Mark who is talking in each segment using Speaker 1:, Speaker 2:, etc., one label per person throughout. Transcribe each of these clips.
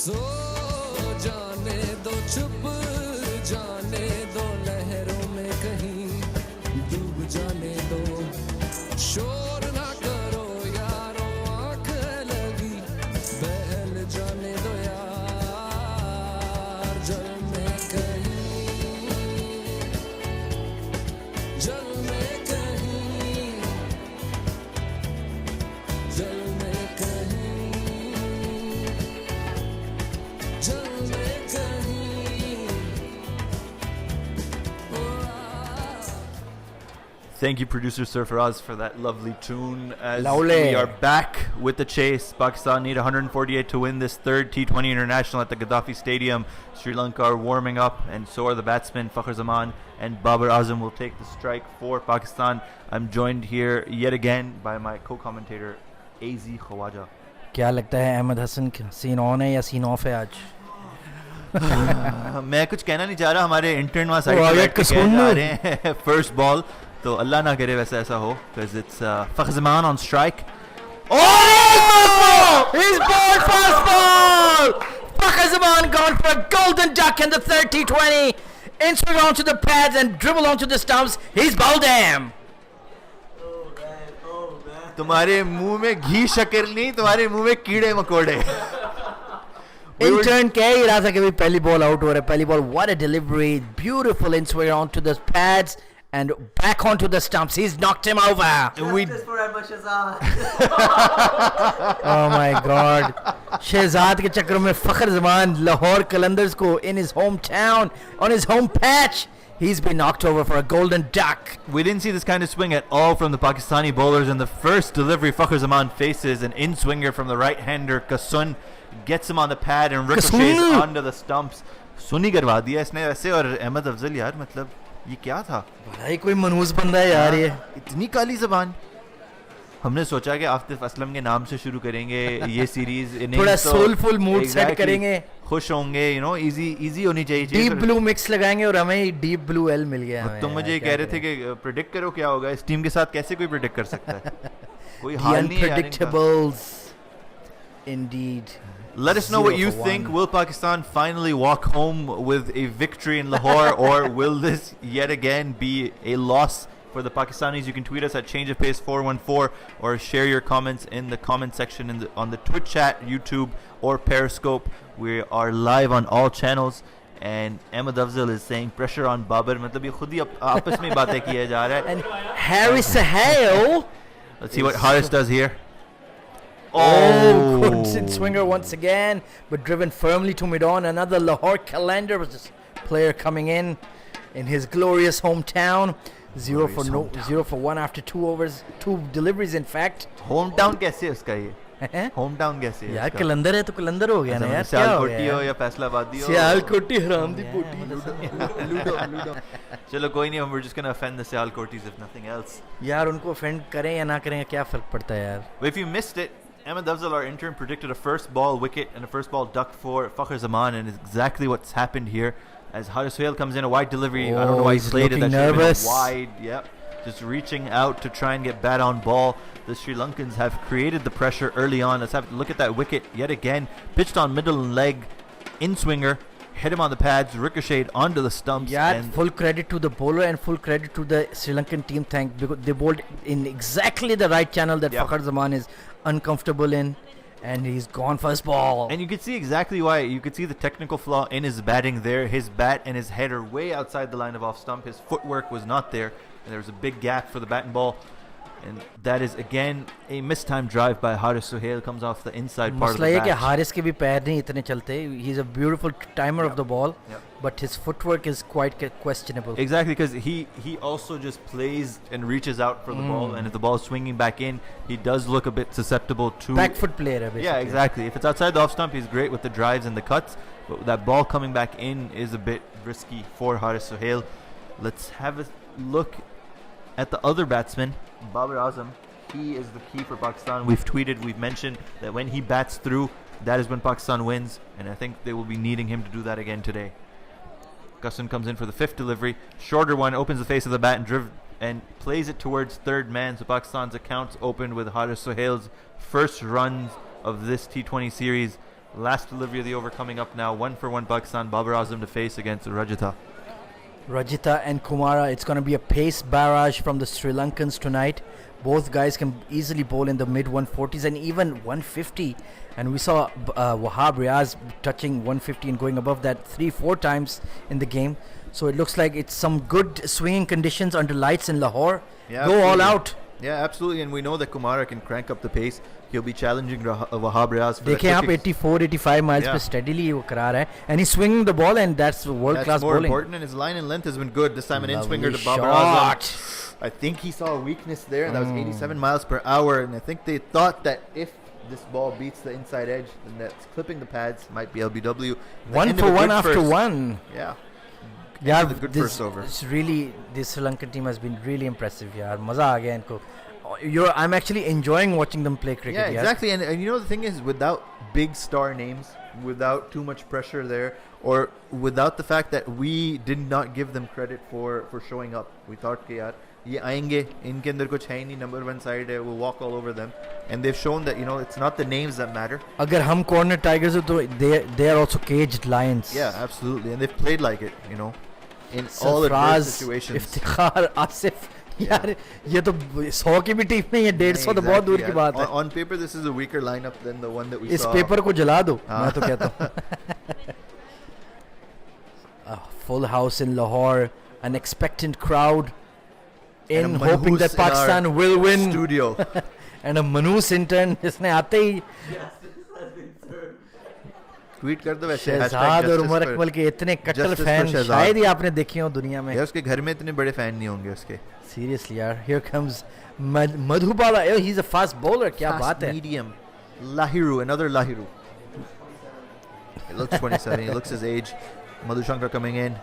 Speaker 1: सो जाने दो छुप जाने दो लहरों में कहीं डूब जाने दो शोर ना करो यारो आँख लगी बहल जाने दो यार जल में कहीं जल में कहीं जल में कहीं जल में कहीं
Speaker 2: Thank you, producer Sir Faraz, for that lovely tune. As
Speaker 3: Lovely.
Speaker 2: we are back with the chase, Pakistan need 148 to win this third T20 international at the Gaddafi Stadium. Sri Lanka are warming up, and so are the batsmen. Fakhr Zaman and Babar Azam will take the strike for Pakistan. I'm joined here yet again by my co-commentator, AZ Khawaja.
Speaker 3: क्या लगता है Ahmad Hasan scene on है या scene of है आज?
Speaker 2: मैं कुछ कहना नहीं चाह रहा, हमारे इंटर्न वहाँ साइड
Speaker 3: वो
Speaker 2: पे
Speaker 3: आगे
Speaker 2: बैठ के
Speaker 3: कसूर
Speaker 2: कह
Speaker 3: ना।
Speaker 2: रहे हैं फर्स्ट बॉल, तो अल्लाह ना करे वैसा ऐसा हो, because it's Fakhr Zaman on strike.
Speaker 3: Oh! He's bowled fast ball! Fakhr Zaman gone for a golden duck in the third T20. In swing onto the pads and dribble onto the stumps. He's bowled him.
Speaker 2: तुम्हारे मुंह में घी शक्कर नहीं, तुम्हारे मुंह में कीड़े मकोड़े.
Speaker 3: Intern कह ही रहा था कि भाई पहली बॉल आउट हो रहा है, पहली ball. What a delivery! Beautiful in swing onto the pads and back onto the stumps. He's knocked him over.
Speaker 4: Justice for Ahmed Shahzad.
Speaker 3: Oh my God! Shahzad के चक्कर में फखर जमान लाहौर कलंदर्स को in his hometown on his home patch. He's been knocked over for a golden duck.
Speaker 2: We didn't see this kind of swing at all from the Pakistani bowlers. In the first delivery, Fakhr Zaman faces an in-swinger from the right-hander. Qasun gets him on the pad and ricochets
Speaker 3: Qasun!
Speaker 2: onto the stumps. सुनी करवा दिया इसने वैसे. और अहमद अफजल यार, मतलब ये क्या था?
Speaker 3: भाई कोई मनहूस बंदा है यार ये.
Speaker 2: इतनी काली जबान. हमने सोचा कि आतिफ असलम के नाम से शुरू करेंगे ये सीरीज.
Speaker 3: थोड़ा soulful mood set करेंगे.
Speaker 2: खुश होंगे, you know, easy होनी चाहिए.
Speaker 3: डीप ब्लू मिक्स लगाएंगे और हमें डीप ब्लू एल मिल गया हमें.
Speaker 2: तुम मुझे कह रहे थे कि प्रेडिक्ट करो क्या होगा इस टीम के साथ. कैसे कोई प्रेडिक्ट कर सकता है? कोई हाल नहीं है यार इनका.
Speaker 3: Unpredictables indeed.
Speaker 2: Let us know what you
Speaker 3: 0 for
Speaker 2: think.
Speaker 3: 1.
Speaker 2: Will Pakistan finally walk home with a victory in Lahore, or will this yet again be a loss for the Pakistanis? You can tweet us at changeofpace414 or share your comments in the comment section on the Twitch chat, YouTube, or Periscope. We are live on all channels. And Ahmed Afzal is saying pressure on Babar. मतलब ये खुद ही आपस में बातें किया जा रहा है.
Speaker 3: And Harry Sahel.
Speaker 2: Let's see what Haris does here.
Speaker 3: Oh, good swinger once again, but driven firmly to mid-on. Another Lahore calendar was this player coming in his glorious hometown. 0 for 1 after 2 overs, 2 deliveries in fact.
Speaker 2: Hometown कैसे है उसका ये?
Speaker 3: हैं?
Speaker 2: Hometown कैसे है
Speaker 3: यार
Speaker 2: उसका?
Speaker 3: कलंदर है तो कलंदर हो गया ना यार. क्या हो
Speaker 2: सियालकोटी
Speaker 3: गया
Speaker 2: हो
Speaker 3: यार?
Speaker 2: या फैसलाबादी हो.
Speaker 3: सियालकोटी हराम दी पोटी.
Speaker 2: चलो कोई नहीं, we're just gonna offend the Sialkotis if nothing else.
Speaker 3: यार उनको offend करें या ना करें क्या फर्क पड़ता है यार.
Speaker 2: But if you missed it, Ahmed Afzal, our intern, predicted a first ball wicket and a first ball duck for Fakhr Zaman, and it's exactly what's happened here. As Haris Sohail comes in, a wide delivery. I don't know why he
Speaker 3: he's
Speaker 2: slayed it. That
Speaker 3: looking
Speaker 2: should have been
Speaker 3: nervous.
Speaker 2: a wide. Yep. Just reaching out to try and get bat on ball. The Sri Lankans have created the pressure early on. Let's have a look at that wicket yet again. Pitched on middle and leg, in swinger, hit him on the pads, ricocheted onto the stumps.
Speaker 3: Yeah,
Speaker 2: and
Speaker 3: full credit to the bowler and full credit to the Sri Lankan team. Because they bowled in exactly the right channel that
Speaker 2: Yeah.
Speaker 3: Fakhr Zaman is uncomfortable in, and he's gone first ball.
Speaker 2: And you can see exactly why. You could see the technical flaw in his batting there. His bat and his head are way outside the line of off stump. His footwork was not there, and there was a big gap for the bat and ball. And that is again a mistimed drive by Haris Sohail. Comes off the inside part of
Speaker 3: मसला
Speaker 2: the
Speaker 3: ये कि
Speaker 2: bat.
Speaker 3: Haris के भी पैर नहीं इतने चलते. He's a beautiful timer of the ball, but his footwork is quite questionable.
Speaker 2: Exactly, because he also just plays and reaches out for the ball, and if the ball is swinging back in, he does look a bit susceptible to
Speaker 3: Back foot player है basically.
Speaker 2: Yeah, exactly. If it's outside the off stump, he's great with the drives and the cuts, but that ball coming back in is a bit risky for Haris Sohail. Let's have a look at the other batsman, Babar Azam. He is the key for Pakistan. We've tweeted, we've mentioned that when he bats through, that is when Pakistan wins, and I think they will be needing him to do that again today. Qasim comes in for the fifth delivery, shorter one, opens the face of the bat and plays it towards third man. So Pakistan's accounts opened with Haris Sohail's first runs of this T20 series Last delivery of the over coming up now. 1-for-1 Pakistan. Babar Azam to face against Rajita.
Speaker 3: Rajita and Kumara. It's going to be a pace barrage from the Sri Lankans tonight. Both guys can easily bowl in the mid 140s and even 150. And we saw Wahab Riaz touching 150 and going above that 3-4 times in the game. So it looks like it's some good swinging conditions under lights in Lahore.
Speaker 2: Yeah,
Speaker 3: Go all
Speaker 2: absolutely.
Speaker 3: out.
Speaker 2: Yeah, absolutely. And we know that Kumara can crank up the pace. He'll be challenging Wahab Riaz for
Speaker 3: देखें आप
Speaker 2: the
Speaker 3: 84-85 miles
Speaker 2: Yeah.
Speaker 3: per steadily वो करा रहा है and he's swinging the ball and that's world
Speaker 2: That's
Speaker 3: class
Speaker 2: more
Speaker 3: bowling.
Speaker 2: important, and his line and length has been good. This time an in-swinger to
Speaker 3: Lovely
Speaker 2: Babar
Speaker 3: shot.
Speaker 2: Azam. I think he saw a weakness there. That was 87 miles per hour, and I think they thought that if this ball beats the inside edge, then that's clipping the pads. Might be LBW. The
Speaker 3: One
Speaker 2: end of
Speaker 3: for
Speaker 2: a
Speaker 3: one
Speaker 2: good
Speaker 3: after
Speaker 2: first.
Speaker 3: one.
Speaker 2: Yeah.
Speaker 3: Yeah,
Speaker 2: End of the good first over.
Speaker 3: It's really this Sri Lankan team has been really impressive. यार मजा आ गया इनको. I'm actually enjoying watching them play cricket.
Speaker 2: Yeah,
Speaker 3: यार.
Speaker 2: exactly. And you know the thing is, without big star names, without too much pressure there, or without the fact that we did not give them credit for showing up. We thought कि यार ये आएंगे, इनके अंदर कुछ है ही नहीं, number one side है, we'll walk all over them. And they've shown that, you know, it's not the names that matter.
Speaker 3: अगर हम corner tigers हो तो they are also caged lions.
Speaker 2: Yeah, absolutely. And they've played like it, you know, in all adverse
Speaker 3: Sarfraz,
Speaker 2: situations.
Speaker 3: Iftikhar, Asif. यार ये तो 100 की भी team नहीं है 150 तो बहुत दूर की
Speaker 2: Exactly,
Speaker 3: बात
Speaker 2: yeah.
Speaker 3: है.
Speaker 2: On paper, this is a weaker lineup than the one that we
Speaker 3: इस
Speaker 2: saw.
Speaker 3: पेपर को जला दो
Speaker 2: हाँ.
Speaker 3: मैं तो कहता हूँ. A full house in Lahore, an expectant crowd in
Speaker 2: And a
Speaker 3: hoping
Speaker 2: manhoos
Speaker 3: that
Speaker 2: in our
Speaker 3: Pakistan will win,
Speaker 2: Studio.
Speaker 3: and a Manus intern जिसने आते ही
Speaker 2: Tweet कर दो वैसे.
Speaker 3: शहजाद और
Speaker 2: #justice
Speaker 3: उमर
Speaker 2: for-
Speaker 3: अकमल के इतने कट्टर
Speaker 2: Justice for
Speaker 3: फैन
Speaker 2: शहजाद.
Speaker 3: शायद ही आपने देखे हो दुनिया में.
Speaker 2: यार उसके घर में इतने बड़े फैन नहीं होंगे उसके.
Speaker 3: Seriously यार, here comes Madhubala. Oh, he's a fast bowler. क्या
Speaker 2: Fast
Speaker 3: बात है.
Speaker 2: medium. Lahiru, another Lahiru. It looks 27. He looks his age. Madhushankar coming in.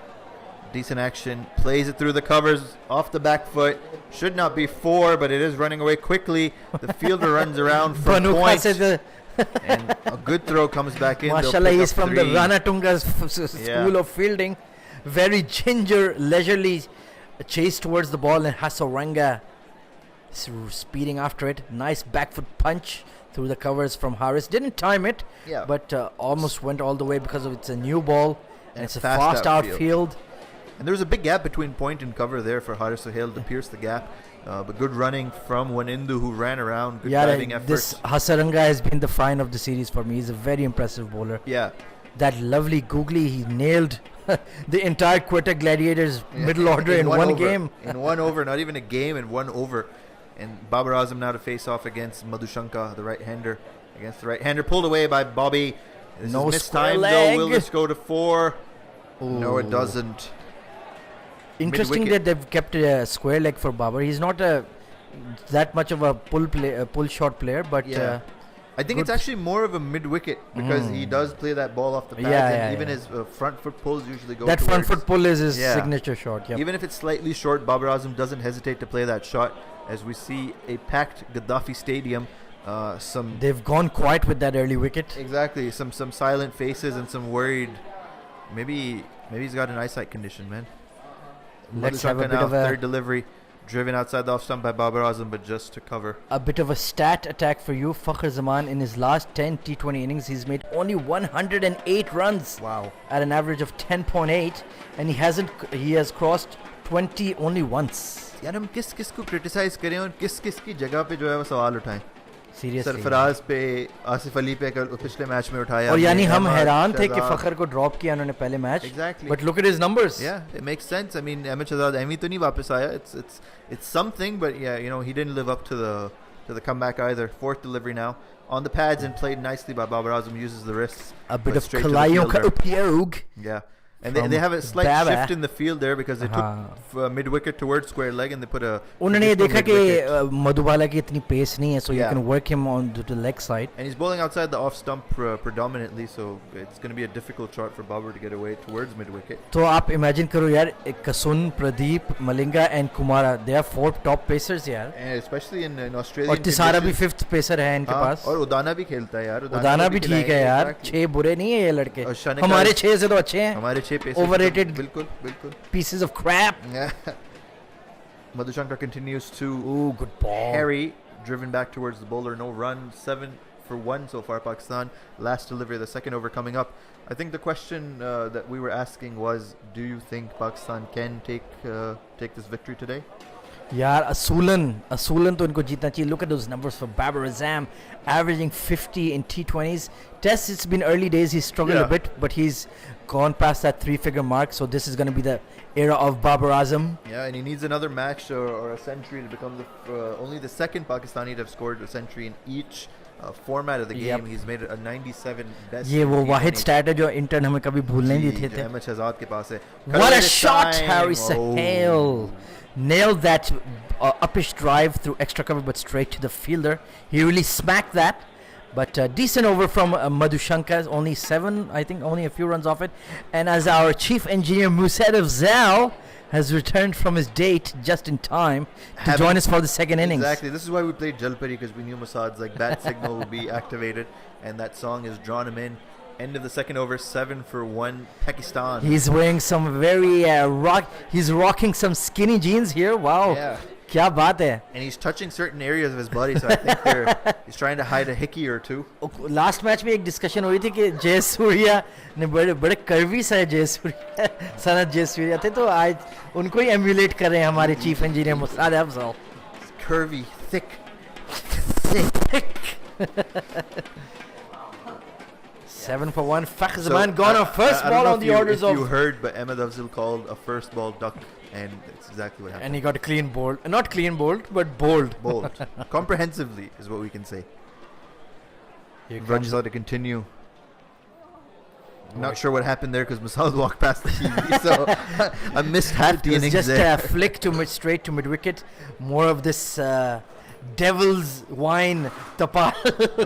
Speaker 2: Decent action. Plays it through the covers. Off the back foot. Should not be 4, but it is running away quickly. The fielder runs around from
Speaker 3: Banu
Speaker 2: point.
Speaker 3: से the
Speaker 2: And a good throw comes back in. They'll
Speaker 3: Mashallah,
Speaker 2: pick
Speaker 3: he's
Speaker 2: up
Speaker 3: from the
Speaker 2: 3.
Speaker 3: Ranatunga's
Speaker 2: Yeah.
Speaker 3: school of fielding. Very ginger, leisurely chase towards the ball, and Hasaranga speeding after it. Nice back foot punch through the covers from Harris. Didn't time it,
Speaker 2: Yeah.
Speaker 3: but almost went all the way because of it's a new ball and it's a
Speaker 2: fast
Speaker 3: fast outfield.
Speaker 2: And there was a big gap between point and cover there for Haris Sohail to pierce the gap. But good running from Wanindu, who ran around. Good diving effort.
Speaker 3: This Hasaranga has been the find of the series for me. He's a very impressive bowler.
Speaker 2: Yeah.
Speaker 3: That lovely googly, he nailed the entire Quetta Gladiators
Speaker 2: Yeah,
Speaker 3: middle order in one
Speaker 2: over.
Speaker 3: game.
Speaker 2: In one over, not even a game, in one over. And Babar Azam now to face off against Madhushankar, the right-hander. Against the right-hander, pulled away by Bobby. This
Speaker 3: No
Speaker 2: is missed
Speaker 3: square
Speaker 2: time
Speaker 3: leg.
Speaker 2: though. Will this go to 4? No, it
Speaker 3: Ooh.
Speaker 2: doesn't.
Speaker 3: Interesting
Speaker 2: Mid-wicket.
Speaker 3: that they've kept a square leg for Babar. He's not that much of a pull shot player, but
Speaker 2: Yeah. I think it's
Speaker 3: good.
Speaker 2: actually more of a mid-wicket because he does play that ball off the pads,
Speaker 3: Yeah,
Speaker 2: and
Speaker 3: yeah,
Speaker 2: even
Speaker 3: yeah.
Speaker 2: his front foot pulls usually go
Speaker 3: that front
Speaker 2: towards-
Speaker 3: foot pull is his
Speaker 2: Yeah.
Speaker 3: signature shot. Yeah.
Speaker 2: Even if it's slightly short, Babar Azam doesn't hesitate to play that shot. As we see a packed Gaddafi Stadium, some
Speaker 3: They've gone quiet with that early wicket.
Speaker 2: exactly some silent faces and some worried. Maybe he's got an eyesight condition, man.
Speaker 3: Let's have a
Speaker 2: Madhushankar
Speaker 3: bit
Speaker 2: now,
Speaker 3: of a
Speaker 2: third delivery, driven outside the off stump by Babar Azam, but just to cover.
Speaker 3: bit of a stat attack for you. Fakhr Zaman in his last 10 T20 innings, he's made only 108 runs
Speaker 2: Wow.
Speaker 3: at an average of 10.8, and he has crossed 20 only once.
Speaker 2: यार हम किस किस को criticise करें और किस किस की जगह पे जो है वो सवाल उठाएं.
Speaker 3: Seriously.
Speaker 2: सरफराज पे, आसिफ अली पे कल पिछले मैच में उठाया
Speaker 3: और
Speaker 2: हमने,
Speaker 3: यानी हम
Speaker 2: अहमद,
Speaker 3: हैरान थे कि
Speaker 2: शहजाद.
Speaker 3: फखर को ड्रॉप किया उन्होंने पहले match.
Speaker 2: Exactly.
Speaker 3: But look at his numbers.
Speaker 2: Yeah, it makes sense. I mean, Ahmed Shahzad Ahmed तो नहीं वापस आया. It's something, but yeah, you know, he didn't live up to the comeback either. Fourth delivery now on the pads and played nicely by Babar Azam. Uses the wrists.
Speaker 3: A bit
Speaker 2: but
Speaker 3: of
Speaker 2: straight to the
Speaker 3: Kalayon ka
Speaker 2: fielder.
Speaker 3: upyog.
Speaker 2: Yeah. And they have a slight
Speaker 3: Baba.
Speaker 2: shift in the field there because they
Speaker 3: हाँ.
Speaker 2: took mid wicket towards square leg and they put a.
Speaker 3: उन्होंने ये
Speaker 2: additional
Speaker 3: देखा कि
Speaker 2: mid-wicket.
Speaker 3: Madhubala की इतनी pace नहीं है, so you
Speaker 2: Yeah.
Speaker 3: can work him on the leg side.
Speaker 2: And he's bowling outside the off stump predominantly, so it's going to be a difficult shot for Babar to get away towards mid wicket.
Speaker 3: तो आप imagine करो यार, Kasun, Pradeep, Malinga and Kumara, they are 4 top pacers यार.
Speaker 2: And especially in Australia.
Speaker 3: और तिसारा भी 5th pacer है इनके पास.
Speaker 2: और उदाना भी खेलता है यार.
Speaker 3: उदाना भी ठीक है
Speaker 2: खिलाएंगे,
Speaker 3: यार.
Speaker 2: exactly.
Speaker 3: 6 बुरे नहीं है ये लड़के.
Speaker 2: और शनिका-
Speaker 3: हमारे 6 से तो अच्छे हैं.
Speaker 2: हमारे 6 पेसर्स
Speaker 3: Overrated.
Speaker 2: बिल्कुल बिल्कुल.
Speaker 3: Pieces of crap.
Speaker 2: Madhushankar continues to
Speaker 3: Ooh, good ball.
Speaker 2: harry, driven back towards the bowler. No run. 7 for 1 so far, Pakistan. Last delivery of the second over coming up. I think the question that we were asking was, do you think Pakistan can take this victory today?
Speaker 3: यार असूलन तो इनको जीतना चाहिए. Look at those numbers for Babar Azam, averaging 50 in T20s. Tests, it's been early days. He's struggled a
Speaker 2: Yeah.
Speaker 3: bit, but he's gone past that 3-figure mark. So this is going to be the era of Babar Azam.
Speaker 2: Yeah, and he needs another match or a century to become only the second Pakistani to have scored a century in each format of the game.
Speaker 3: Yep.
Speaker 2: He's made it a 97 best.
Speaker 3: ये वो
Speaker 2: in
Speaker 3: Wahid
Speaker 2: T20.
Speaker 3: Stat है जो intern हमें कभी भूलने नहीं
Speaker 2: जी,
Speaker 3: देते
Speaker 2: जो
Speaker 3: थे.
Speaker 2: अहमद शहजाद के पास है.
Speaker 3: What a
Speaker 2: Cutaway
Speaker 3: shot,
Speaker 2: time.
Speaker 3: Harry
Speaker 2: Oh.
Speaker 3: Sahel. Nailed that uppish drive through extra cover, but straight to the fielder. He really smacked that. But decent over from Madhushankar. Only 7, I think, only a few runs off it. And as our chief engineer, Musad Afzal, has returned from his date just in time to join us for the second innings.
Speaker 2: Exactly. This is why we played Jalpari, because we knew Musad's bat signal would be activated, and that song has drawn him in. End of the second over, 7 for 1, Pakistan.
Speaker 3: He's wearing some very he's rocking some skinny jeans here. Wow.
Speaker 2: Yeah.
Speaker 3: क्या बात है.
Speaker 2: And he's touching certain areas of his body, so I think he's trying to hide a hickey or two.
Speaker 3: Last match में एक discussion हुई थी कि जयसूर्या ने बड़े कर्वी सा जयसूर्या सनत जयसूर्या थे, तो आज उनको ही एम्यूलेट कर रहे हैं हमारे chief engineer Mossad Afzal.
Speaker 2: Curvy, thick.
Speaker 3: 7 for 1. Fakhzaman gone on first
Speaker 2: I don't
Speaker 3: ball
Speaker 2: know
Speaker 3: on
Speaker 2: if
Speaker 3: the orders
Speaker 2: if you
Speaker 3: of,
Speaker 2: heard, but Ahmed Afzal called a first ball duck, and that's exactly what happened.
Speaker 3: and he got a clean bold. Not clean bold, but bold.
Speaker 2: Bold. Comprehensively is what we can say.
Speaker 3: Here comes
Speaker 2: Ranjila to continue. Not sure what happened there because Musad walked past the TV, so I missed half the
Speaker 3: It was
Speaker 2: innings
Speaker 3: just
Speaker 2: there.
Speaker 3: a flick to straight to mid wicket. More of this devil's wine tapal.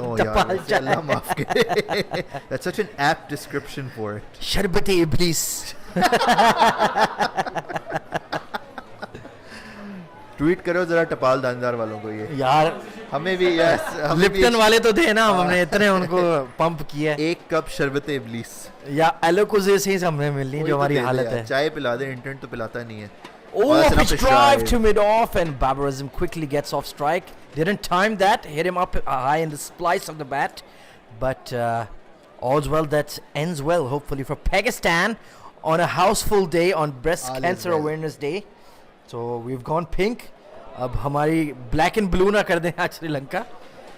Speaker 2: Oh,
Speaker 3: tapal
Speaker 2: yeah,
Speaker 3: chai.
Speaker 2: Allah maaf kare. That's such an apt description for it.
Speaker 3: Sharbati Iblis.
Speaker 2: Tweet करो जरा टपाल दानदार वालों को ये.
Speaker 3: यार
Speaker 2: हमें भी yes.
Speaker 3: Lipton वाले तो थे ना, हमने इतने उनको पंप किया.
Speaker 2: एक कप शरबत इबलीस.
Speaker 3: या एलोकोजे से ही हमने मिलनी जो हमारी हालत है.
Speaker 2: चाय पिला दे, इंटर्न तो पिलाता नहीं है.
Speaker 3: Oh,
Speaker 2: that's an
Speaker 3: pitch
Speaker 2: uppish
Speaker 3: drive
Speaker 2: drive.
Speaker 3: to mid off, and Babar Azam quickly gets off strike. Didn't time that, hit him up high in the splice of the bat. But all's well that ends well, hopefully, for Pakistan on a houseful day on Breast
Speaker 2: All is
Speaker 3: Cancer
Speaker 2: well.
Speaker 3: Awareness Day. So we've gone pink. अब हमारी black and blue ना कर दें आज श्रीलंका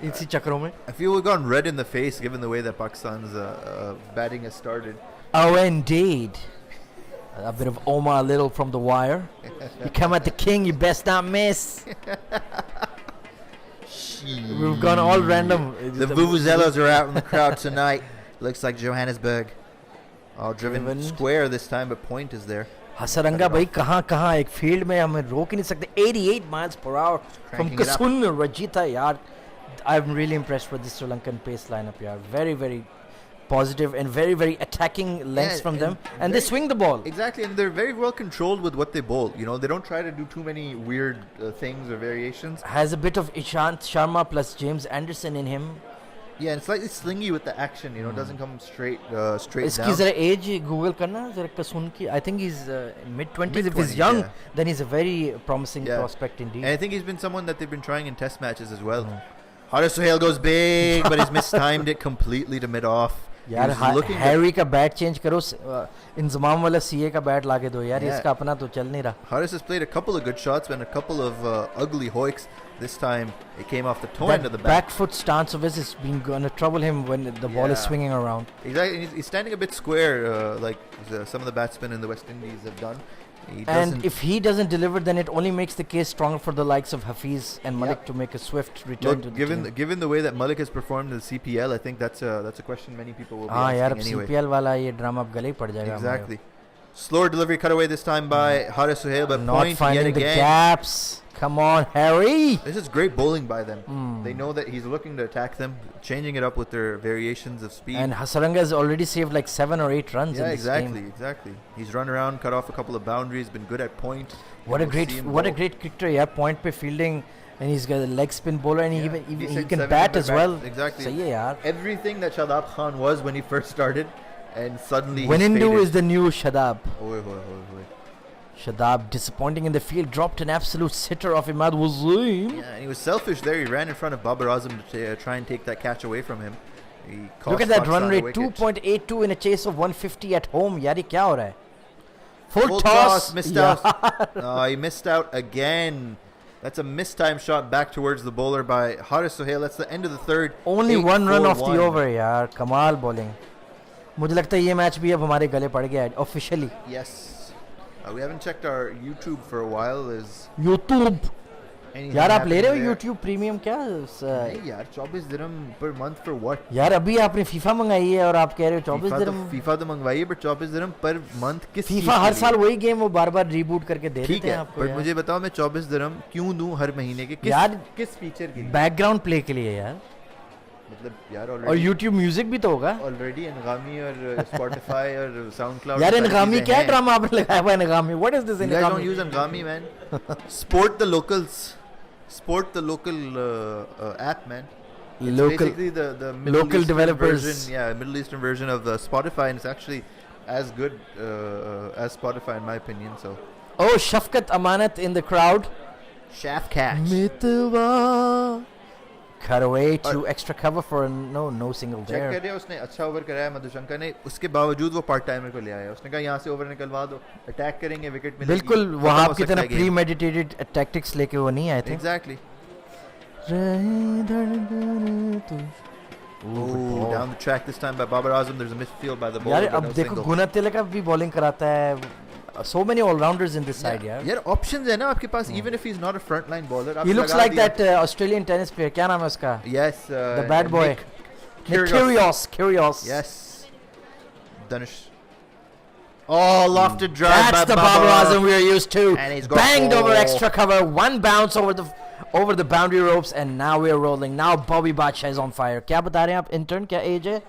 Speaker 3: इसी चक्रों में.
Speaker 2: I feel we've gone red in the face given the way that Pakistan's batting has started.
Speaker 3: Oh, indeed. A bit of Omar Little from the wire. You come at the king, you best not miss. We've gone all random.
Speaker 2: The Vuvuzelas are out in the crowd tonight. Looks like Johannesburg. Oh, driven square this time, but point is there.
Speaker 3: Hasaranga भाई कहाँ एक field में हमें रोक ही नहीं सकते. 88 miles per hour from
Speaker 2: Cranking it up.
Speaker 3: Kasun Rajita यार. I'm really impressed with the Sri Lankan pace lineup यार. Very very positive and very very attacking lengths
Speaker 2: Yeah,
Speaker 3: from them,
Speaker 2: and
Speaker 3: and they
Speaker 2: very-
Speaker 3: swing the ball.
Speaker 2: Exactly, and they're very well controlled with what they bowl. You know, they don't try to do too many weird things or variations.
Speaker 3: Has a bit of Ishant Sharma plus James Anderson in him.
Speaker 2: Yeah, and slightly slingy with the action. You know, doesn't come straight
Speaker 3: इसकी
Speaker 2: down.
Speaker 3: जरा as Google करना जरा कसून की. I think he's mid 20s. If he's
Speaker 2: Mid-20s,
Speaker 3: young,
Speaker 2: yeah.
Speaker 3: then he's a very promising
Speaker 2: Yeah.
Speaker 3: prospect indeed.
Speaker 2: And I think he's been someone that they've been trying in test matches as well. Haris Sohail goes big, but he's mistimed it completely to mid off.
Speaker 3: यार Harry का bat change करो. इंजमाम वाला CA का bat लाके दो यार.
Speaker 2: Yeah.
Speaker 3: इसका अपना तो चल नहीं रहा.
Speaker 2: Haris has played a couple of good shots and a couple of ugly hoiks. This time it came off the toe end of the
Speaker 3: That
Speaker 2: bat.
Speaker 3: back foot stance of his is been gonna trouble him when the ball is
Speaker 2: Yeah.
Speaker 3: swinging around.
Speaker 2: Exactly, and he's standing a bit square, like some of the batsmen in the West Indies have done. He
Speaker 3: And
Speaker 2: doesn't-
Speaker 3: if he doesn't deliver, then it only makes the case stronger for the likes of Hafiz and Malik
Speaker 2: Yeah.
Speaker 3: to make a swift return
Speaker 2: look,
Speaker 3: to the
Speaker 2: given
Speaker 3: team.
Speaker 2: given the way that Malik has performed in the CPL, I think that's a question many people will be
Speaker 3: हाँ यार, अब
Speaker 2: asking anyway.
Speaker 3: CPL वाला ये drama अब गले ही पड़ जाएगा.
Speaker 2: Exactly. Slower delivery cut away this time by Haris Sohail, but
Speaker 3: Not
Speaker 2: point yet
Speaker 3: finding the
Speaker 2: again.
Speaker 3: gaps. Come on, Harry.
Speaker 2: This is great bowling by them. They know that he's looking to attack them, changing it up with their variations of speed.
Speaker 3: And Hasaranga has already saved like 7 or 8 runs
Speaker 2: yeah,
Speaker 3: in this
Speaker 2: exactly,
Speaker 3: game.
Speaker 2: exactly. He's run around, cut off a couple of boundaries, been good at point.
Speaker 3: What a
Speaker 2: We'll
Speaker 3: great
Speaker 2: see him
Speaker 3: what a
Speaker 2: bowl.
Speaker 3: great cricketer. Yeah, point pe fielding, and he's got a leg spin bowler, and
Speaker 2: Yeah,
Speaker 3: he
Speaker 2: decent
Speaker 3: can
Speaker 2: 7
Speaker 3: bat
Speaker 2: number
Speaker 3: as
Speaker 2: bat.
Speaker 3: well.
Speaker 2: Exactly.
Speaker 3: So yeah, yaar.
Speaker 2: Everything that Shadab Khan was when he first started, and suddenly
Speaker 3: When
Speaker 2: he's
Speaker 3: Indu
Speaker 2: faded.
Speaker 3: is the new Shadab.
Speaker 2: Oi, oi, oi, oi.
Speaker 3: Shadab disappointing in the field, dropped an absolute sitter of Imad Wasim.
Speaker 2: Yeah, and he was selfish there. He ran in front of Babar Azam to try and take that catch away from him. He
Speaker 3: Look
Speaker 2: cost
Speaker 3: at that run
Speaker 2: Pakistan a
Speaker 3: rate,
Speaker 2: wicket.
Speaker 3: 2.82 in a chase of 150 at home. Yari kya ho raha hai? Full
Speaker 2: Full
Speaker 3: toss.
Speaker 2: missed
Speaker 3: Yeah.
Speaker 2: out. Oh, he missed out again. That's a mistimed shot back towards the bowler by Haris Sohail. That's the end of the third.
Speaker 3: Only one run off the
Speaker 2: 8-4-1.
Speaker 3: over यार, कमाल bowling. मुझे लगता है ये match भी अब हमारे गले पड़ गया है officially.
Speaker 2: Yes. We haven't checked our YouTube for a while. Is
Speaker 3: YouTube.
Speaker 2: anything
Speaker 3: यार आप ले रहे हो
Speaker 2: happening there?
Speaker 3: YouTube प्रीमियम क्या?
Speaker 2: नहीं यार 24 दिरहम per month for what?
Speaker 3: यार अभी आपने फीफा मंगाई है और आप कह रहे हो 24
Speaker 2: FIFA
Speaker 3: दिरहम.
Speaker 2: FIFA तो मंगवाई है but 24 दिरहम per month किस चीज़
Speaker 3: फीफा
Speaker 2: के
Speaker 3: हर
Speaker 2: लिए?
Speaker 3: साल वही गेम वो बार बार रीबूट करके दे
Speaker 2: ठीक
Speaker 3: देते हैं
Speaker 2: है
Speaker 3: आपको
Speaker 2: पर
Speaker 3: यार.
Speaker 2: मुझे बताओ मैं 24 दिरहम क्यों दूं हर महीने के
Speaker 3: यार,
Speaker 2: किस फीचर के लिए?
Speaker 3: बैकग्राउंड प्ले के लिए यार.
Speaker 2: मतलब यार
Speaker 3: और
Speaker 2: ऑलरेडी
Speaker 3: YouTube म्यूजिक भी तो होगा.
Speaker 2: ऑलरेडी एनगामी और Spotify और SoundCloud
Speaker 3: यार
Speaker 2: सारी
Speaker 3: एनगामी
Speaker 2: चीज़ें
Speaker 3: क्या
Speaker 2: हैं।
Speaker 3: ड्रामा आपने लगाया हुआ है Angami? What is this
Speaker 2: You guys don't
Speaker 3: Angami?
Speaker 2: use Angami, man. Sport the locals. Sport the local app, man. It's
Speaker 3: Local
Speaker 2: basically the Middle
Speaker 3: local
Speaker 2: Eastern
Speaker 3: developers.
Speaker 2: version, yeah, Middle Eastern version of Spotify, and it's actually as good as Spotify in my opinion. So,
Speaker 3: Oh, Shafkat Amanat in the crowd.
Speaker 2: Shaft catch.
Speaker 3: Mitwa. Cut away to extra cover for a no single
Speaker 2: check कर
Speaker 3: there.
Speaker 2: रहे उसने अच्छा over कराया मधुशंकर ने उसके बावजूद वो part timer को ले आया उसने कहा यहाँ से ओवर निकलवा दो अटैक करेंगे विकेट मिलेगी
Speaker 3: बिल्कुल
Speaker 2: खत्म
Speaker 3: वहां
Speaker 2: हो
Speaker 3: की
Speaker 2: सकता
Speaker 3: तरह
Speaker 2: है game.
Speaker 3: प्रीमेडिटेटेड टैक्टिक्स लेके वो नहीं आए थे.
Speaker 2: Exactly. Oh, down the track this time by Babar Azam. There's a misfield by the bowler.
Speaker 3: यार
Speaker 2: but
Speaker 3: अब
Speaker 2: no
Speaker 3: देखो
Speaker 2: single.
Speaker 3: गुना तिलक भी बॉलिंग कराता है. So many all-rounders in this side, यार.
Speaker 2: यार options है ना आपके पास even if he's not a frontline bowler.
Speaker 3: He looks like that Australian tennis player. क्या नाम है उसका?
Speaker 2: Yes.
Speaker 3: The bad boy.
Speaker 2: Nick
Speaker 3: Kyrgios.
Speaker 2: Yes. Danish. Oh, lofted drive
Speaker 3: That's
Speaker 2: by
Speaker 3: the Babar Azam we are used to.
Speaker 2: And he's got
Speaker 3: Banged over
Speaker 2: four.
Speaker 3: extra cover, one bounce over the boundary ropes, and now we are rolling. Now Bobby Badshaw is on fire. क्या बता रहे हैं आप intern? क्या age है?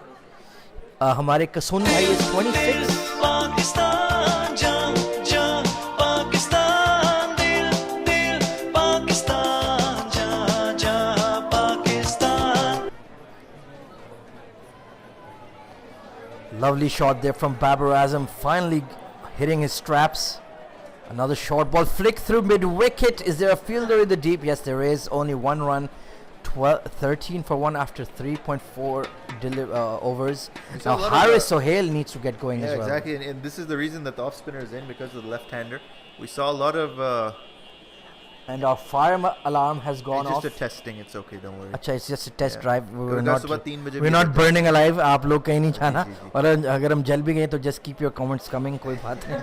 Speaker 3: हमारे कसून भाई is 26.
Speaker 1: पाकिस्तान जंग जंग पाकिस्तान दिल दिल पाकिस्तान जहां जहां Pakistan.
Speaker 3: Lovely shot there from Babar Azam, finally hitting his straps. Another short ball flick through mid-wicket. Is there a fielder in the deep? Yes, there is. Only one run. 13 for 1 after 3.4 overs.
Speaker 2: We saw
Speaker 3: Now
Speaker 2: a lot of,
Speaker 3: Haris Sohail needs to get going
Speaker 2: Yeah,
Speaker 3: as well.
Speaker 2: exactly. And this is the reason that the off spinner is in because of the left-hander. We saw a lot of.
Speaker 3: And our fire alarm has gone
Speaker 2: It's just
Speaker 3: off.
Speaker 2: a testing. It's okay. Don't worry.
Speaker 3: अच्छा, it's just a test
Speaker 2: Yeah.
Speaker 3: drive. We're
Speaker 2: कल
Speaker 3: not,
Speaker 2: सुबह 3 बजे
Speaker 3: we're
Speaker 2: भी
Speaker 3: not
Speaker 2: करते हैं.
Speaker 3: burning alive. आप लोग कहीं नहीं जाना.
Speaker 2: जी, जी.
Speaker 3: और अगर हम जल भी गए तो just keep your comments coming. कोई बात नहीं.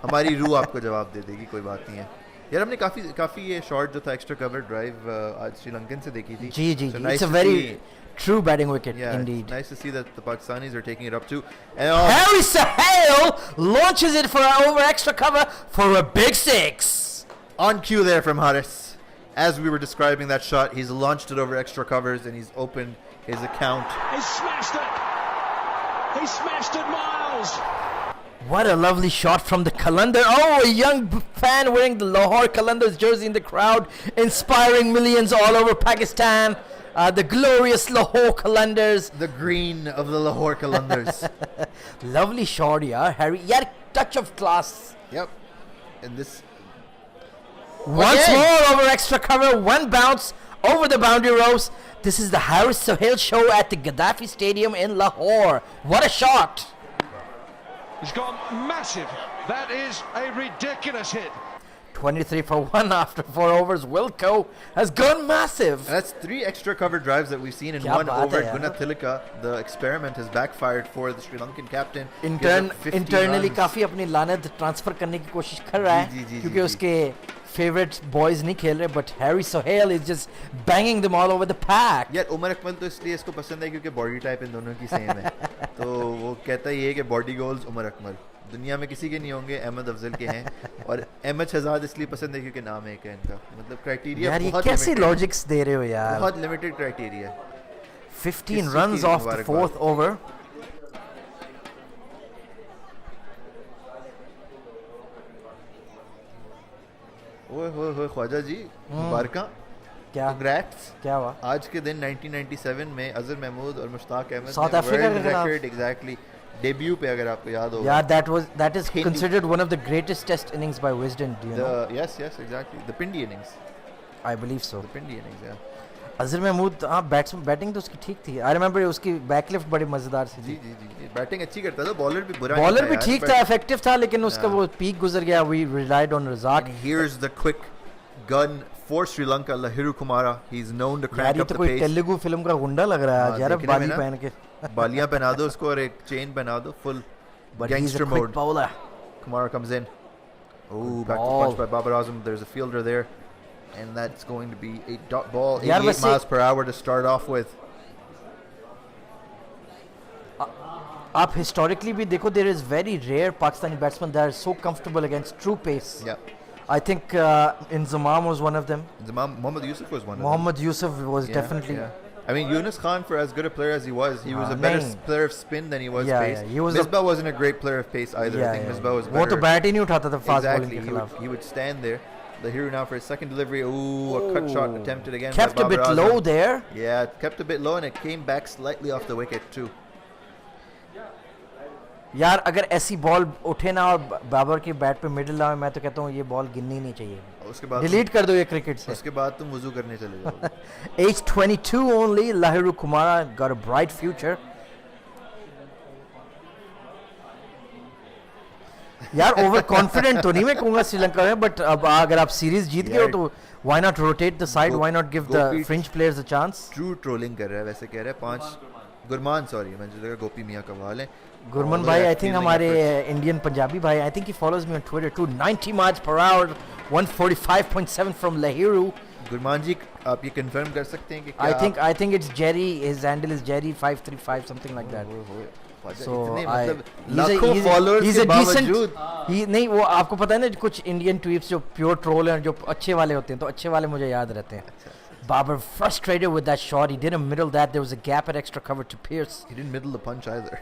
Speaker 2: हमारी रूह आपको जवाब दे देगी कोई बात नहीं है यार हमने काफी ये शॉट जो था एक्स्ट्रा कवर ड्राइव आज श्रीलंकन से देखी थी
Speaker 3: जी जी
Speaker 2: So
Speaker 3: ji.
Speaker 2: nice
Speaker 3: It's a
Speaker 2: to
Speaker 3: very
Speaker 2: see-
Speaker 3: true batting wicket
Speaker 2: yeah,
Speaker 3: indeed.
Speaker 2: it's nice to see that the Pakistanis are taking it up too. And
Speaker 3: Harry Sohail launches it for over extra cover for a big six.
Speaker 2: on cue there from Haris. As we were describing that shot, he's launched it over extra covers and he's opened his account.
Speaker 5: He smashed it. He smashed it, Miles.
Speaker 3: What a lovely shot from the Qalandar. Oh, a young fan wearing the Lahore Qalandars jersey in the crowd, inspiring millions all over Pakistan. The glorious Lahore Qalandars.
Speaker 2: The green of the Lahore Qalandars.
Speaker 3: Lovely shot, yeah, Harry. Yeah, touch of class.
Speaker 2: Yep. And this
Speaker 3: Once
Speaker 2: Again.
Speaker 3: more over extra cover, one bounce over the boundary ropes. This is the Haris Sohail show at the Gaddafi Stadium in Lahore. What a shot!
Speaker 5: He's gone massive. That is a ridiculous hit.
Speaker 3: 23 for 1 after 4 overs. Wilco has gone massive.
Speaker 2: That's 3 extra cover drives that we've seen in
Speaker 3: Kya
Speaker 2: one
Speaker 3: baat
Speaker 2: over.
Speaker 3: hai yaar.
Speaker 2: Guna Tilaka, the experiment has backfired for the Sri Lankan captain. Gives up 50
Speaker 3: Internally
Speaker 2: runs.
Speaker 3: काफी अपनी लानत transfer करने की कोशिश कर रहा है
Speaker 2: जी, जी, जी,
Speaker 3: क्योंकि
Speaker 2: जी।
Speaker 3: उसके फेवरेट बॉयज नहीं खेल रहे but Harry Sohail is just banging them all over the pack.
Speaker 2: यार उमर अकमल तो इसलिए इसको पसंद है क्योंकि बॉडी टाइप इन दोनों की सेम है तो वो कहता ही है कि बॉडी गोल्स उमर अकमल दुनिया में किसी के नहीं होंगे अहमद अफजल के हैं और अहमद शहजाद इसलिए पसंद है क्योंकि नाम एक है इनका मतलब क्राइटेरिया
Speaker 3: यार ये
Speaker 2: बहुत
Speaker 3: कैसे
Speaker 2: limited है।
Speaker 3: लॉजिक्स दे रहे हो यार.
Speaker 2: बहुत लिमिटेड क्राइटेरिया
Speaker 3: 15
Speaker 2: किस
Speaker 3: runs
Speaker 2: चीज़ की
Speaker 3: off the
Speaker 2: मुबारकबाद?
Speaker 3: 4th over.
Speaker 2: ओए होए होए ख्वाजा जी मुबारका
Speaker 3: क्या
Speaker 2: कंग्रेट्स
Speaker 3: क्या हुआ?
Speaker 2: आज के दिन 1997 में अजहर महमूद और मुश्ताक अहमद
Speaker 3: South Africa के खिलाफ।
Speaker 2: record exactly Debut पे अगर आपको याद होगा.
Speaker 3: Yeah, that is
Speaker 2: Hindi.
Speaker 3: considered one of the greatest Test innings by Wisden. Do you know?
Speaker 2: Yes, exactly. The Pindi innings.
Speaker 3: I believe so.
Speaker 2: The Pindi innings, yeah.
Speaker 3: Azhar Mahmood हाँ batting तो उसकी ठीक थी. I remember उसकी backlift बड़ी मजेदार सी
Speaker 2: जी
Speaker 3: थी.
Speaker 2: Batting अच्छी करता था. बॉलर भी बुरा
Speaker 3: बॉलर भी
Speaker 2: नहीं था
Speaker 3: ठीक
Speaker 2: यार,
Speaker 3: था,
Speaker 2: but-
Speaker 3: इफेक्टिव था, लेकिन उसका वो पीक गुजर गया. We relied on Razak.
Speaker 2: And here's the quick gun for Sri Lanka, Lahiru Kumara. He's known to
Speaker 3: यार
Speaker 2: crank
Speaker 3: ये
Speaker 2: up
Speaker 3: तो
Speaker 2: the
Speaker 3: कोई
Speaker 2: pace.
Speaker 3: तेलुगु फिल्म का गुंडा लग रहा है
Speaker 2: हाँ,
Speaker 3: आज यार.
Speaker 2: देखने
Speaker 3: बाली
Speaker 2: में ना.
Speaker 3: पहन के.
Speaker 2: बालियां पहना दो उसको और एक चेन पहना दो. Full
Speaker 3: But he's a
Speaker 2: gangster
Speaker 3: quick
Speaker 2: mode.
Speaker 3: bowler.
Speaker 2: Kumara comes in. Oh, back to
Speaker 3: ball.
Speaker 2: punch by Babar Azam. There's a fielder there. And that's going to be a dot ball.
Speaker 3: यार
Speaker 2: 88
Speaker 3: वैसे-
Speaker 2: miles per hour to start off with.
Speaker 3: आप historically भी देखो, there is very rare Pakistani batsmen that are so comfortable against true pace.
Speaker 2: Yeah.
Speaker 3: I think Inzamam was one of them.
Speaker 2: Mohammad Yusuf was one of them.
Speaker 3: Mohammad Yusuf was
Speaker 2: Yeah,
Speaker 3: definitely.
Speaker 2: yeah. I mean, Yunus Khan, for as good a player as he was a better
Speaker 3: nahin.
Speaker 2: player of spin than he was
Speaker 3: Yeah,
Speaker 2: pace.
Speaker 3: yeah, he was a-
Speaker 2: Misbah wasn't a great player of pace either. I think Misbah was better.
Speaker 3: वो तो bat ही नहीं उठाता था fast bowling
Speaker 2: Exactly.
Speaker 3: के खिलाफ.
Speaker 2: He would stand there. The hero now for his second delivery. Ooh, a cut shot attempted again.
Speaker 3: Kept
Speaker 2: by
Speaker 3: a bit
Speaker 2: Babar
Speaker 3: low
Speaker 2: Azam.
Speaker 3: there.
Speaker 2: Yeah, it kept a bit low and it came back slightly off the wicket too.
Speaker 3: यार अगर ऐसी ball उठे ना और बाबर के bat पे middle आए, मैं तो कहता हूँ ये बॉल गिननी नहीं चाहिए.
Speaker 2: उसके बाद
Speaker 3: डिलीट कर दो ये क्रिकेट से.
Speaker 2: उसके बाद तुम वुजू करने चले जाओगे.
Speaker 3: Age 22 only, Lahiru Kumara got a bright future. यार ओवर कॉन्फिडेंट तो नहीं मैं कहूँगा श्रीलंका में, बट अब अगर आप सीरीज जीत गए हो तो why not rotate the side, why not give the
Speaker 2: Gopi-
Speaker 3: fringe players a chance.
Speaker 2: True trolling कर रहा है वैसे कह रहा है. 5 गुरमान सॉरी मैं जो गोपी मियां का वाल है.
Speaker 3: गुरमन
Speaker 2: All
Speaker 3: भाई
Speaker 2: that
Speaker 3: आई थिंक
Speaker 2: fielding
Speaker 3: हमारे
Speaker 2: efforts.
Speaker 3: इंडियन पंजाबी भाई, I think he follows me on Twitter too. 90 miles per hour, 145.7 from Lahiru.
Speaker 2: Gurman ji आप ये कंफर्म कर सकते हैं कि क्या
Speaker 3: I think it's Jerry, his handle is Jerry 535 something like that. So
Speaker 2: इतने
Speaker 3: I,
Speaker 2: मतलब
Speaker 3: he's
Speaker 2: लाखों
Speaker 3: a,
Speaker 2: फॉलोअर्स
Speaker 3: he's
Speaker 2: के
Speaker 3: a decent.
Speaker 2: बावजूद
Speaker 3: He नहीं, वो आपको पता है ना कुछ इंडियन ट्वीट्स जो प्योर ट्रोल हैं, जो अच्छे वाले होते हैं, तो अच्छे वाले मुझे याद रहते हैं. Babar frustrated with that shot. He didn't middle that. There was a gap at extra cover to Pierce.
Speaker 2: he didn't middle the punch either.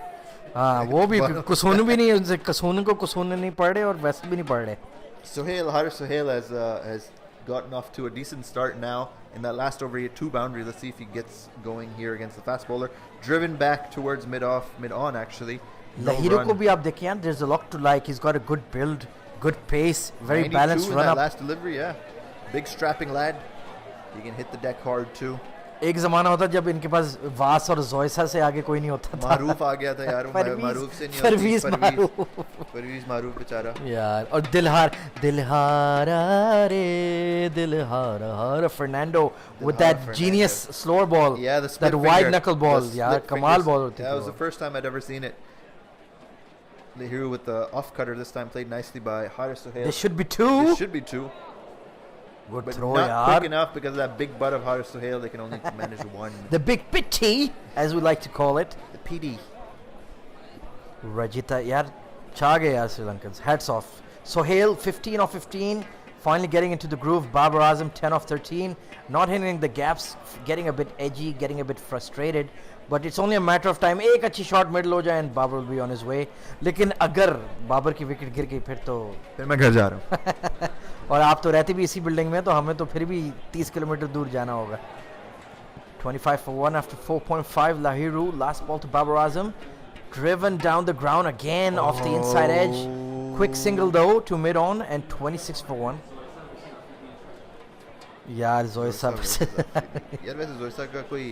Speaker 3: हाँ वो भी कुसून भी नहीं, उनसे कुसून को कुसून नहीं पड़ रहे और वैसे भी नहीं पड़ रहे.
Speaker 2: Haris Sohail has gotten off to a decent start now in that last over. He had 2 boundaries. Let's see if he gets going here against the fast bowler. Driven back towards mid-on actually. No
Speaker 3: Lahiru
Speaker 2: run.
Speaker 3: को भी आप देखिए यार, there's a lot to like. He's got a good build, good pace, very
Speaker 2: 92
Speaker 3: balanced
Speaker 2: in
Speaker 3: run
Speaker 2: that
Speaker 3: up.
Speaker 2: last delivery, yeah. Big strapping lad. He can hit the deck hard too.
Speaker 3: एक जमाना होता जब इनके पास वास और जोयसा से आगे कोई नहीं होता था.
Speaker 2: मारूफ आ गया था यार. मारूफ से नहीं होती.
Speaker 3: परवीज मारूफ.
Speaker 2: परवीज मारूफ बेचारा.
Speaker 3: यार और दिलहारा रे Dilhara Fernando with that
Speaker 2: Fernando.
Speaker 3: genius slower ball.
Speaker 2: Yeah, the split
Speaker 3: that wide
Speaker 2: finger.
Speaker 3: knuckle ball.
Speaker 2: The
Speaker 3: यार
Speaker 2: split
Speaker 3: कमाल
Speaker 2: fingers.
Speaker 3: ball होती
Speaker 2: That
Speaker 3: थी
Speaker 2: was the
Speaker 3: वो.
Speaker 2: first time I'd ever seen it. Lahiru with the off cutter this time played nicely by Haris Sohail.
Speaker 3: There should be 2.
Speaker 2: This should be 2,
Speaker 3: Good
Speaker 2: but
Speaker 3: throw
Speaker 2: not
Speaker 3: यार.
Speaker 2: quick enough because of that big butt of Haris Sohail. They can only manage 1.
Speaker 3: The big pitty, as we like to call it.
Speaker 2: The PD.
Speaker 3: Rajita यार छा गए यार Sri Lankans. Hats off. Sohail 15 of 15. Finally getting into the groove. Babar Azam 10 of 13. Not hitting the gaps. Getting a bit edgy. Getting a bit frustrated. But it's only a matter of time. एक अच्छी shot middle हो जाए and Babar will be on his way. लेकिन अगर बाबर की wicket गिर गई फिर तो
Speaker 2: फिर मैं घर जा रहा हूँ.
Speaker 3: और आप तो रहते भी इसी बिल्डिंग में, तो हमें तो फिर भी 30 किलोमीटर दूर जाना होगा. 25 for 1 after 4.5. Lahiru, last ball to Babar Azam. Driven down the ground again off the inside edge. Quick single though to mid on and 26 for 1. यार जोयसा
Speaker 2: यार वैसे जोयसा का कोई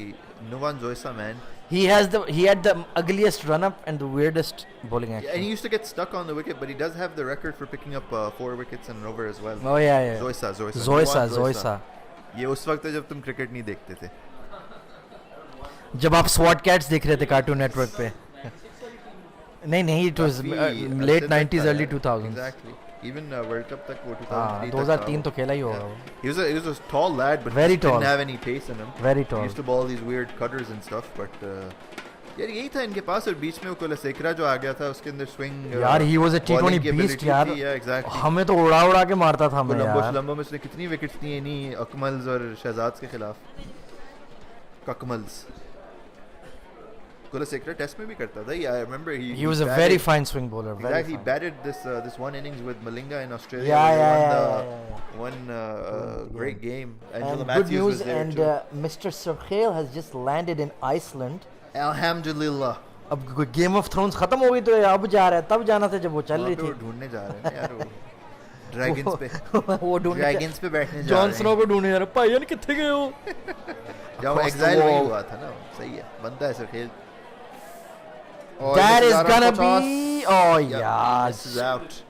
Speaker 2: Nuwan Zoysa man.
Speaker 3: he had the ugliest run up and the weirdest bowling
Speaker 2: Yeah, and
Speaker 3: action.
Speaker 2: he used to get stuck on the wicket, but he does have the record for picking up 4 wickets in an over as well.
Speaker 3: Oh yeah.
Speaker 2: Zoysa.
Speaker 3: Zoysa.
Speaker 2: Nuwan ये उस वक्त है जब तुम cricket नहीं देखते थे.
Speaker 3: जब आप SWAT Cats देख रहे थे कार्टून नेटवर्क पे. नहीं it was late 90s early 2000s.
Speaker 2: Exactly. Even World Cup तक वो 2003
Speaker 3: हाँ
Speaker 2: तक
Speaker 3: 2003 तो खेला ही होगा
Speaker 2: Yeah.
Speaker 3: वो.
Speaker 2: He was a tall lad, but
Speaker 3: Very
Speaker 2: just
Speaker 3: tall.
Speaker 2: didn't have any pace in him.
Speaker 3: Very
Speaker 2: He
Speaker 3: tall.
Speaker 2: used to ball these weird cutters and stuff, but यार यही था इनके पास. और बीच में वो कुलशेखरा जो आ गया था उसके अंदर स्विंग.
Speaker 3: यार he was a T20 beast यार.
Speaker 2: Yeah, exactly.
Speaker 3: हमें तो उड़ा के मारता था हमें
Speaker 2: कोलंबो
Speaker 3: यार.
Speaker 2: में उसने कितनी विकेट्स ली नहीं अकमल्स और शहजाद के खिलाफ. ककमल्स. कुलशेखरा टेस्ट में भी करता था. I remember
Speaker 3: He was a very fine swing bowler. Very
Speaker 2: Exactly, he
Speaker 3: fine.
Speaker 2: batted this one innings with Malinga in Australia.
Speaker 3: Yeah,
Speaker 2: where
Speaker 3: yeah,
Speaker 2: they won the great game. Angela
Speaker 3: And good
Speaker 2: Matthews
Speaker 3: news,
Speaker 2: was there
Speaker 3: and
Speaker 2: too.
Speaker 3: Mr. Sohail has just landed in Iceland.
Speaker 2: Alhamdulillah.
Speaker 3: अब game of thrones खत्म हो गई तो अब जा रहा है, तब जाना था जब वो चल
Speaker 2: वहाँ
Speaker 3: रही
Speaker 2: पे वो
Speaker 3: थी।
Speaker 2: ढूंढने जा रहे हैं ना यार वो ड्रैगन्स पे
Speaker 3: वो ढूंढने
Speaker 2: ड्रैगन्स पे बैठने जा
Speaker 3: जॉन
Speaker 2: रहे
Speaker 3: स्नो
Speaker 2: हैं
Speaker 3: को ढूंढने जा रहा, भाईजान कितने गए हो?
Speaker 2: जहाँ वो
Speaker 3: across the
Speaker 2: एग्जाइल वही
Speaker 3: wall.
Speaker 2: हुआ था ना, सही है, बनता है सर खेल।
Speaker 3: That
Speaker 2: this
Speaker 3: is
Speaker 2: Aram
Speaker 3: gonna
Speaker 2: Kotas.
Speaker 3: be, oh
Speaker 2: Yep,
Speaker 3: यार
Speaker 2: this is out.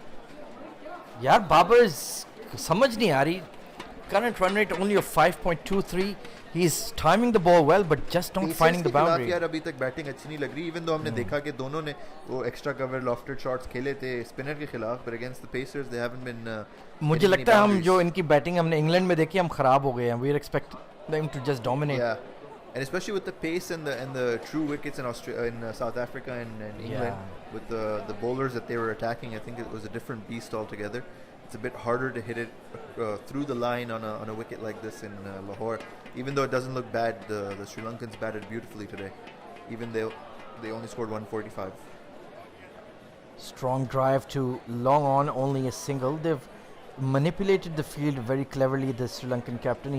Speaker 3: यार बाबर समझ नहीं आ रही। Current run rate only of 5.23. He's timing the ball well, but just not
Speaker 2: Pacers
Speaker 3: finding
Speaker 2: के
Speaker 3: the
Speaker 2: खिलाफ
Speaker 3: boundary.
Speaker 2: यार अभी तक बैटिंग अच्छी नहीं लग रही, इवन दो हमने देखा कि दोनों ने वो एक्स्ट्रा कवर लॉफ्टेड शॉट्स खेले थे स्पिनर के खिलाफ, but against the Pacers they haven't been
Speaker 3: मुझे
Speaker 2: hitting any
Speaker 3: लगता है हम
Speaker 2: boundaries.
Speaker 3: जो इनकी बैटिंग हमने इंग्लैंड में देखी हम खराब हो गए हैं। We are expecting them to just dominate.
Speaker 2: Yeah, and especially with the pace and the true wickets in South Africa and England, with the bowlers that they were attacking, I think it was a different beast altogether. It's a bit harder to hit it through the line on a wicket like this in Lahore. Even though it doesn't look bad, the Sri Lankans batted beautifully today. Even though they only scored 145.
Speaker 3: Strong drive to long on, only a single. They've manipulated the field very cleverly, the Sri Lankan captain.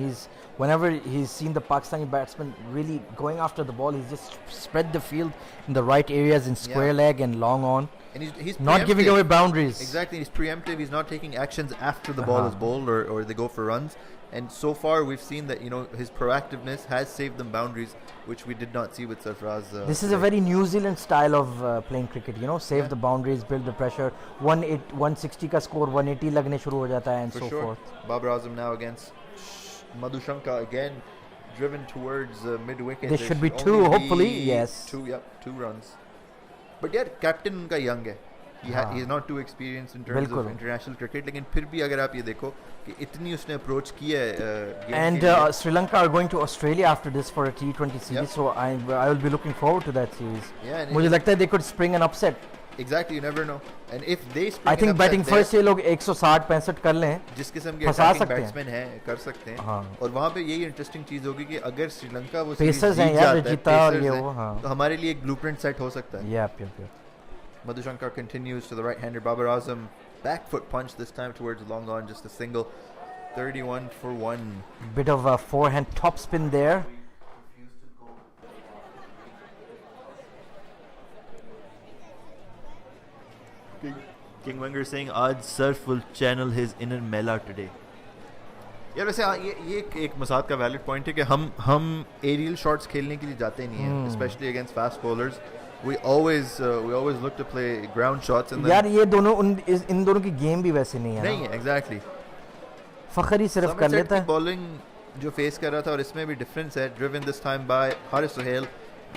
Speaker 3: Whenever he's seen the Pakistani batsman really going after the ball, he's just spread the field in the right areas in square
Speaker 2: Yeah.
Speaker 3: leg and long on.
Speaker 2: And he's
Speaker 3: Not giving
Speaker 2: preemptive.
Speaker 3: away boundaries.
Speaker 2: Exactly, he's preemptive. He's not taking actions after the ball is bowled or they go for runs. And so far, we've seen that his proactiveness has saved them boundaries, which we did not see with Sarfraz.
Speaker 3: This is a very New Zealand style of playing cricket, save
Speaker 2: Yeah.
Speaker 3: the boundaries, build the pressure. 160 का score 180 लगने शुरू हो जाता है and
Speaker 2: for
Speaker 3: so
Speaker 2: sure.
Speaker 3: forth.
Speaker 2: Babar Azam now against Madhushanka again, driven towards mid wicket.
Speaker 3: There should be two, hopefully, yes.
Speaker 2: Two runs. But yeah, captain उनका young है. He's not too experienced in terms
Speaker 3: बिल्कुल.
Speaker 2: of international cricket. लेकिन फिर भी अगर आप ये देखो कि इतनी उसने approach की है game
Speaker 3: And
Speaker 2: के लिए.
Speaker 3: Sri Lanka are going to Australia after this for a T20 series,
Speaker 2: Yep.
Speaker 3: so I will be looking forward to that series.
Speaker 2: Yeah, and
Speaker 3: मुझे लगता है they could spring an upset.
Speaker 2: exactly, you never know. And if they spring
Speaker 3: I
Speaker 2: an
Speaker 3: think
Speaker 2: upset
Speaker 3: batting
Speaker 2: there,
Speaker 3: first ये लोग 160-65 कर लें.
Speaker 2: जिस किस्म के
Speaker 3: फंसा
Speaker 2: attacking
Speaker 3: सकते हैं.
Speaker 2: batsmen हैं कर सकते हैं
Speaker 3: हाँ.
Speaker 2: और वहाँ पे यही इंटरेस्टिंग चीज होगी कि अगर श्रीलंका वो
Speaker 3: Pacers
Speaker 2: series
Speaker 3: हैं
Speaker 2: जीत
Speaker 3: यार,
Speaker 2: जाता है,
Speaker 3: जीता और
Speaker 2: Pacers
Speaker 3: ये
Speaker 2: हैं,
Speaker 3: वो, हाँ.
Speaker 2: तो हमारे लिए एक ब्लूप्रिंट सेट हो सकता है.
Speaker 3: Yep.
Speaker 2: Madhushankar continues to the right-hander. Babar Azam back foot punch this time towards long on, just a single. 31 for 1.
Speaker 3: Bit of a forehand top spin there.
Speaker 2: King Wenger saying Aaj Surf will channel his inner Mela today. यार वैसे ये एक मसाद का valid point है कि हम aerial shots खेलने के लिए जाते नहीं हैं, specially against fast bowlers. We always look to play ground shots and
Speaker 3: यार ये दोनों इन दोनों की गेम भी वैसे नहीं है
Speaker 2: नहीं
Speaker 3: ना.
Speaker 2: है एग्जैक्टली.
Speaker 3: फखर ही सिर्फ कर लेता है.
Speaker 2: बॉलिंग जो फेस कर रहा था और इसमें भी डिफरेंस है. Driven this time by Haris Sohail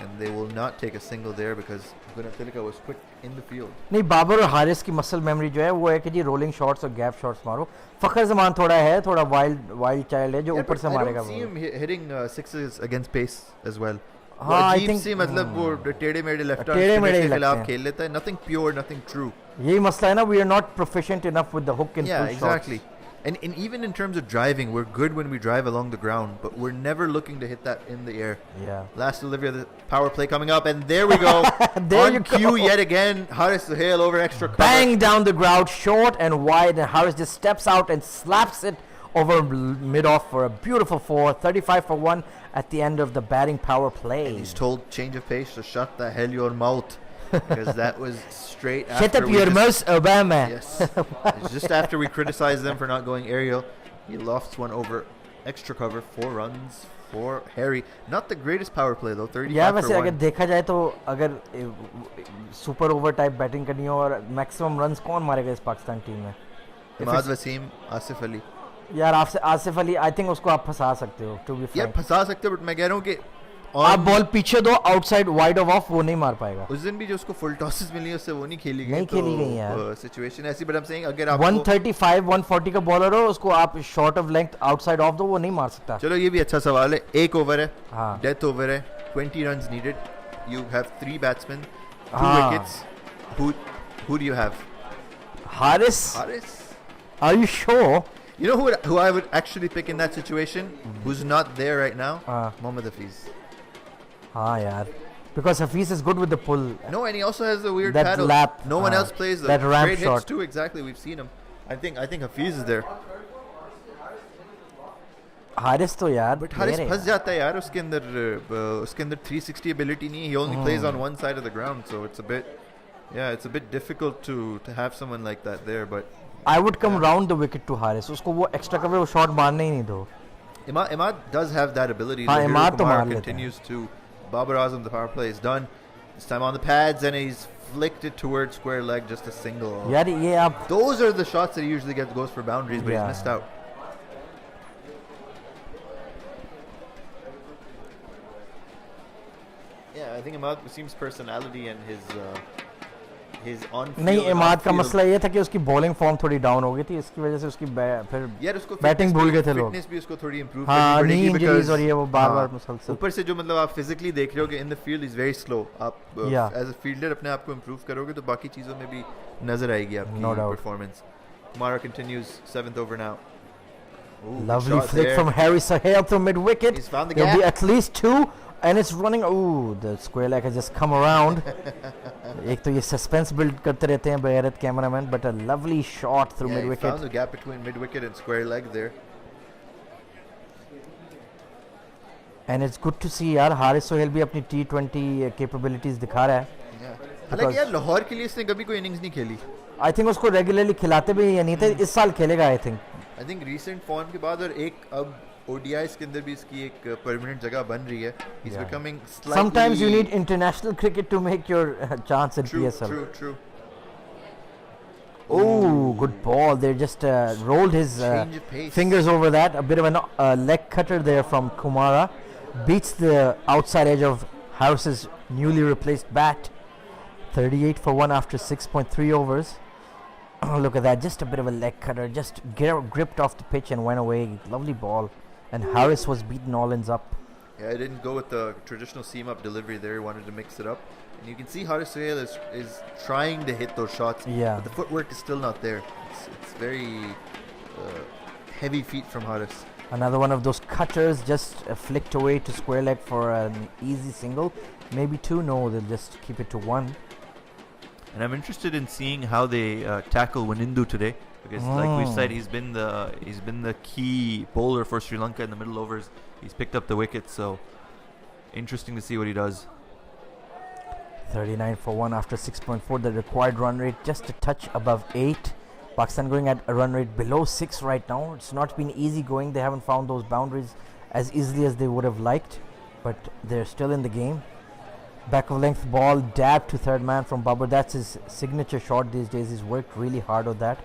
Speaker 2: and they will not take a single there because Gunathilaka was quick in the field.
Speaker 3: नहीं, बाबर और हारिस की मसल मेमोरी जो है वो है कि जी रोलिंग शॉट्स और गैप शॉट्स मारो. फखर जमान थोड़ा वाइल्ड चाइल्ड है जो
Speaker 2: Yeah,
Speaker 3: ऊपर
Speaker 2: but
Speaker 3: से
Speaker 2: I
Speaker 3: मारेगा.
Speaker 2: don't see him hitting sixes against pace as well.
Speaker 3: हाँ, I
Speaker 2: अजीब
Speaker 3: think
Speaker 2: सी मतलब वो टेढ़े मेढ़े लेफ्ट आर्म
Speaker 3: टेढ़े मेढ़े
Speaker 2: के
Speaker 3: ही लगते
Speaker 2: खिलाफ
Speaker 3: हैं.
Speaker 2: खेल लेता है. Nothing pure, nothing true.
Speaker 3: यही मसला है ना, we are not proficient enough with the hook and
Speaker 2: Yeah,
Speaker 3: pull
Speaker 2: exactly. And even in terms of driving, we're good when we drive along the ground, but we're never looking to hit that in the air.
Speaker 3: Yeah.
Speaker 2: Last delivery of the power play coming up, and there we go.
Speaker 3: There
Speaker 2: On
Speaker 3: you
Speaker 2: cue
Speaker 3: go.
Speaker 2: yet again. Haris Suhail over extra cover.
Speaker 3: Bang down the ground, short and wide, and Harris just steps out and slaps it over mid-off for a beautiful 4. 35 for 1 at the end of the batting power play.
Speaker 2: And he's told change of pace to shut the hell your mouth, because that was straight
Speaker 3: Shut
Speaker 2: after
Speaker 3: up
Speaker 2: we
Speaker 3: your
Speaker 2: just-
Speaker 3: mouth, Obama.
Speaker 2: Yes. It's just after we criticized them for not going aerial. He lofts one over extra cover. 4 runs for Harry. Not the greatest power play though. 35
Speaker 3: यार
Speaker 2: for
Speaker 3: वैसे अगर
Speaker 2: 1.
Speaker 3: देखा जाए तो अगर super over type batting करनी हो और मैक्सिमम रन्स कौन मारेगा इस पाकिस्तान टीम में?
Speaker 2: Imad Wasim, Asif Ali.
Speaker 3: यार आपसे आसिफ अली, आई थिंक उसको आप फंसा सकते हो. टू बी
Speaker 2: यार
Speaker 3: फ्रैंक,
Speaker 2: फंसा सकते हो, बट मैं कह रहा हूँ कि
Speaker 3: आप बॉल पीछे दो आउटसाइड वाइड ऑफ, वो नहीं मार पाएगा.
Speaker 2: उस दिन भी जो उसको फुल टॉसेस मिली उससे वो नहीं खेली गई.
Speaker 3: नहीं खेली गई यार.
Speaker 2: सिचुएशन ऐसी, बट आई एम सेइंग अगर आप
Speaker 3: 135 140 का बॉलर हो, उसको आप short of length outside of दो, वो नहीं मार सकता.
Speaker 2: चलो ये भी अच्छा सवाल है. एक ओवर है,
Speaker 3: हाँ.
Speaker 2: डेथ ओवर है, 20 runs needed. You have 3 batsmen, 2
Speaker 3: हाँ.
Speaker 2: wickets. Who do you have?
Speaker 3: Haris,
Speaker 2: Haris.
Speaker 3: are you sure?
Speaker 2: You know who I would actually pick in that situation? Who's not there right now? Mohammad Hafiz.
Speaker 3: हाँ यार, because Hafiz is good with the pull.
Speaker 2: No, and he also has the weird
Speaker 3: That
Speaker 2: paddle.
Speaker 3: lap,
Speaker 2: No one else plays the
Speaker 3: that ramp
Speaker 2: great
Speaker 3: shot.
Speaker 2: hits too. Exactly, we've seen him. I think Hafiz is there.
Speaker 3: Haris तो यार
Speaker 2: But
Speaker 3: player
Speaker 2: Haris
Speaker 3: है
Speaker 2: फंस
Speaker 3: यार.
Speaker 2: जाता है यार उसके अंदर 360 ability नहीं है. He only plays on one side of the ground, so it's a bit difficult to have someone like that there. But
Speaker 3: I would come round the wicket to Haris. उसको वो extra cover वो shot मारने ही नहीं दो.
Speaker 2: Imad does have that ability.
Speaker 3: हाँ,
Speaker 2: Zaheer
Speaker 3: Imad तो
Speaker 2: Kumar
Speaker 3: मार लेते हैं.
Speaker 2: continues to. Babar Azam, the power play is done. This time on the pads, and he's flicked it towards square leg, just a single.
Speaker 3: यार ये आप
Speaker 2: Those are the shots that he usually goes for boundaries, but
Speaker 3: Yeah.
Speaker 2: he's missed out. Yeah, I think Imad Wasim's personality and his on.
Speaker 3: नहीं इमाद का मसला ये था कि उसकी bowling form थोड़ी down हो गई थी इसकी वजह से उसकी फिर
Speaker 2: यार उसको
Speaker 3: बैटिंग भूल गए थे लोग.
Speaker 2: फिटनेस भी उसको थोड़ी इंप्रूव
Speaker 3: हाँ,
Speaker 2: करनी
Speaker 3: knee
Speaker 2: पड़ेगी
Speaker 3: injuries
Speaker 2: because
Speaker 3: और ये वो बार-बार
Speaker 2: हाँ,
Speaker 3: मुसलसल.
Speaker 2: ऊपर से जो मतलब आप फिजिकली देख रहे हो कि in the field is very slow. आप
Speaker 3: Yeah.
Speaker 2: एज अ फील्डर अपने आप को इंप्रूव करोगे तो बाकी चीजों में भी नजर आएगी आपकी
Speaker 3: No doubt.
Speaker 2: Performance. Kumara continues 7th over now. Ooh, good
Speaker 3: Lovely
Speaker 2: shot
Speaker 3: flick
Speaker 2: there.
Speaker 3: from Harry Sahel through mid wicket.
Speaker 2: He's found the
Speaker 3: There'll be
Speaker 2: gap.
Speaker 3: at least 2 and it's running. Ooh, the square leg has just come around. एक तो ये suspense build करते रहते हैं बेगैरत cameraman, but a lovely shot through
Speaker 2: Yeah,
Speaker 3: mid
Speaker 2: he
Speaker 3: wicket.
Speaker 2: found the gap between mid wicket and square leg there.
Speaker 3: And it's good to see यार हारिस सोहेल भी अपनी T20 capabilities दिखा रहा है.
Speaker 2: हालांकि यार लाहौर के लिए इसने कभी कोई इनिंग्स नहीं खेली.
Speaker 3: I think उसको regularly खिलाते भी या नहीं थे. इस साल खेलेगा I think.
Speaker 2: I think recent form के बाद और एक अब ODIs के अंदर भी इसकी एक परमानेंट जगह बन रही है. He's
Speaker 3: Yeah.
Speaker 2: becoming slightly.
Speaker 3: Sometimes you need international cricket to make your chance in
Speaker 2: True,
Speaker 3: PSL.
Speaker 2: true.
Speaker 3: Oh, good ball. They just rolled his
Speaker 2: Change of pace.
Speaker 3: fingers over that. A bit of a leg cutter there from Kumara. Beats the outside edge of Harris's newly replaced bat. 38 for 1 after 6.3 overs. Look at that. Just a bit of a leg cutter. Just gripped off the pitch and went away. Lovely ball. And Harris was beaten all ends up.
Speaker 2: Yeah, I didn't go with the traditional seam up delivery there. He wanted to mix it up. And you can see Haris Sohail is trying to hit those shots.
Speaker 3: Yeah.
Speaker 2: But the footwork is still not there. It's very heavy feet from Haris.
Speaker 3: Another one of those cutters just flicked away to square leg for an easy single. Maybe 2. No, they'll just keep it to 1.
Speaker 2: And I'm interested in seeing how they tackle Wanindu today, because like we said, he's been the key bowler for Sri Lanka in the middle overs. He's picked up the wicket, so interesting to see what he does.
Speaker 3: 39 for 1 after 6.4. The required run rate just a touch above 8. Pakistan going at a run rate below 6 right now. It's not been easy going. They haven't found those boundaries as easily as they would have liked, but they're still in the game. Back of length ball, dab to third man from Babar. That's his signature shot these days. He's worked really hard on that.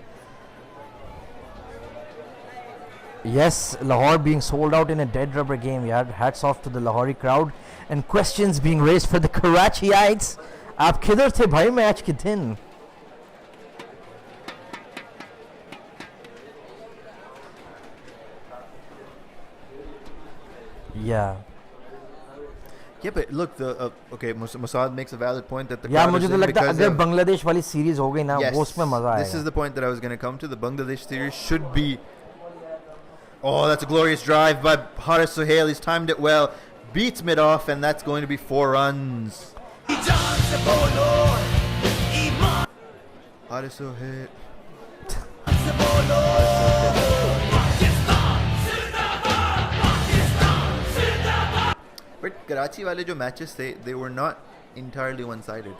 Speaker 3: Yes, Lahore being sold out in a dead rubber game. Yeah, hats off to the Lahori crowd. And questions being raised for the Karachiotes. आप किधर थे भाई match के दिन? Yeah.
Speaker 2: Yeah, but look, the okay, Mossad makes a valid point that the
Speaker 3: यार
Speaker 2: crowd
Speaker 3: मुझे
Speaker 2: is
Speaker 3: तो
Speaker 2: in
Speaker 3: लगता है
Speaker 2: because
Speaker 3: अगर
Speaker 2: of-
Speaker 3: बांग्लादेश वाली सीरीज हो गई ना
Speaker 2: Yes,
Speaker 3: वो उसमें मजा
Speaker 2: this is
Speaker 3: आएगा.
Speaker 2: the point that I was going to come to. The Bangladesh series should be. Oh, that's a glorious drive by Haris Sohail. He's timed it well, beats mid off, and that's going to be 4 runs. Haris Sohail. But Karachi wale jo matches they were not entirely one-sided.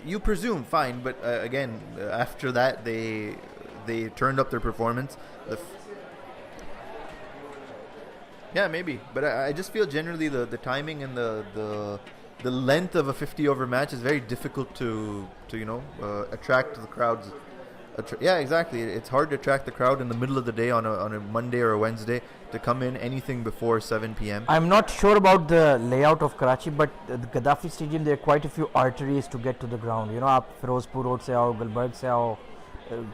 Speaker 2: You presume fine, but again after that they turned up their performance. Yeah, maybe, but I just feel generally the timing and the length of a 50 over match is very difficult to attract the crowds. Yeah, exactly. It's hard to attract the crowd in the middle of the day on a Monday or a Wednesday to come in anything before 7 p.m.
Speaker 3: I'm not sure about the layout of Karachi, but the Gaddafi Stadium, there are quite a few arteries to get to the ground. You know, आप Firozpur road से आओ, गुलबर्ग से आओ,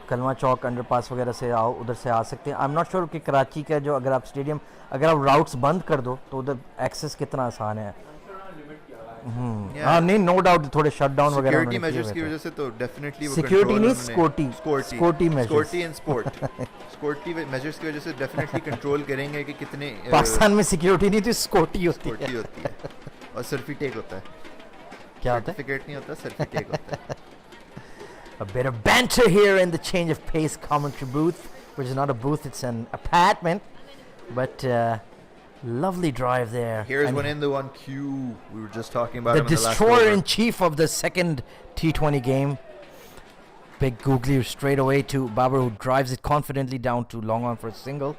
Speaker 3: कलमा चौक underpass वगैरह से आओ, उधर से आ सकते हैं. I'm not sure कि कराची का जो अगर आप स्टेडियम अगर आप राउट्स बंद कर दो तो उधर एक्सेस कितना आसान है.
Speaker 2: Yeah.
Speaker 3: हाँ नहीं, नो डाउट थोड़े शट डाउन वगैरह
Speaker 2: सिक्योरिटी
Speaker 3: उन्होंने किए
Speaker 2: मेजर्स
Speaker 3: हुए
Speaker 2: की
Speaker 3: थे.
Speaker 2: वजह से तो डेफिनेटली वो
Speaker 3: Security
Speaker 2: control
Speaker 3: नहीं,
Speaker 2: उन्होंने-
Speaker 3: Scotty measures.
Speaker 2: Scotty and sport. Scotty measures की वजह से डेफिनेटली कंट्रोल करेंगे कि कितने
Speaker 3: पाकिस्तान में सिक्योरिटी नहीं थी, स्कॉटी होती है.
Speaker 2: स्कॉटी होती है और सर्फी टेक होता है.
Speaker 3: क्या होता है?
Speaker 2: सर्टिफिकेट नहीं होता, सर्फी टेक होता है.
Speaker 3: A bit of banter here in the change of pace commentary booth. which is not a booth, it's an apartment. But lovely drive there.
Speaker 2: Here's
Speaker 3: And
Speaker 2: one in the 1Q. We were just talking about
Speaker 3: the
Speaker 2: him in the last
Speaker 3: destroyer
Speaker 2: over.
Speaker 3: in chief of the second T20 game. Big googly straight away to Babar, who drives it confidently down to long on for a single.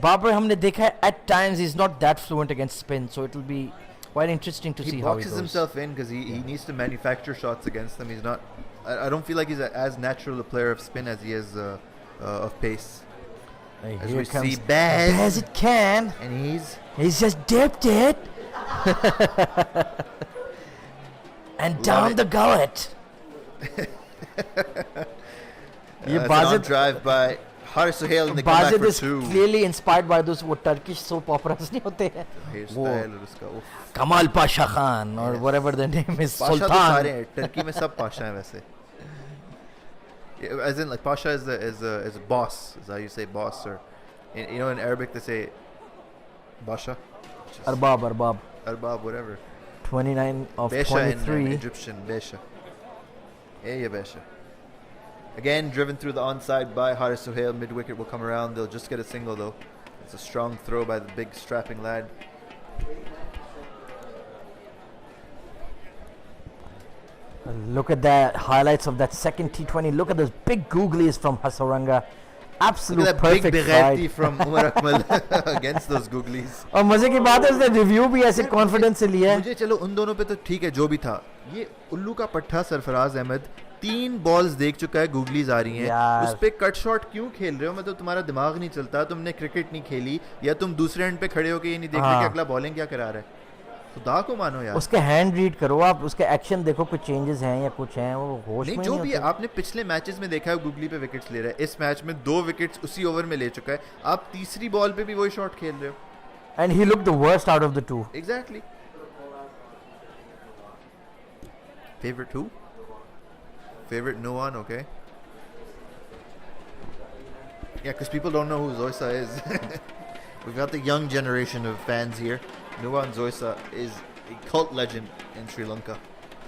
Speaker 3: Babar, हमने देखा है, at times he's not that fluent against spin, so it'll be quite interesting to
Speaker 2: He
Speaker 3: see how he
Speaker 2: boxes
Speaker 3: goes.
Speaker 2: himself in because he needs to manufacture shots against them. He's not. I don't feel like he's as natural a player of spin as he is of pace.
Speaker 3: Hey,
Speaker 2: As
Speaker 3: here
Speaker 2: we
Speaker 3: comes
Speaker 2: see Baz,
Speaker 3: Baz it can.
Speaker 2: and
Speaker 3: He's just dipped it. And down the gullet. ये
Speaker 2: that's an on
Speaker 3: Bazid
Speaker 2: drive by Haris Sohail, and they come back
Speaker 3: Bazid
Speaker 2: for
Speaker 3: is
Speaker 2: two.
Speaker 3: clearly inspired by those वो Turkish soap operas नहीं होते हैं.
Speaker 2: Hairstyle और उसका उफ.
Speaker 3: Kamal Pasha Khan or
Speaker 2: Yes.
Speaker 3: whatever the name is.
Speaker 2: Pasha तो सारे
Speaker 3: Sultan.
Speaker 2: हैं. टर्की में सब पाशा हैं वैसे. As in, like, Pasha is a boss, is how you say boss, or you know, in Arabic they say Basha, which is
Speaker 3: Arbab.
Speaker 2: Arbab, whatever.
Speaker 3: 29 of
Speaker 2: Besha in
Speaker 3: 23.
Speaker 2: Egyptian, Besha. Yeah, Besha. Again, driven through the onside by Haris Sohail. Mid wicket will come around. They'll just get a single though. It's a strong throw by the big strapping lad.
Speaker 3: Look at the highlights of that second T20. Look at those big googlies from Hasaranga. Absolute
Speaker 2: Look at that big
Speaker 3: perfect
Speaker 2: Bighaiti
Speaker 3: fight.
Speaker 2: from Umar Akmal against those googlies.
Speaker 3: और मजे की बात है उसने review भी ऐसे confidence से लिया है.
Speaker 2: मुझे चलो उन दोनों पे तो ठीक है जो भी था. ये उल्लू का पट्टा सरफराज अहमद 3 बॉल्स देख चुका है, गूगलीज आ रही हैं.
Speaker 3: यार.
Speaker 2: उस पे कट शॉट क्यों खेल रहे हो? मतलब तुम्हारा दिमाग नहीं चलता, तुमने क्रिकेट नहीं खेली, या तुम दूसरे एंड पे खड़े होके ये नहीं देख रहे
Speaker 3: हाँ.
Speaker 2: कि अगला बॉलिंग क्या करा रहा है? खुदा को मानो यार.
Speaker 3: उसके हैंड रीड करो आप, उसके एक्शन देखो, कुछ चेंजेस हैं या कुछ हैं, वो होश
Speaker 2: नहीं
Speaker 3: में
Speaker 2: जो
Speaker 3: नहीं
Speaker 2: भी है,
Speaker 3: होते.
Speaker 2: आपने पिछले मैचेस में देखा है गूगली पे विकेट्स ले रहा है. इस मैच में 2 विकेट्स उसी ओवर में ले चुका है. आप तीसरी बॉल पे भी वही शॉट खेल रहे हो.
Speaker 3: And he looked the worst out of the two.
Speaker 2: Exactly. Favorite who? Favorite no one, okay. Yeah, because people don't know who Zoisa is. We've got the young generation of fans here. Nuwan Zoisa is a cult legend in Sri Lanka.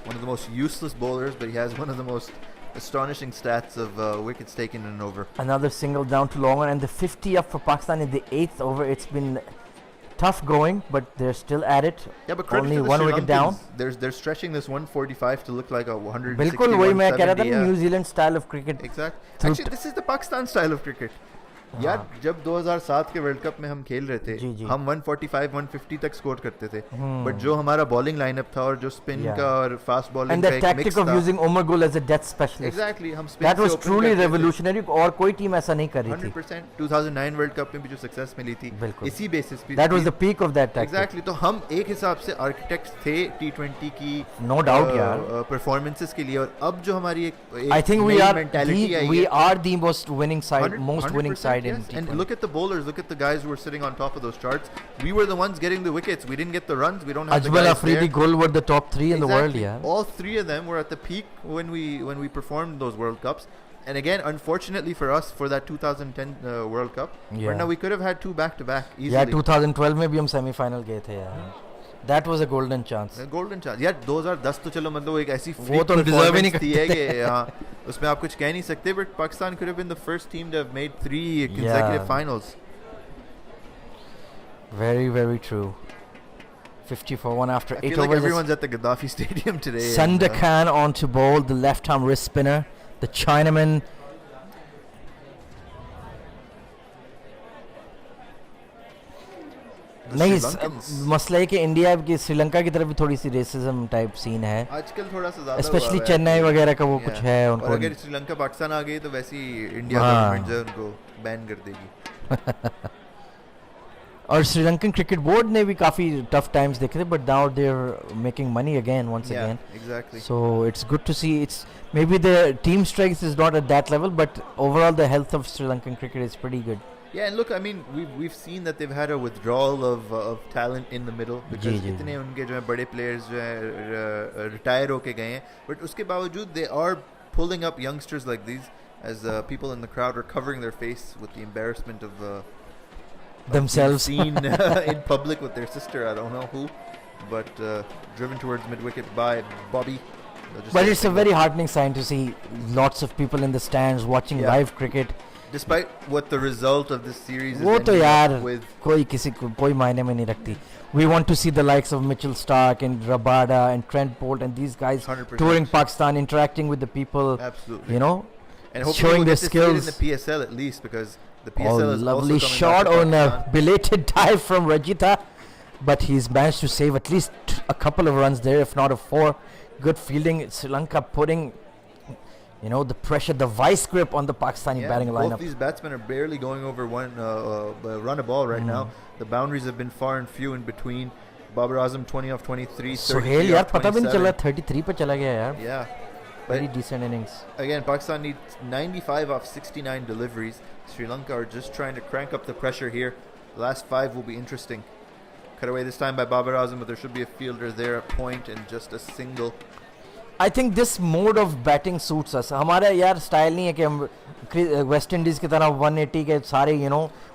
Speaker 2: One of the most useless bowlers, but he has one of the most astonishing stats of wickets taken in an over.
Speaker 3: Another single down to long on, and the 50 up for Pakistan in the 8th over. It's been tough going, but they're still at it.
Speaker 2: Yeah, but credit
Speaker 3: Only
Speaker 2: to the
Speaker 3: one
Speaker 2: Sri
Speaker 3: wicket down.
Speaker 2: Lankans. They're stretching this 145 to look like a 160.
Speaker 3: बिल्कुल वही मैं कह रहा था
Speaker 2: 170,
Speaker 3: ना,
Speaker 2: yeah.
Speaker 3: New Zealand style of cricket.
Speaker 2: Exactly.
Speaker 3: Through
Speaker 2: Actually, this is the Pakistan style of cricket. यार जब 2007 के वर्ल्ड कप में हम खेल रहे थे,
Speaker 3: जी, जी.
Speaker 2: हम 145 150 तक स्कोर करते थे, बट जो हमारा बॉलिंग लाइनअप था और जो स्पिन
Speaker 3: Yeah.
Speaker 2: का और फास्ट बॉलिंग
Speaker 3: And
Speaker 2: का
Speaker 3: the
Speaker 2: एक
Speaker 3: tactic
Speaker 2: मिक्स
Speaker 3: of
Speaker 2: था.
Speaker 3: using Umar Gul as a death specialist.
Speaker 2: Exactly, हम spin
Speaker 3: That
Speaker 2: से
Speaker 3: was
Speaker 2: open
Speaker 3: truly
Speaker 2: करते थे.
Speaker 3: revolutionary, और कोई टीम ऐसा नहीं कर रही थी.
Speaker 2: 100%. 2009 वर्ल्ड कप में भी जो सक्सेस मिली थी,
Speaker 3: बिल्कुल.
Speaker 2: इसी बेसिस पे
Speaker 3: That was the peak of that tactic.
Speaker 2: Exactly. तो हम एक हिसाब से आर्किटेक्ट्स थे T20 की
Speaker 3: No doubt, यार.
Speaker 2: परफॉर्मेंसेस के लिए, और अब जो हमारी एक
Speaker 3: I think we are
Speaker 2: mentality I
Speaker 3: we
Speaker 2: है.
Speaker 3: are the most winning side, most winning
Speaker 2: 100%,
Speaker 3: side
Speaker 2: yes.
Speaker 3: in T20.
Speaker 2: And look at the bowlers, look at the guys who were sitting on top of those charts. We were the ones getting the wickets. We didn't get the runs. We don't have the
Speaker 3: Ajmal
Speaker 2: guys
Speaker 3: Afridi,
Speaker 2: there.
Speaker 3: Gul were the top 3 in the world,
Speaker 2: Exactly.
Speaker 3: yeah.
Speaker 2: All 3 of them were at the peak when we performed those World Cups. And again, unfortunately for us, for that 2010 World Cup,
Speaker 3: Yeah.
Speaker 2: but now we could have had 2 back-to-back easily.
Speaker 3: Yeah, 2012 में भी हम semi-final गए थे यार. That was a golden chance.
Speaker 2: A golden chance. यार 2010 तो चलो मतलब एक ऐसी
Speaker 3: वो
Speaker 2: freak
Speaker 3: तो deserve ही नहीं
Speaker 2: performance थी है
Speaker 3: करते
Speaker 2: कि हाँ, उसमें आप कुछ कह नहीं सकते. But Pakistan could have been the first team to have made 3 consecutive
Speaker 3: Yeah.
Speaker 2: finals.
Speaker 3: Very, very true. 50 for 1 after
Speaker 2: I
Speaker 3: 8
Speaker 2: feel like
Speaker 3: overs.
Speaker 2: everyone's at the Gaddafi Stadium today.
Speaker 3: Sander
Speaker 2: and,
Speaker 3: Khan on to bowl, the left-arm wrist spinner. The Chinaman.
Speaker 2: the
Speaker 3: नहीं
Speaker 2: Sri Lankans.
Speaker 3: मसला है कि India की श्रीलंका की तरफ भी थोड़ी सी racism type scene है,
Speaker 2: आजकल थोड़ा सा ज्यादा
Speaker 3: स्पेशली
Speaker 2: हुआ है
Speaker 3: चेन्नई
Speaker 2: actually.
Speaker 3: वगैरह का वो
Speaker 2: Yeah.
Speaker 3: कुछ है
Speaker 2: और
Speaker 3: उनको.
Speaker 2: अगर श्रीलंका पाकिस्तान आ गई तो वैसे ही इंडिया
Speaker 3: हाँ.
Speaker 2: गवर्नमेंट जो है उनको बैन कर देगी.
Speaker 3: और श्रीलंकन क्रिकेट बोर्ड ने भी काफी टफ टाइम्स देखे थे, but now they are making money again once
Speaker 2: Yeah,
Speaker 3: again.
Speaker 2: exactly.
Speaker 3: So it's good to see. It's maybe the team strength is not at that level, but overall the health of Sri Lankan cricket is pretty good.
Speaker 2: Yeah, and look, I mean, we've seen that they've had a withdrawal of talent in the middle because
Speaker 3: जी.
Speaker 2: इतने उनके जो है बड़े players जो है retire होके गए हैं, but उसके बावजूद they are pulling up youngsters like these as people in the crowd are covering their face with the embarrassment of
Speaker 3: Themselves.
Speaker 2: being seen in public with their sister. I don't know who, but driven towards mid wicket by Bobby.
Speaker 3: But it's a very heartening sign to see lots of people in the stands watching
Speaker 2: Yeah.
Speaker 3: live cricket.
Speaker 2: Despite what the result of this series is
Speaker 3: वो तो
Speaker 2: ending
Speaker 3: यार
Speaker 2: up with,
Speaker 3: कोई किसी को कोई मायने में नहीं रखती. We want to see the likes of Mitchell Stark and Rabada and Trent Bolt and these guys
Speaker 2: 100%.
Speaker 3: touring Pakistan, interacting with the people.
Speaker 2: absolutely.
Speaker 3: You know,
Speaker 2: and hopefully
Speaker 3: showing
Speaker 2: we'll
Speaker 3: their
Speaker 2: get to see it in
Speaker 3: skills.
Speaker 2: the PSL at least, because the
Speaker 3: Oh,
Speaker 2: PSL is
Speaker 3: lovely
Speaker 2: also coming
Speaker 3: shot
Speaker 2: back to
Speaker 3: on a
Speaker 2: Pakistan.
Speaker 3: belated dive from Rajita, but he's managed to save at least a couple of runs there, if not a 4. Good fielding. Sri Lanka putting, you know, the pressure, the vice grip on the Pakistani
Speaker 2: Yeah,
Speaker 3: batting
Speaker 2: both
Speaker 3: lineup.
Speaker 2: these batsmen are barely going over one run a ball right now. The boundaries have been far and few in between. Babar Azam 20 off 23,
Speaker 3: Sohail
Speaker 2: 33
Speaker 3: यार
Speaker 2: off
Speaker 3: पता भी नहीं चला
Speaker 2: 27.
Speaker 3: 33 पे चला गया यार.
Speaker 2: Yeah.
Speaker 3: Very
Speaker 2: But
Speaker 3: decent innings.
Speaker 2: again, Pakistan needs 95 off 69 deliveries. Sri Lanka are just trying to crank up the pressure here. The last 5 will be interesting. Cut away this time by Babar Azam, but there should be a fielder there at point and just a single.
Speaker 3: I think this mode of batting suits us. हमारा यार style नहीं है कि हम West Indies की तरह 180 के सारे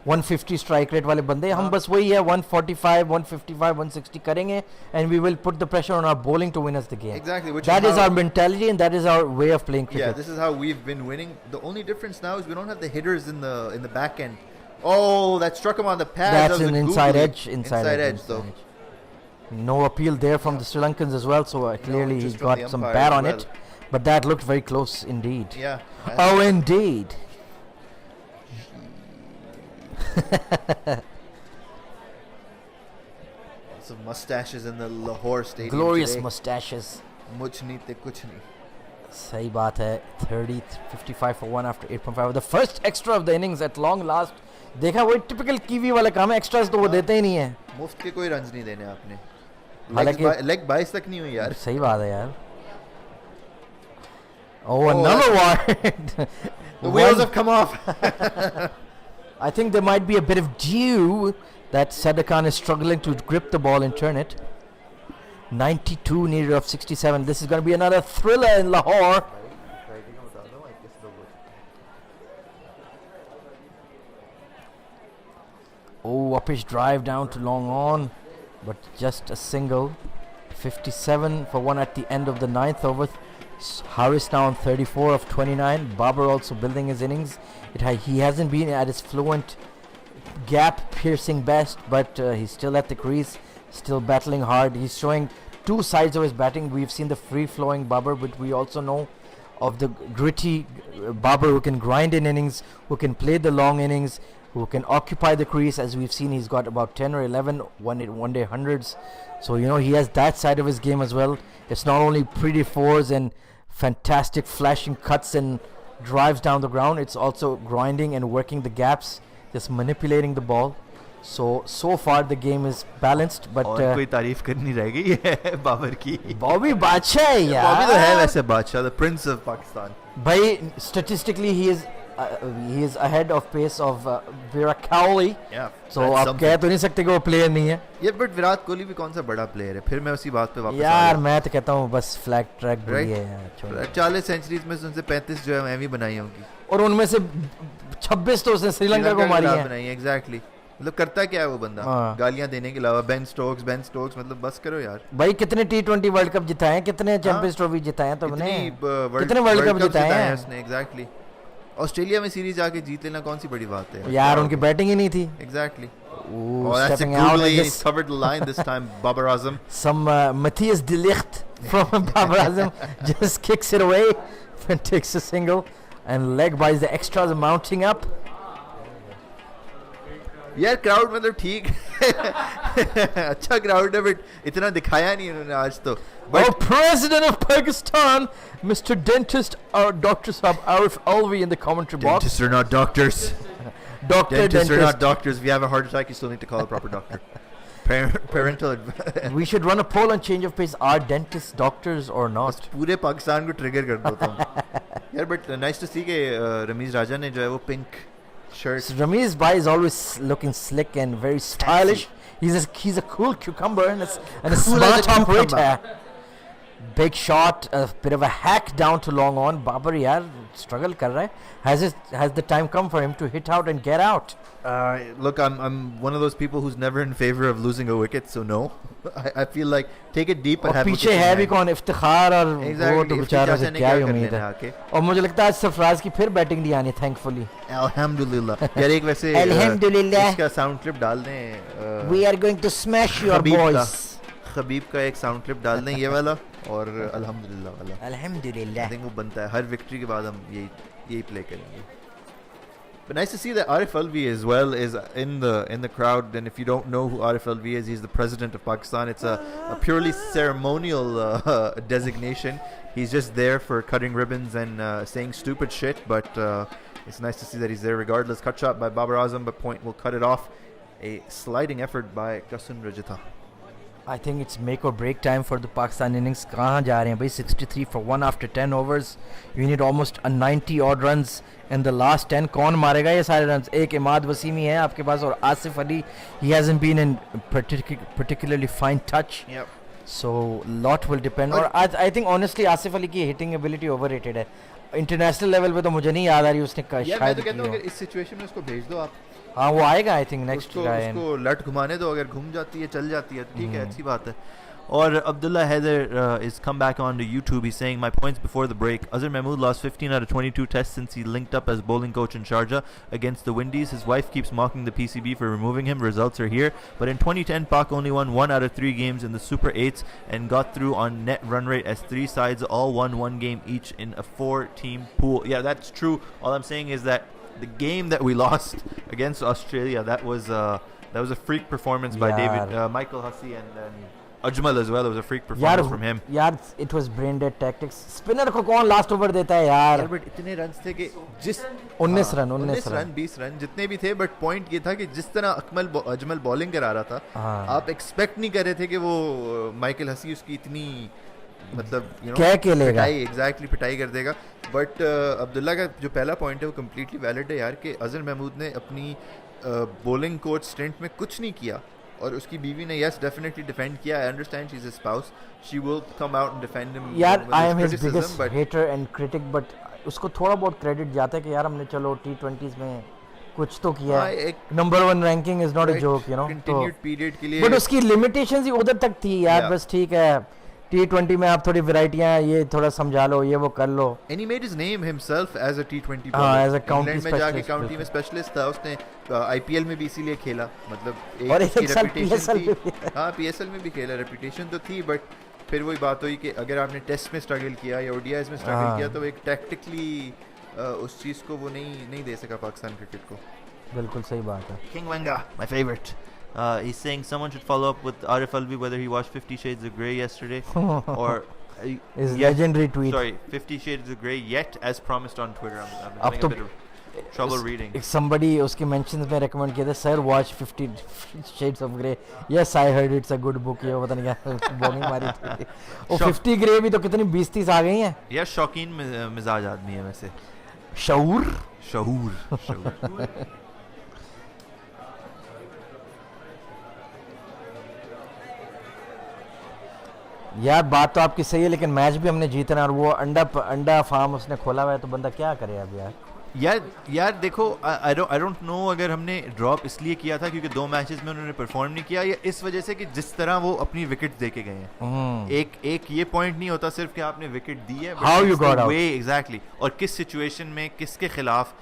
Speaker 3: 150 स्ट्राइक रेट वाले बंदे. हम बस वही है 145, 155, 160 करेंगे and we will put the pressure on our bowling to win us the game.
Speaker 2: Exactly. Which
Speaker 3: That is
Speaker 2: how,
Speaker 3: our mentality and that is our way of playing cricket.
Speaker 2: yeah, this is how we've been winning. The only difference now is we don't have the hitters in the back end. Oh, that struck him on the pad.
Speaker 3: That's
Speaker 2: That was
Speaker 3: an
Speaker 2: a
Speaker 3: inside
Speaker 2: googly.
Speaker 3: edge. Inside edge
Speaker 2: though.
Speaker 3: edge. No appeal there from the Sri Lankans as well, so clearly he
Speaker 2: just from the
Speaker 3: got some
Speaker 2: umpire
Speaker 3: bat
Speaker 2: as
Speaker 3: on
Speaker 2: well.
Speaker 3: it. But that looked very close indeed.
Speaker 2: Yeah.
Speaker 3: Oh, indeed.
Speaker 2: Some mustaches in the Lahore Stadium.
Speaker 3: Glorious
Speaker 2: today.
Speaker 3: mustaches.
Speaker 2: Much nahi te kuch nahi.
Speaker 3: सही बात है. 30, 55 for 1 after 8.5. The first extra of the innings at long last. देखा वही typical kiwi वाला काम है. Extras तो वो देते ही नहीं है.
Speaker 2: मुफ्त के कोई रन्स नहीं देने आपने.
Speaker 3: हालांकि-
Speaker 2: लेग 22 तक नहीं हुई यार.
Speaker 3: सही बात है यार. Oh, another one.
Speaker 2: The wheels have come off.
Speaker 3: I think there might be a bit of dew that Sadakan is struggling to grip the ball and turn it. 92 needed of 67. This is going to be another thriller in Lahore. Oh, uppish drive down to long on, but just a single. 57 for 1 at the end of the 9th over. Haris now on 34 of 29. Babar also building his innings. He hasn't been at his fluent gap-piercing best, but he's still at the crease, still battling hard. He's showing two sides of his batting. We've seen the free-flowing Babar, but we also know of the gritty Babar who can grind in innings, who can play the long innings, who can occupy the crease. As we've seen, he's got about 10 or 11 one-day hundreds. So, he has that side of his game as well. It's not only pretty fours and fantastic flashing cuts and drives down the ground, it's also grinding and working the gaps, just manipulating the ball. So far the game is balanced, but
Speaker 2: और कोई तारीफ करनी रह गई है बाबर की.
Speaker 3: Bobby बादशाह है यार.
Speaker 2: Bobby तो है वैसे बादशाह, the prince of Pakistan.
Speaker 3: भाई statistically he is ahead of pace of Virat Kohli.
Speaker 2: Yeah.
Speaker 3: So
Speaker 2: that's
Speaker 3: आप
Speaker 2: something.
Speaker 3: कह तो नहीं सकते कि वो प्लेयर नहीं है.
Speaker 2: Yeah, but विराट कोहली भी कौन सा बड़ा प्लेयर है. फिर मैं उसी बात पे वापस आ
Speaker 3: यार
Speaker 2: गया.
Speaker 3: मैं तो कहता हूँ बस फ्लैग ट्रैक
Speaker 2: Right?
Speaker 3: बुरी है यार. छोड़ो.
Speaker 2: 40 सेंचुरीज में से उनसे 35 जो है मैं भी बनाई होंगी.
Speaker 3: और उनमें से 26 तो उसने श्रीलंका को मारी है.
Speaker 2: बनाई एग्जैक्टली. मतलब करता क्या है वो बंदा.
Speaker 3: हाँ.
Speaker 2: गालियां देने के अलावा बेन स्टोक्स मतलब बस करो यार.
Speaker 3: भाई कितने T20 वर्ल्ड कप जिताए हैं, कितने चैंपियंस ट्रॉफी जिताए हैं तुमने, कितने वर्ल्ड कप जिताए हैं
Speaker 2: उसने. एग्जैक्टली. ऑस्ट्रेलिया में सीरीज आके जीत लेना कौन सी बड़ी बात है
Speaker 3: यार. उनकी बैटिंग ही नहीं थी.
Speaker 2: Exactly.
Speaker 3: Ooh,
Speaker 2: Oh, that's a
Speaker 3: stepping out
Speaker 2: googly.
Speaker 3: like
Speaker 2: He
Speaker 3: this.
Speaker 2: covered the line this time. Babar Azam.
Speaker 3: Some Matthias de Ligt from Babar Azam just kicks it away and takes a single, and leg buys the extras are mounting up.
Speaker 2: यार crowd मतलब ठीक. अच्छा crowd है but इतना दिखाया नहीं उन्होंने आज तो.
Speaker 3: Oh, President of Pakistan, Mr. Dentist, our Dr. Sahab Arif Alvi in the commentary box.
Speaker 2: Dentists are not doctors.
Speaker 3: Doctor
Speaker 2: Dentists are not
Speaker 3: Dentist.
Speaker 2: doctors. If you have a heart attack, you still need to call a proper doctor. Parental advice.
Speaker 3: We should run a poll on change of pace. Are dentists doctors or not?
Speaker 2: पूरे पाकिस्तान को trigger कर दो तुम. यार but nice to सी के रमीज राजा ने जो है वो pink shirt.
Speaker 3: So Ramiz Bhai is always looking slick and very stylish. He's a cool cucumber and a
Speaker 2: Cool as
Speaker 3: smart
Speaker 2: a cucumber.
Speaker 3: operator. Big shot, a bit of a hack down to long on. Babar yaar struggle kar raha hai. Has the time come for him to hit out and get out?
Speaker 2: Look, I'm one of those people who's never in favor of losing a wicket, so no. I feel like take it deep and
Speaker 3: और
Speaker 2: have
Speaker 3: पीछे
Speaker 2: wickets in
Speaker 3: है भी
Speaker 2: hand.
Speaker 3: कौन इफ्तिखार और वो
Speaker 2: Exactly,
Speaker 3: तो बेचारा से
Speaker 2: इफ्तिखार ने
Speaker 3: क्या ही
Speaker 2: क्या कर
Speaker 3: उम्मीद
Speaker 2: लेना
Speaker 3: है
Speaker 2: आके?
Speaker 3: और मुझे लगता है आज सरफराज की फिर बैटिंग नहीं आनी थैंकफुली
Speaker 2: Alhamdulillah. यार एक वैसे
Speaker 3: Alhamdulillah.
Speaker 2: इसका साउंड क्लिप डाल दें
Speaker 3: we are going to smash your
Speaker 2: Khabib का
Speaker 3: बॉयज
Speaker 2: खबीब का एक साउंड क्लिप डाल दें ये वाला और अल्हम्दुलिल्लाह वाला.
Speaker 3: अल्हम्दुलिल्लाह
Speaker 2: I think वो बनता है हर विक्ट्री के बाद हम यही प्ले करेंगे. But nice to see that Arif Alvi as well is in the crowd. And if you don't know who Arif Alvi is, he's the president of Pakistan. It's a purely ceremonial designation. He's just there for cutting ribbons and saying stupid shit. But it's nice to see that he's there regardless. Cut shot by Babar Azam, but point will cut it off. A sliding effort by Qasim Rajita.
Speaker 3: I think it's make or break time for the Pakistan innings. कहाँ जा रहे हैं भाई 63 for 1 after 10 overs. You need almost a 90 odd runs in the last 10. कौन मारेगा ये सारे runs? एक इमाद वसीमी है आपके पास और Asif Ali. He hasn't been in particularly fine touch.
Speaker 2: Yep.
Speaker 3: So lot will depend. और I think honestly Asif Ali की hitting ability overrated है. International level पे तो मुझे नहीं याद आ रही उसने
Speaker 2: मैं
Speaker 3: शायद
Speaker 2: तो कहता हूँ
Speaker 3: की हो.
Speaker 2: अगर इस सिचुएशन में उसको भेज दो आप.
Speaker 3: हाँ वो आएगा आई थिंक नेक्स्ट
Speaker 2: उसको
Speaker 3: गाय.
Speaker 2: उसको लट घुमाने दो. अगर घूम जाती है चल जाती है ठीक है अच्छी बात है. और Abdullah Haider is come back on to YouTube. He's saying my points before the break. Azhar Mahmood lost 15 out of 22 tests since he linked up as bowling coach in Sharjah against the Windies. His wife keeps mocking the PCB for removing him. Results are here. But in 2010, Pak only won 1 out of 3 games in the Super 8s and got through on net run rate as 3 sides all won 1 game each in a 4-team pool. Yeah, that's true. All I'm saying is that the game that we lost against Australia, that was a freak performance by Michael Hussey and Ajmal as well. It was a freak performance from him.
Speaker 3: यार it was brain dead tactics. Spinner को कौन last over देता है यार?
Speaker 2: But इतने runs थे कि जिस
Speaker 3: 19 रन
Speaker 2: 20 रन जितने भी थे. बट पॉइंट ये था कि जिस तरह अजमल बॉलिंग करा रहा था आप एक्सपेक्ट नहीं कर रहे थे कि वो माइकल हसी उसकी इतनी मतलब एग्जैक्टली पिटाई कर देगा. बट अब्दुल्ला का जो पहला पॉइंट है वो कम्प्लीटली वैलिड है यार कि अजहर महमूद ने अपनी बॉलिंग कोच स्टेंट में कुछ नहीं किया और उसकी बीवी ने यस डेफिनेटली डिफेंड किया. I understand she is a spouse, she will come out and defend him.
Speaker 3: यार I am his biggest hater and critic but उसको थोड़ा बहुत क्रेडिट जाता है कि यार हमने चलो T20s में कुछ तो किया है. Number 1 ranking is not a joke you know.
Speaker 2: Continued period के लिए
Speaker 3: बट उसकी लिमिटेशंस ही उधर तक थी यार. बस ठीक है T20 में आप थोड़ी वैरायटियां ये थोड़ा समझा लो ये वो कर लो.
Speaker 2: And he made his name himself as a T20
Speaker 3: bowler. as a county
Speaker 2: specialist. में जाके काउंटी में स्पेशलिस्ट था. उसने IPL में भी इसीलिए खेला. मतलब
Speaker 3: और एक साल
Speaker 2: रेपुटेशन थी. हाँ PSL में भी खेला. रेपुटेशन तो थी बट फिर वही बात हुई कि अगर आपने टेस्ट में स्ट्रगल किया या ODIs में स्ट्रगल किया तो एक टैक्टिकली उस चीज़ को वो नहीं दे सका पाकिस्तान क्रिकेट को.
Speaker 3: बिल्कुल सही बात है.
Speaker 2: King Wenga, my favorite. He's saying someone should follow up with Arif Alvi whether he watched 50 Shades of Grey yesterday or
Speaker 3: his legendary tweet.
Speaker 2: Sorry, 50 Shades of Grey yet as promised on Twitter. I'm having a bit of trouble reading.
Speaker 3: Somebody उसके mentions में recommend किया था sir watch 50 Shades of Grey. Yes I heard it's a good book. ये पता नहीं क्या bombing मारी थी. और 50 Grey भी तो कितनी 20-30 आ गई हैं.
Speaker 2: यार शौकीन मिजाज आदमी है वैसे. शऊर.
Speaker 3: यार बात तो आपकी सही है लेकिन मैच भी हमने जीतना और वो अंडा फार्म उसने खोला हुआ है तो बंदा क्या करे अब
Speaker 2: यार देखो आई डोंट नो अगर हमने ड्रॉप इसलिए किया था क्योंकि 2 मैचेस में उन्होंने परफॉर्म नहीं किया या इस वजह से कि जिस तरह वो अपनी विकेट दे के गए हैं. एक ये पॉइंट नहीं होता सिर्फ कि आपने विकेट दी है.
Speaker 3: How you got out
Speaker 2: exactly और किस सिचुएशन में किसके खिलाफ.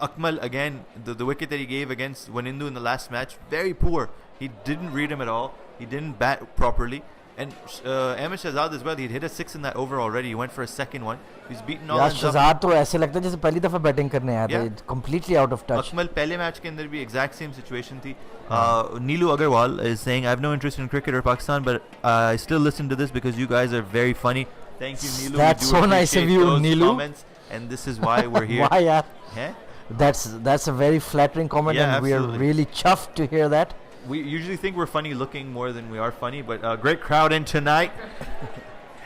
Speaker 2: Akmal again the wicket that he gave against Wanindu in the last match very poor. He didn't read him at all. He didn't bat properly. And Ahmed Shahzad as well. He'd hit a 6 in that over already. He went for a second one. He's beaten all.
Speaker 3: यार शहजाद तो ऐसे लगता है जैसे पहली दफा batting करने आया था. Completely out of touch.
Speaker 2: Akmal पहले मैच के अंदर भी exact same situation थी. Neelu Agarwal is saying I have no interest in cricket or Pakistan, but I still listen to this because you guys are very funny. Thank you, Neelu.
Speaker 3: That's so nice of you, Neelu.
Speaker 2: And this is why we're here.
Speaker 3: Why यार?
Speaker 2: Yeah?
Speaker 3: That's a very flattering comment, and
Speaker 2: absolutely.
Speaker 3: we are really chuffed to hear that.
Speaker 2: We usually think we're funny looking more than we are funny, but great crowd in tonight.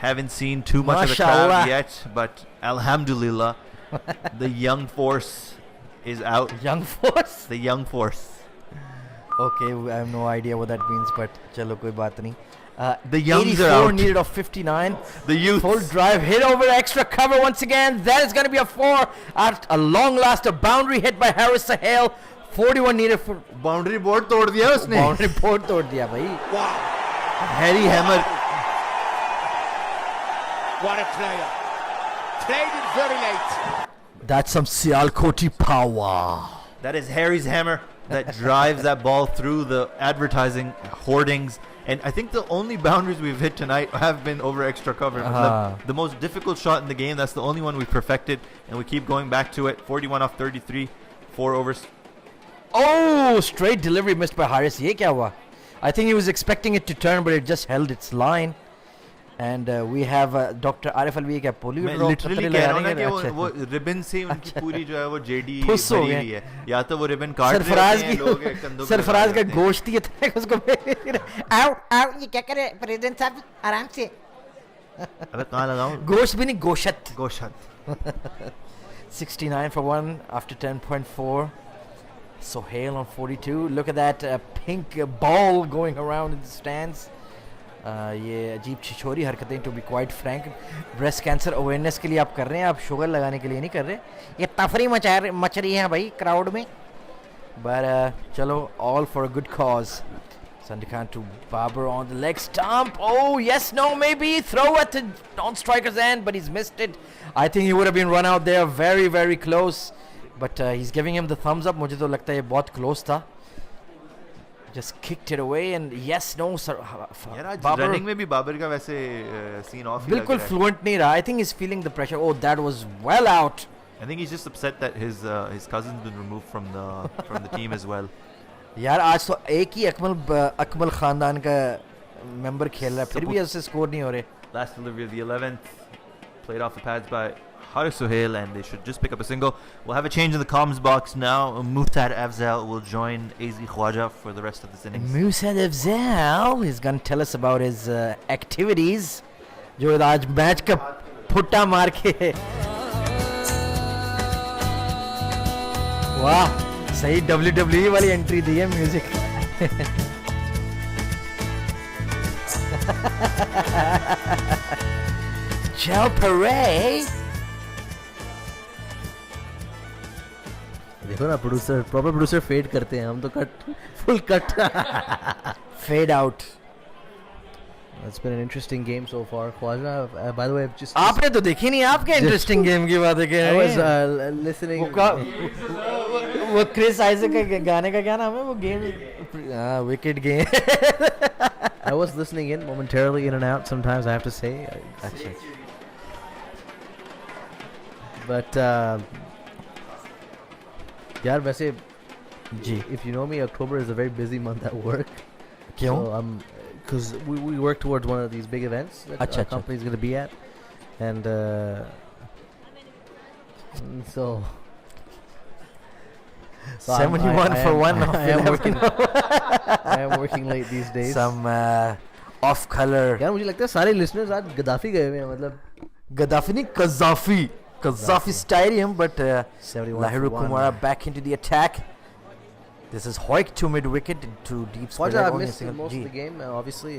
Speaker 2: Haven't seen too much of the crowd yet, but alhamdulillah, the young force is out.
Speaker 3: Young force?
Speaker 2: The young force.
Speaker 3: Okay, I have no idea what that means, but chalo koi baat nahi.
Speaker 2: The youngs are
Speaker 3: 84
Speaker 2: out.
Speaker 3: needed of 59.
Speaker 2: The youth.
Speaker 3: Full drive hit over extra cover once again. That is going to be a 4 at a long last. A boundary hit by Haris Sahel. 41 needed for
Speaker 2: Boundary board तोड़ दिया उसने.
Speaker 3: boundary board तोड़ दिया भाई.
Speaker 2: Harry Hammer.
Speaker 6: What a player. Played it very late.
Speaker 3: That's some Sialkoti power.
Speaker 2: That is Harry's hammer that drives that ball through the advertising hoardings. And I think the only boundaries we've hit tonight have been over extra cover. The most difficult shot in the game, that's the only one we perfected. And we keep going back to it. 41 off 33, 4 overs.
Speaker 3: Oh, straight delivery missed by Haris. Ye kya hua? I think he was expecting it to turn, but it just held its line. And we have Dr. Arif Alvi का polio
Speaker 2: मैं
Speaker 3: drop
Speaker 2: literally
Speaker 3: छतरी
Speaker 2: कह रहा
Speaker 3: लगाने
Speaker 2: हूँ ना
Speaker 3: के
Speaker 2: कि
Speaker 3: लिए.
Speaker 2: वो रिबन से उनकी पूरी जो है वो जेडी
Speaker 3: फुस हो
Speaker 2: भरी
Speaker 3: गए.
Speaker 2: हुई है. या तो वो रिबन काट रहे
Speaker 3: सरफराज
Speaker 2: होते हैं लोग एक कंधों
Speaker 3: की
Speaker 2: पे
Speaker 3: सरफराज
Speaker 2: लगा
Speaker 3: का
Speaker 2: देते हैं.
Speaker 3: गोश्त ही इतना है कि उसको
Speaker 4: आओ आओ ये क्या करे प्रेसिडेंट साहब आराम से
Speaker 2: अबे कहाँ लगाऊं?
Speaker 3: गोश्त भी नहीं गोशत.
Speaker 2: गोशत.
Speaker 3: 69 for 1 after 10.4. Sohail on 42. Look at that pink ball going around in the stands. ये अजीब छिछोरी हरकतें to be quite frank. Breast cancer awareness के लिए आप कर रहे हैं, आप शुगर लगाने के लिए नहीं कर रहे.
Speaker 4: ये तफरी मच रही है भाई क्राउड में.
Speaker 3: But चलो, all for a good cause. Sandikant to Babar on the leg stump. Oh, yes, no, maybe. Throw at the non-striker's end, but he's missed it. I think he would have been run out there very, very close. But he's giving him the thumbs up. मुझे तो लगता है ये बहुत close था. Just kicked it away and yes, no, sir.
Speaker 2: यार आज running में भी बाबर का वैसे सीन ऑफ ही लग
Speaker 3: बिल्कुल
Speaker 2: रहा है.
Speaker 3: fluent नहीं रहा. I think he's feeling the pressure. Oh, that was well out.
Speaker 2: I think he's just upset that his cousin's been removed from the team as well.
Speaker 3: यार आज तो एक ही अकमल खानदान का मेंबर खेल रहा है, फिर भी उससे स्कोर नहीं हो रहे.
Speaker 2: Last delivery of the 11th, played off the pads by Haris Sohail, and they should just pick up a single. We'll have a change in the comms box now. Muhtar Afzal will join AZ Khwaja for the rest of this innings.
Speaker 3: Musa Afzal is going to tell us about his activities. जो आज match का फुट्टा मार के वाह, सही WWE वाली entry दी है म्यूजिक. Joe Perret.
Speaker 7: देखो ना, प्रोड्यूसर प्रॉपर प्रोड्यूसर फेड करते हैं, हम तो cut full cut.
Speaker 3: Fade out.
Speaker 7: It's been an interesting game so far. Khwaja, by the way, I've just
Speaker 3: आपने तो देखी नहीं, आपके इंटरेस्टिंग गेम की बातें कह
Speaker 7: I
Speaker 3: रहे
Speaker 7: was
Speaker 3: हैं.
Speaker 7: listening.
Speaker 3: वो क्रिस आइजक के गाने का क्या नाम है वो game? Wicket game.
Speaker 7: I was listening in momentarily, in and out. Sometimes I have to say.
Speaker 3: अच्छा.
Speaker 7: But यार वैसे
Speaker 3: जी.
Speaker 7: if you know me, October is a very busy month at work.
Speaker 3: क्यों?
Speaker 7: So because we work towards one of these big events that
Speaker 3: अच्छा,
Speaker 7: our
Speaker 3: अच्छा.
Speaker 7: company is going to be at, and so
Speaker 3: 71 for one.
Speaker 7: I am working. I am working late these days.
Speaker 3: Some off color.
Speaker 7: यार मुझे लगता है सारे listeners आज Gaddafi गए हुए हैं, मतलब
Speaker 3: Gaddafi नहीं, Qaddafi stadium, but
Speaker 7: 71
Speaker 3: Lahiru
Speaker 7: for one.
Speaker 3: Kumara back into the attack. This is Hoik to mid wicket to deep spin.
Speaker 7: Khwaja, I
Speaker 3: Only a
Speaker 7: missed
Speaker 3: single-
Speaker 7: most
Speaker 3: ji.
Speaker 7: of the game, obviously.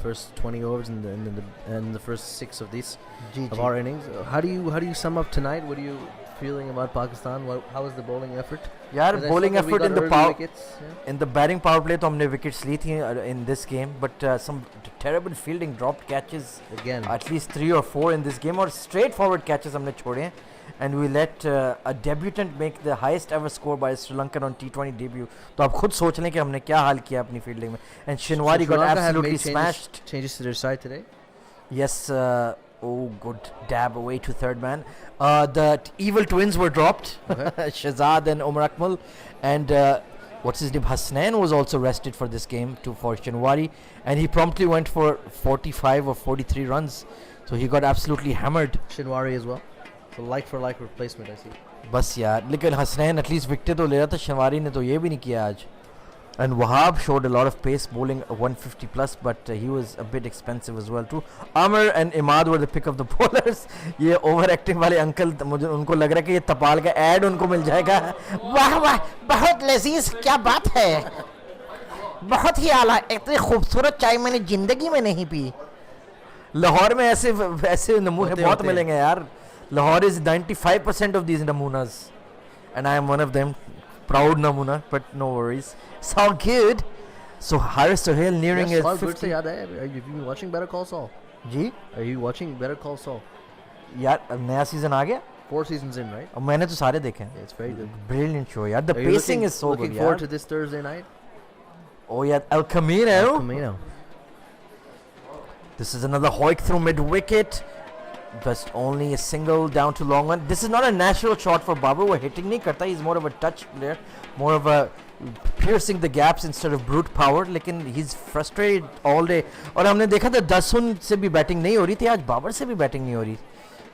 Speaker 7: First 20 overs in the first 6 of these
Speaker 3: ji,
Speaker 7: of
Speaker 3: ji.
Speaker 7: our innings. How do you sum up tonight? What are you feeling about Pakistan? How was the bowling effort?
Speaker 3: यार
Speaker 7: 'Cause I
Speaker 3: bowling
Speaker 7: saw that we
Speaker 3: effort
Speaker 7: got
Speaker 3: in the
Speaker 7: early
Speaker 3: power
Speaker 7: wickets, yeah.
Speaker 3: in the batting power play तो हमने wickets ली थी in this game, but some terrible fielding, dropped catches.
Speaker 7: Again.
Speaker 3: At least 3 or 4 in this game, और straightforward catches हमने छोड़े हैं. And we let a debutant make the highest ever score by a Sri Lankan on T20 debut. तो आप खुद सोच लें कि हमने क्या हाल किया अपनी fielding में. And Shinwari
Speaker 7: So
Speaker 3: got
Speaker 7: Sri Lanka have
Speaker 3: absolutely
Speaker 7: made
Speaker 3: smashed.
Speaker 7: changes to their side today.
Speaker 3: Yes, oh, good dab away to third man. The evil twins were dropped, Shazad and Umar Akmal, and what's his name, Hasnain was also rested for this game for Shinwari, and he promptly went for 45 or 43 runs, so he got absolutely hammered.
Speaker 7: Shinwari as well. So like for like replacement, I see.
Speaker 3: बस यार, लेकिन Hasnain at least wicket तो ले रहा था, शिनवारी ने तो ये भी नहीं किया आज. And Wahab showed a lot of pace, bowling 150 plus, but he was a bit expensive as well too. Amr and Imad were the pick of the bowlers. ये overacting वाले अंकल, मुझे उनको लग रहा है कि ये तपाल का ad उनको मिल जाएगा.
Speaker 4: वाह वाह बहुत लजीज क्या बात है. बहुत ही आला, इतनी खूबसूरत चाय मैंने जिंदगी में नहीं पी.
Speaker 3: लाहौर में ऐसे ऐसे नमूने
Speaker 7: होते
Speaker 3: बहुत
Speaker 7: होते
Speaker 3: मिलेंगे यार. Lahore is 95% of these namunas, and I am one of them. Proud namuna, but no worries. It's all good. So Haris Sohail nearing
Speaker 7: Yes,
Speaker 3: his
Speaker 7: all good से
Speaker 3: 50.
Speaker 7: याद है. Have you been watching Better Call Saul?
Speaker 3: Ji
Speaker 7: Are you watching Better Call Saul?
Speaker 3: यार अब नया season आ गया
Speaker 7: 4 seasons in, right?
Speaker 3: और मैंने तो सारे देखे हैं.
Speaker 7: Yeah, it's very good.
Speaker 3: Brilliant show यार. The
Speaker 7: Are you
Speaker 3: pacing is so
Speaker 7: looking
Speaker 3: good
Speaker 7: forward
Speaker 3: यार.
Speaker 7: to this Thursday night?
Speaker 3: Oh yeah, El Camino.
Speaker 7: Camino.
Speaker 3: This is another hoik through mid wicket. Just only a single down to long one. This is not a natural shot for Babar. वो hitting नहीं करता. He's more of a touch player, more of a piercing the gaps instead of brute power. लेकिन he's frustrated all day. और हमने देखा था दसुन से भी बैटिंग नहीं हो रही थी. आज बाबर से भी बैटिंग नहीं हो रही.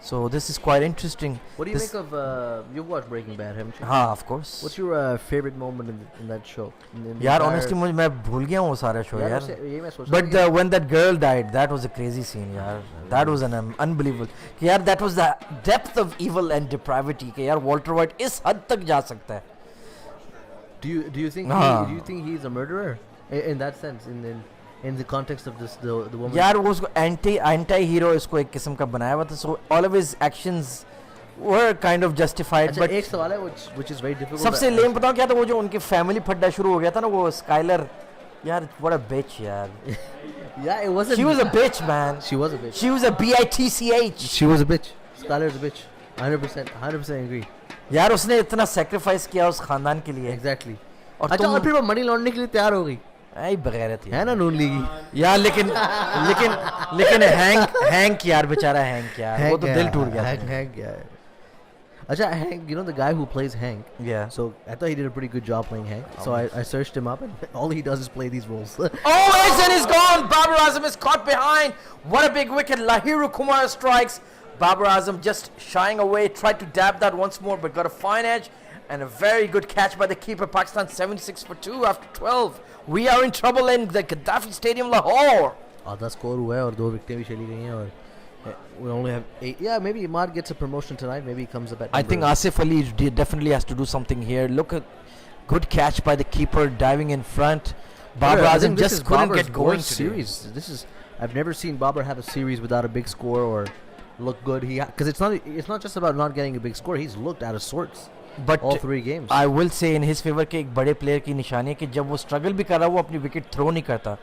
Speaker 3: So this is quite interesting.
Speaker 7: What do you
Speaker 3: This-
Speaker 7: make of? You've watched Breaking Bad, haven't you?
Speaker 3: हाँ, of course.
Speaker 7: What's your favorite moment in that show? In the
Speaker 3: यार
Speaker 7: entire-
Speaker 3: honestly मुझे मैं भूल गया हूँ वो सारा show
Speaker 7: यार
Speaker 3: यार.
Speaker 7: उसे- ये मैं सोच रहा
Speaker 3: But when that girl died, that was a crazy scene, yaar. That was an unbelievable. कि यार that was the depth of evil and depravity. कि यार Walter White इस हद तक जा सकता है.
Speaker 7: Do you think
Speaker 3: हाँ.
Speaker 7: do you think he's a murderer in that sense in the context of this the woman?
Speaker 3: यार वो उसको anti hero इसको एक किस्म का बनाया हुआ था. So all of his actions were kind of justified.
Speaker 7: अच्छा,
Speaker 3: But
Speaker 7: एक सवाल है which is very difficult.
Speaker 3: सबसे लेम बताओ क्या था वो जो उनके फैमिली फड्डा शुरू हो गया था ना वो स्काइलर. यार what a bitch यार.
Speaker 7: Yeah, it wasn't.
Speaker 3: She was a bitch man.
Speaker 7: She was a bitch.
Speaker 3: She was a bitch.
Speaker 7: She was a bitch. Skylar's a bitch. 100% agree.
Speaker 3: यार उसने इतना sacrifice किया उस खानदान के लिए.
Speaker 7: Exactly.
Speaker 3: और
Speaker 7: अच्छा,
Speaker 3: तुम
Speaker 7: और फिर वो मनी लॉन्ड्रिंग के लिए तैयार हो गई
Speaker 3: आई बगैरत
Speaker 7: है ना नून लीगी.
Speaker 3: यार लेकिन हैंक यार बेचारा हैंक यार वो तो दिल टूट गया था.
Speaker 7: Hank, yeah. अच्छा, Hank, you know the guy who plays Hank?
Speaker 3: Yeah.
Speaker 7: So I thought he did a pretty good job playing Hank. So I searched him up, and all he does is play these roles.
Speaker 3: Oh, Ahsan is gone. Babar Azam is caught behind. What a big wicket. Lahiru Kumar strikes. Babar Azam just shying away, tried to dab that once more, but got a fine edge. And a very good catch by the keeper. Pakistan 76 for 2 after 12. We are in trouble in the Gaddafi Stadium, Lahore.
Speaker 7: आधा score हुआ है और 2 विकेटें भी चली गई हैं और we only have 8. Yeah, maybe Imad gets a promotion tonight. Maybe he comes up at.
Speaker 3: I think Asif Ali definitely has to do something here. Look at good catch by the keeper diving in front. Babar
Speaker 7: I
Speaker 3: Azam
Speaker 7: think this
Speaker 3: just
Speaker 7: is
Speaker 3: couldn't
Speaker 7: Babar's
Speaker 3: get going
Speaker 7: worst
Speaker 3: today.
Speaker 7: series. This is I've never seen Babar have a series without a big score or look good. Because it's not just about not getting a big score. He's looked out of sorts.
Speaker 3: But
Speaker 7: all 3 games.
Speaker 3: I will say in his favor कि एक बड़े player की निशानी है कि जब वो struggle भी कर रहा है वो अपनी wicket throw नहीं करता.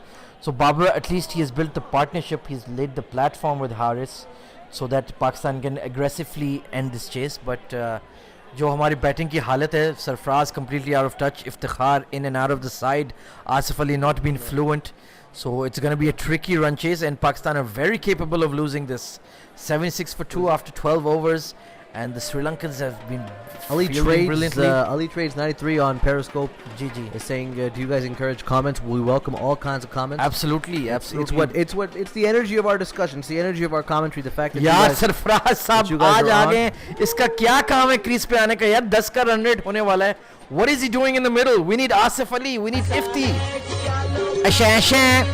Speaker 3: So Babar at least he has built the partnership. He's laid the platform with Haris so that Pakistan can aggressively end this chase. But जो हमारी बैटिंग की हालत है, Sarfaraz completely out of touch, Iftikhar in and out of the side, Asif Ali not been fluent. So it's going to be a tricky run chase and Pakistan are very capable of losing this. 76 for 2 after 12 overs. And the Sri Lankans have been
Speaker 7: Ali
Speaker 3: fielding brilliantly.
Speaker 7: Trades 93 on Periscope
Speaker 3: GG.
Speaker 7: is saying, "Do you guys encourage comments? We welcome all kinds of comments."
Speaker 3: Absolutely, absolutely.
Speaker 7: It's the energy of our discussion. It's the energy of our commentary. The fact that you
Speaker 3: यार
Speaker 7: guys,
Speaker 3: Sarfaraz
Speaker 7: that
Speaker 3: साहब
Speaker 7: you guys
Speaker 3: आज
Speaker 7: are
Speaker 3: uh
Speaker 7: on.
Speaker 3: गए हैं. इसका क्या काम है crease पे आने का यार? 10 का रन रेट होने वाला है. What is he doing in the middle? We need Asif Ali. We need Ifti.
Speaker 4: Asha.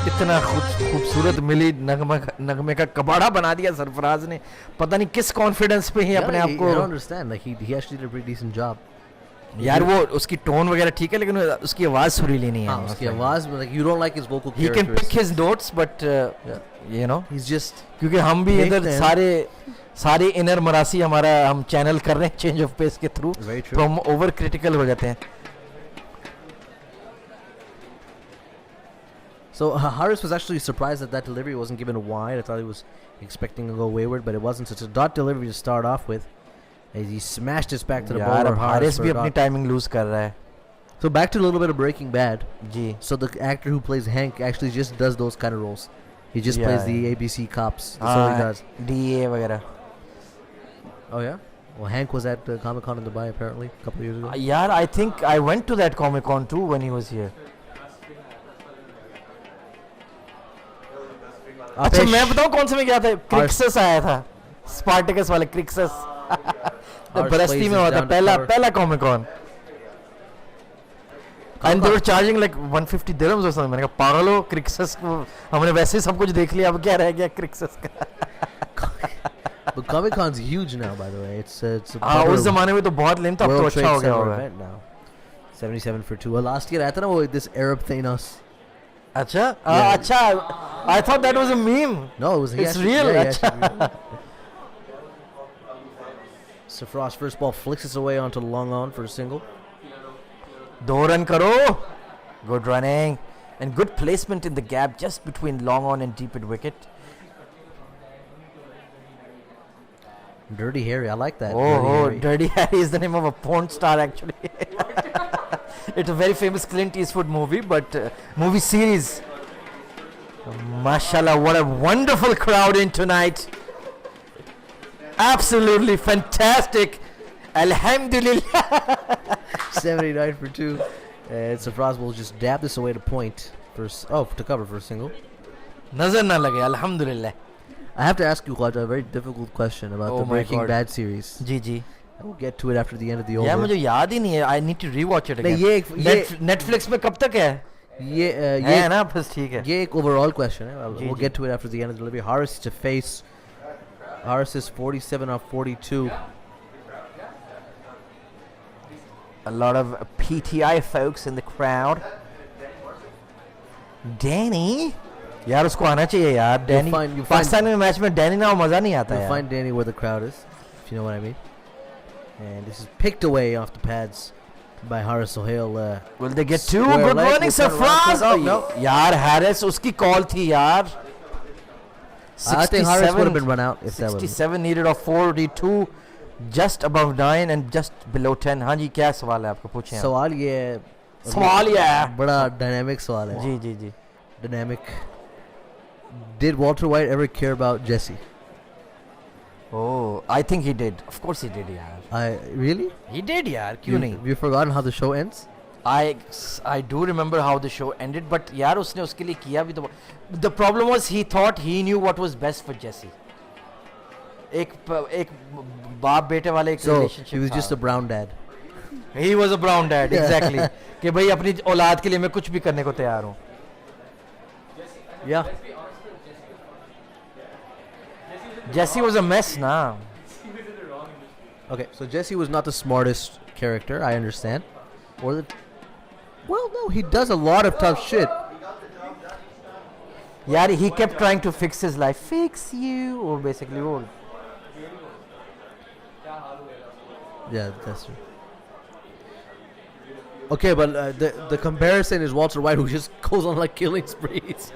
Speaker 3: इतना खूबसूरत मिली नगमे का कबाड़ा बना दिया सरफराज ने. पता नहीं किस कॉन्फिडेंस पे ही अपने आप
Speaker 7: I don't
Speaker 3: को.
Speaker 7: understand. Like he actually did a pretty decent job.
Speaker 3: यार वो उसकी टोन वगैरह ठीक है लेकिन उसकी आवाज सुरीली नहीं है.
Speaker 7: हाँ, उसकी आवाज में like you don't like his vocal
Speaker 3: He can pick
Speaker 7: characteristics.
Speaker 3: his notes but you know
Speaker 7: He's just
Speaker 3: क्योंकि हम भी
Speaker 7: देखते
Speaker 3: इधर
Speaker 7: हैं.
Speaker 3: सारे इनर मरासी हमारा हम चैनल कर रहे हैं चेंज ऑफ पेस के थ्रू.
Speaker 7: Very true.
Speaker 3: तो हम ओवर क्रिटिकल हो जाते हैं.
Speaker 7: So Haris was actually surprised that delivery wasn't given wide. I thought he was expecting to go wayward, but it wasn't. Such a dot delivery to start off with. As he smashed his back to the
Speaker 3: यार
Speaker 7: bowler.
Speaker 3: अब
Speaker 7: Haris
Speaker 3: Haris
Speaker 7: for
Speaker 3: भी
Speaker 7: a
Speaker 3: अपनी
Speaker 7: dot.
Speaker 3: Timing loose कर रहा है.
Speaker 7: So back to a little bit of Breaking Bad.
Speaker 3: Ji.
Speaker 7: So the actor who plays Hank actually just does those kind of roles. He just plays the ABC cops. That's all he does.
Speaker 3: DA वगैरह.
Speaker 7: Oh yeah. Well, Hank was at Comic Con in Dubai apparently a couple of years ago.
Speaker 3: यार I think I went to that Comic Con too when he was here. अच्छा मैं बताऊं कौन से में गया था? क्रिक्सस आया था. स्पार्टकस वाले क्रिक्सस. बरस्ती में हुआ था पहला comic con. And they were charging like 150 dirhams or something. मैंने कहा पागल हो, Crixus को हमने वैसे ही सब कुछ देख लिया, अब क्या रह गया Crixus का?
Speaker 7: But Comic Con's huge now, by the way. It's a
Speaker 3: हाँ, उस ज़माने में तो बहुत लेन था, अब तो
Speaker 7: World
Speaker 3: अच्छा
Speaker 7: Trade
Speaker 3: हो गया
Speaker 7: Center
Speaker 3: होगा.
Speaker 7: event now. 77 for 2. Well, last year I thought about this Arab Thanos.
Speaker 3: अच्छा,
Speaker 7: Yeah.
Speaker 3: अच्छा. I thought that was a meme.
Speaker 7: No, it was
Speaker 3: It's real,
Speaker 7: Yeah,
Speaker 3: अच्छा.
Speaker 7: Safras first ball flicks it away onto long on for a single.
Speaker 3: 2 run करो. Good running and good placement in the gap just between long on and deep at wicket.
Speaker 7: Dirty Harry, I like that.
Speaker 3: Oh,
Speaker 7: Dirty Harry.
Speaker 3: Dirty Harry is the name of a porn star actually. It's a very famous Clint Eastwood movie, but movie series. Mashallah, what a wonderful crowd in tonight. Absolutely fantastic. Alhamdulillah.
Speaker 7: 79 for 2. And Safras will just dab this away to point. To cover for a single.
Speaker 3: Nazar na lage, alhamdulillah.
Speaker 7: I have to ask you, Khwaja, a very difficult question about
Speaker 3: Oh
Speaker 7: the
Speaker 3: my
Speaker 7: Breaking
Speaker 3: God.
Speaker 7: Bad series.
Speaker 3: Ji ji.
Speaker 7: We'll get to it after the end of the over.
Speaker 3: यार मुझे याद ही नहीं है. I need to rewatch it
Speaker 7: नहीं,
Speaker 3: again. Netflix में कब तक है? है ना, बस ठीक है.
Speaker 7: ये एक overall question है. We'll
Speaker 3: ji.
Speaker 7: get to it after the end of the delivery. Haris to face. Haris is 47 off 42.
Speaker 3: A lot of PTI folks in the crowd. Danny, यार उसको आना चाहिए यार. Danny.
Speaker 7: you'll find-
Speaker 3: पाकिस्तान में match में Danny ना हो मजा नहीं आता
Speaker 7: You'll
Speaker 3: यार.
Speaker 7: find Danny where the crowd is, if you know what I mean. And this is picked away off the pads by Haris Sohail.
Speaker 3: Will they get two?
Speaker 7: Square
Speaker 3: Good
Speaker 7: leg,
Speaker 3: morning,
Speaker 7: we'll turn
Speaker 3: Safraz.
Speaker 7: around.
Speaker 3: Oh, no. यार Harris उसकी call थी यार.
Speaker 7: I think Haris would have been run out if that was.
Speaker 3: 67 needed of 42, just above 9 and just below 10. हाँ जी, क्या सवाल है आपको पूछें आप.
Speaker 7: सवाल ये है.
Speaker 3: सवाल ये है.
Speaker 7: बड़ा dynamic सवाल है.
Speaker 3: जी जी जी.
Speaker 7: Dynamic. Did Walter White ever care about Jesse?
Speaker 3: Oh, I think he did. Of course he did यार.
Speaker 7: Really?
Speaker 3: He did यार. क्यों नहीं?
Speaker 7: Have you forgotten how the show ends?
Speaker 3: I do remember how the show ended, but यार उसने उसके लिए किया भी तो. The problem was he thought he knew what was best for Jesse. एक बाप बेटे वाले एक
Speaker 7: So
Speaker 3: relationship
Speaker 7: he was
Speaker 3: था.
Speaker 7: just a brown dad.
Speaker 3: He was a brown dad, exactly. कि भाई अपनी औलाद के लिए मैं कुछ भी करने को तैयार हूँ.
Speaker 7: Yeah.
Speaker 3: Jesse was a mess ना.
Speaker 7: Okay, so Jesse was not the smartest character, I understand. Or the. Well, no, he does a lot of tough shit.
Speaker 3: यार he kept trying to fix his life. Fix you, or basically वो.
Speaker 7: Yeah, that's true. Okay, but the comparison is Walter White, who just goes on like killing sprees.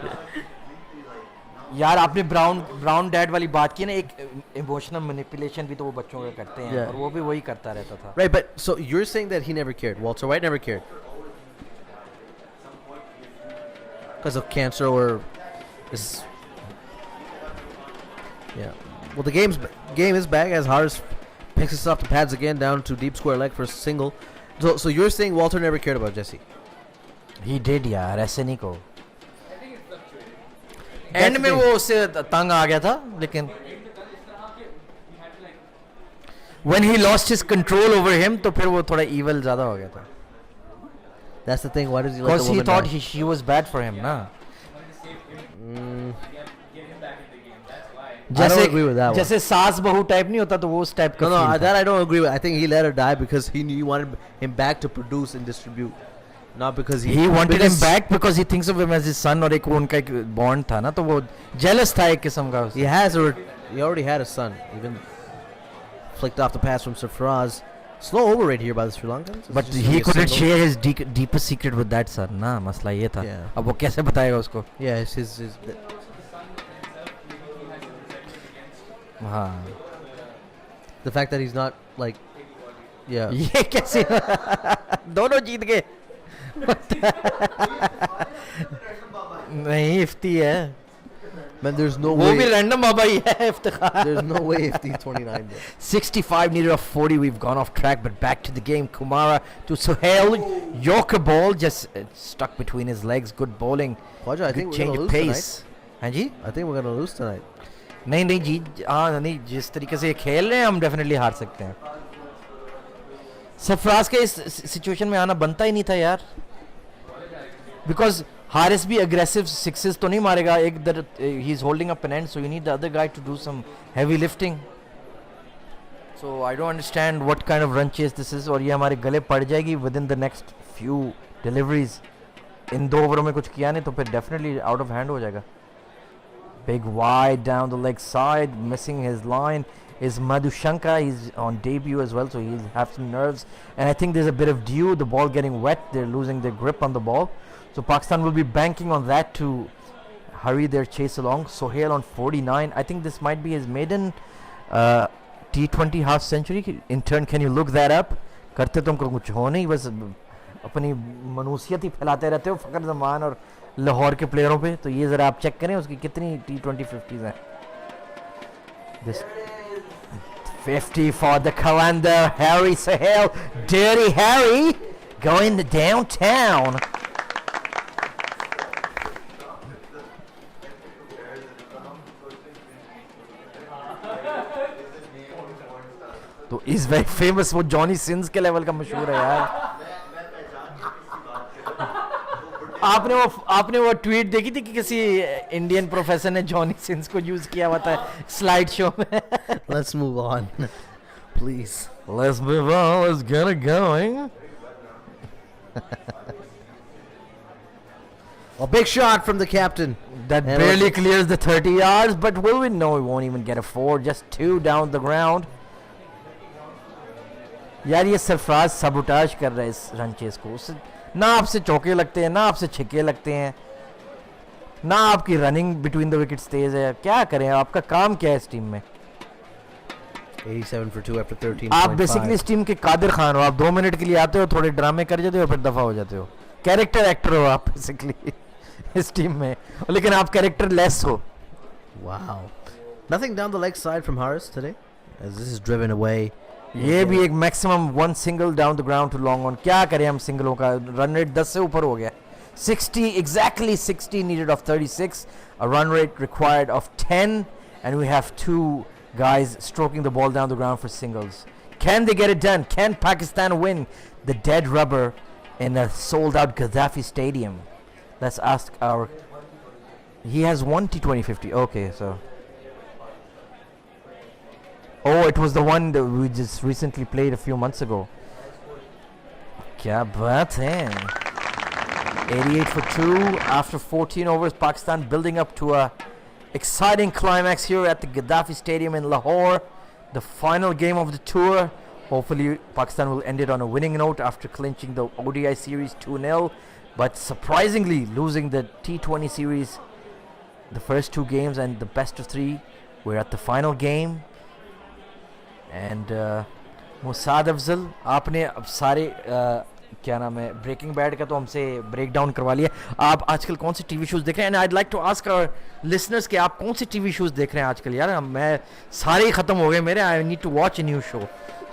Speaker 3: यार आपने brown dad वाली बात की ना, एक emotional manipulation भी तो वो बच्चों का करते हैं.
Speaker 7: Yeah.
Speaker 3: और वो भी वही करता रहता था.
Speaker 7: Right, but so you're saying that he never cared. Walter White never cared. Because of cancer or is. Yeah. Well, the game is back as Haris picks us off the pads again down to deep square leg for a single. So you're saying Walter never cared about Jesse?
Speaker 3: He did यार, ऐसे नहीं को.
Speaker 7: That's
Speaker 3: and
Speaker 7: the
Speaker 3: में
Speaker 7: thing.
Speaker 3: वो उससे तंग आ गया था, लेकिन when he lost his control over him तो फिर वो थोड़ा evil ज़्यादा हो गया था.
Speaker 7: That's the thing. Why does he let the
Speaker 3: Because he
Speaker 7: woman
Speaker 3: thought
Speaker 7: die?
Speaker 3: she was bad for him ना.
Speaker 7: I don't agree with that one.
Speaker 3: जैसे सास बहू टाइप नहीं होता तो वो उस टाइप का
Speaker 7: No,
Speaker 3: feel था.
Speaker 7: that I don't agree with. I think he let her die because he knew he wanted him back to produce and distribute, not because
Speaker 3: He wanted him
Speaker 7: because-
Speaker 3: back because he thinks of him as his son, और एक वो उनका एक bond था ना, तो वो jealous था एक किस्म का उससे.
Speaker 7: He already had a son. Even flicked off the pass from Safraz. Slow over right here by the Sri Lankans. It's
Speaker 3: But
Speaker 7: just
Speaker 3: he
Speaker 7: gonna be a
Speaker 3: couldn't
Speaker 7: single.
Speaker 3: share his deepest secret with that son ना, मसला ये था.
Speaker 7: Yeah.
Speaker 3: अब वो कैसे बताएगा उसको?
Speaker 7: Yeah, it's his
Speaker 3: हाँ.
Speaker 7: the fact that he's not like, yeah.
Speaker 3: ये कैसे दोनों जीत गए. नहीं इफ्ती है.
Speaker 7: Man, there's no
Speaker 3: वो भी
Speaker 7: way.
Speaker 3: रैंडम बाबा ही है Iftikhar.
Speaker 7: There's no way if he's 29. Bro.
Speaker 3: 65 needed of 40. We've gone off track, but back to the game. Kumara to Sohail. Yorker ball just stuck between his legs. Good bowling.
Speaker 7: Khwaja, I
Speaker 3: Good
Speaker 7: think we're
Speaker 3: change
Speaker 7: gonna
Speaker 3: of
Speaker 7: lose
Speaker 3: pace. हाँ जी.
Speaker 7: tonight. I think we're gonna lose tonight.
Speaker 3: नहीं नहीं जी, हाँ नहीं, जिस तरीके से ये खेल रहे हैं हम डेफिनेटली हार सकते हैं. सरफराज के इस सिचुएशन में आना बनता ही नहीं था यार. because Haris भी aggressive sixes तो नहीं मारेगा. एक that he's holding up an end, so you need the other guy to do some heavy lifting. So I don't understand what kind of run chase this is. और ये हमारे गले पड़ जाएगी within the next few deliveries. इन 2 ओवरों में कुछ किया नहीं तो फिर definitely out of hand हो जाएगा. Big wide down the leg side, missing his line is Madhushanka. He's on debut as well, so he'll have some nerves. And I think there's a bit of dew, the ball getting wet, they're losing their grip on the ball. So Pakistan will be banking on that to hurry their chase along. Sohail on 49. I think this might be his maiden T20 half century. In turn, can you look that up? करते तुमको कुछ हो नहीं, बस अपनी मनुसियत ही फैलाते रहते हो फ़खर ज़मान और लाहौर के प्लेयरों पे. तो ये ज़रा आप चेक करें उसकी कितनी T20 50s हैं. This 50 for the calendar. Harry Sohail, Dirty Harry, going to downtown. तो इज वेरी फेमस. वो जॉनी सिंस के लेवल का मशहूर है यार. आपने वो ट्वीट देखी थी कि किसी इंडियन प्रोफेसर ने जॉनी सिंस को यूज किया हुआ था स्लाइड शो में.
Speaker 7: Let's move on, please.
Speaker 3: Let's move on. Let's get it going.
Speaker 7: A big shot from the captain.
Speaker 3: That
Speaker 7: And
Speaker 3: barely
Speaker 7: also-
Speaker 3: clears the 30 yards, but will we? No, we won't even get a 4. Just 2 down the ground. यार ये सरफराज सबुटाज कर रहा है इस run chase को. ना आपसे चौके लगते हैं, ना आपसे छिक्के लगते हैं, ना आपकी रनिंग बिटवीन द विकेट्स तेज है. क्या करें, आपका काम क्या है इस टीम में?
Speaker 7: 87 for 2 after 13.
Speaker 3: आप बेसिकली इस टीम के कादिर खान हो. आप 2 मिनट के लिए आते हो, थोड़े ड्रामे कर जाते हो, फिर दफा हो जाते हो. कैरेक्टर एक्टर हो आप बेसिकली इस टीम में, लेकिन आप कैरेक्टर लेस हो.
Speaker 7: Wow. Nothing down the leg side from Haris today, as this is driven away.
Speaker 3: ये भी एक maximum 1 single down the ground to long on. क्या करें हम सिंगलों का. रन रेट 10 से ऊपर हो गया. 60 exactly 60 needed of 36, a run rate required of 10, and we have 2 guys stroking the ball down the ground for singles. Can they get it done? Can Pakistan win the dead rubber in a sold out Gaddafi stadium? Let's ask our. He has one T20 50. Okay, so. Oh, it was the one that we just recently played a few months ago. Kya baat hai. 88 for 2 after 14 overs. Pakistan building up to a exciting climax here at the Gaddafi Stadium in Lahore. The final game of the tour. Hopefully Pakistan will end it on a winning note after clinching the ODI series 2-0. But surprisingly losing the T20 series, the first 2 games and the best of 3. We're at the final game. And Mossad Afzal, आपने अब सारे क्या नाम है breaking bad का तो हमसे break down करवा लिया. आप आजकल कौन से टीवी शोज़ देख रहे हैं? And I'd like to ask our listeners कि आप कौन से टीवी शोज़ देख रहे हैं आजकल. यार मैं सारे ही ख़त्म हो गए मेरे. I need to watch a new show.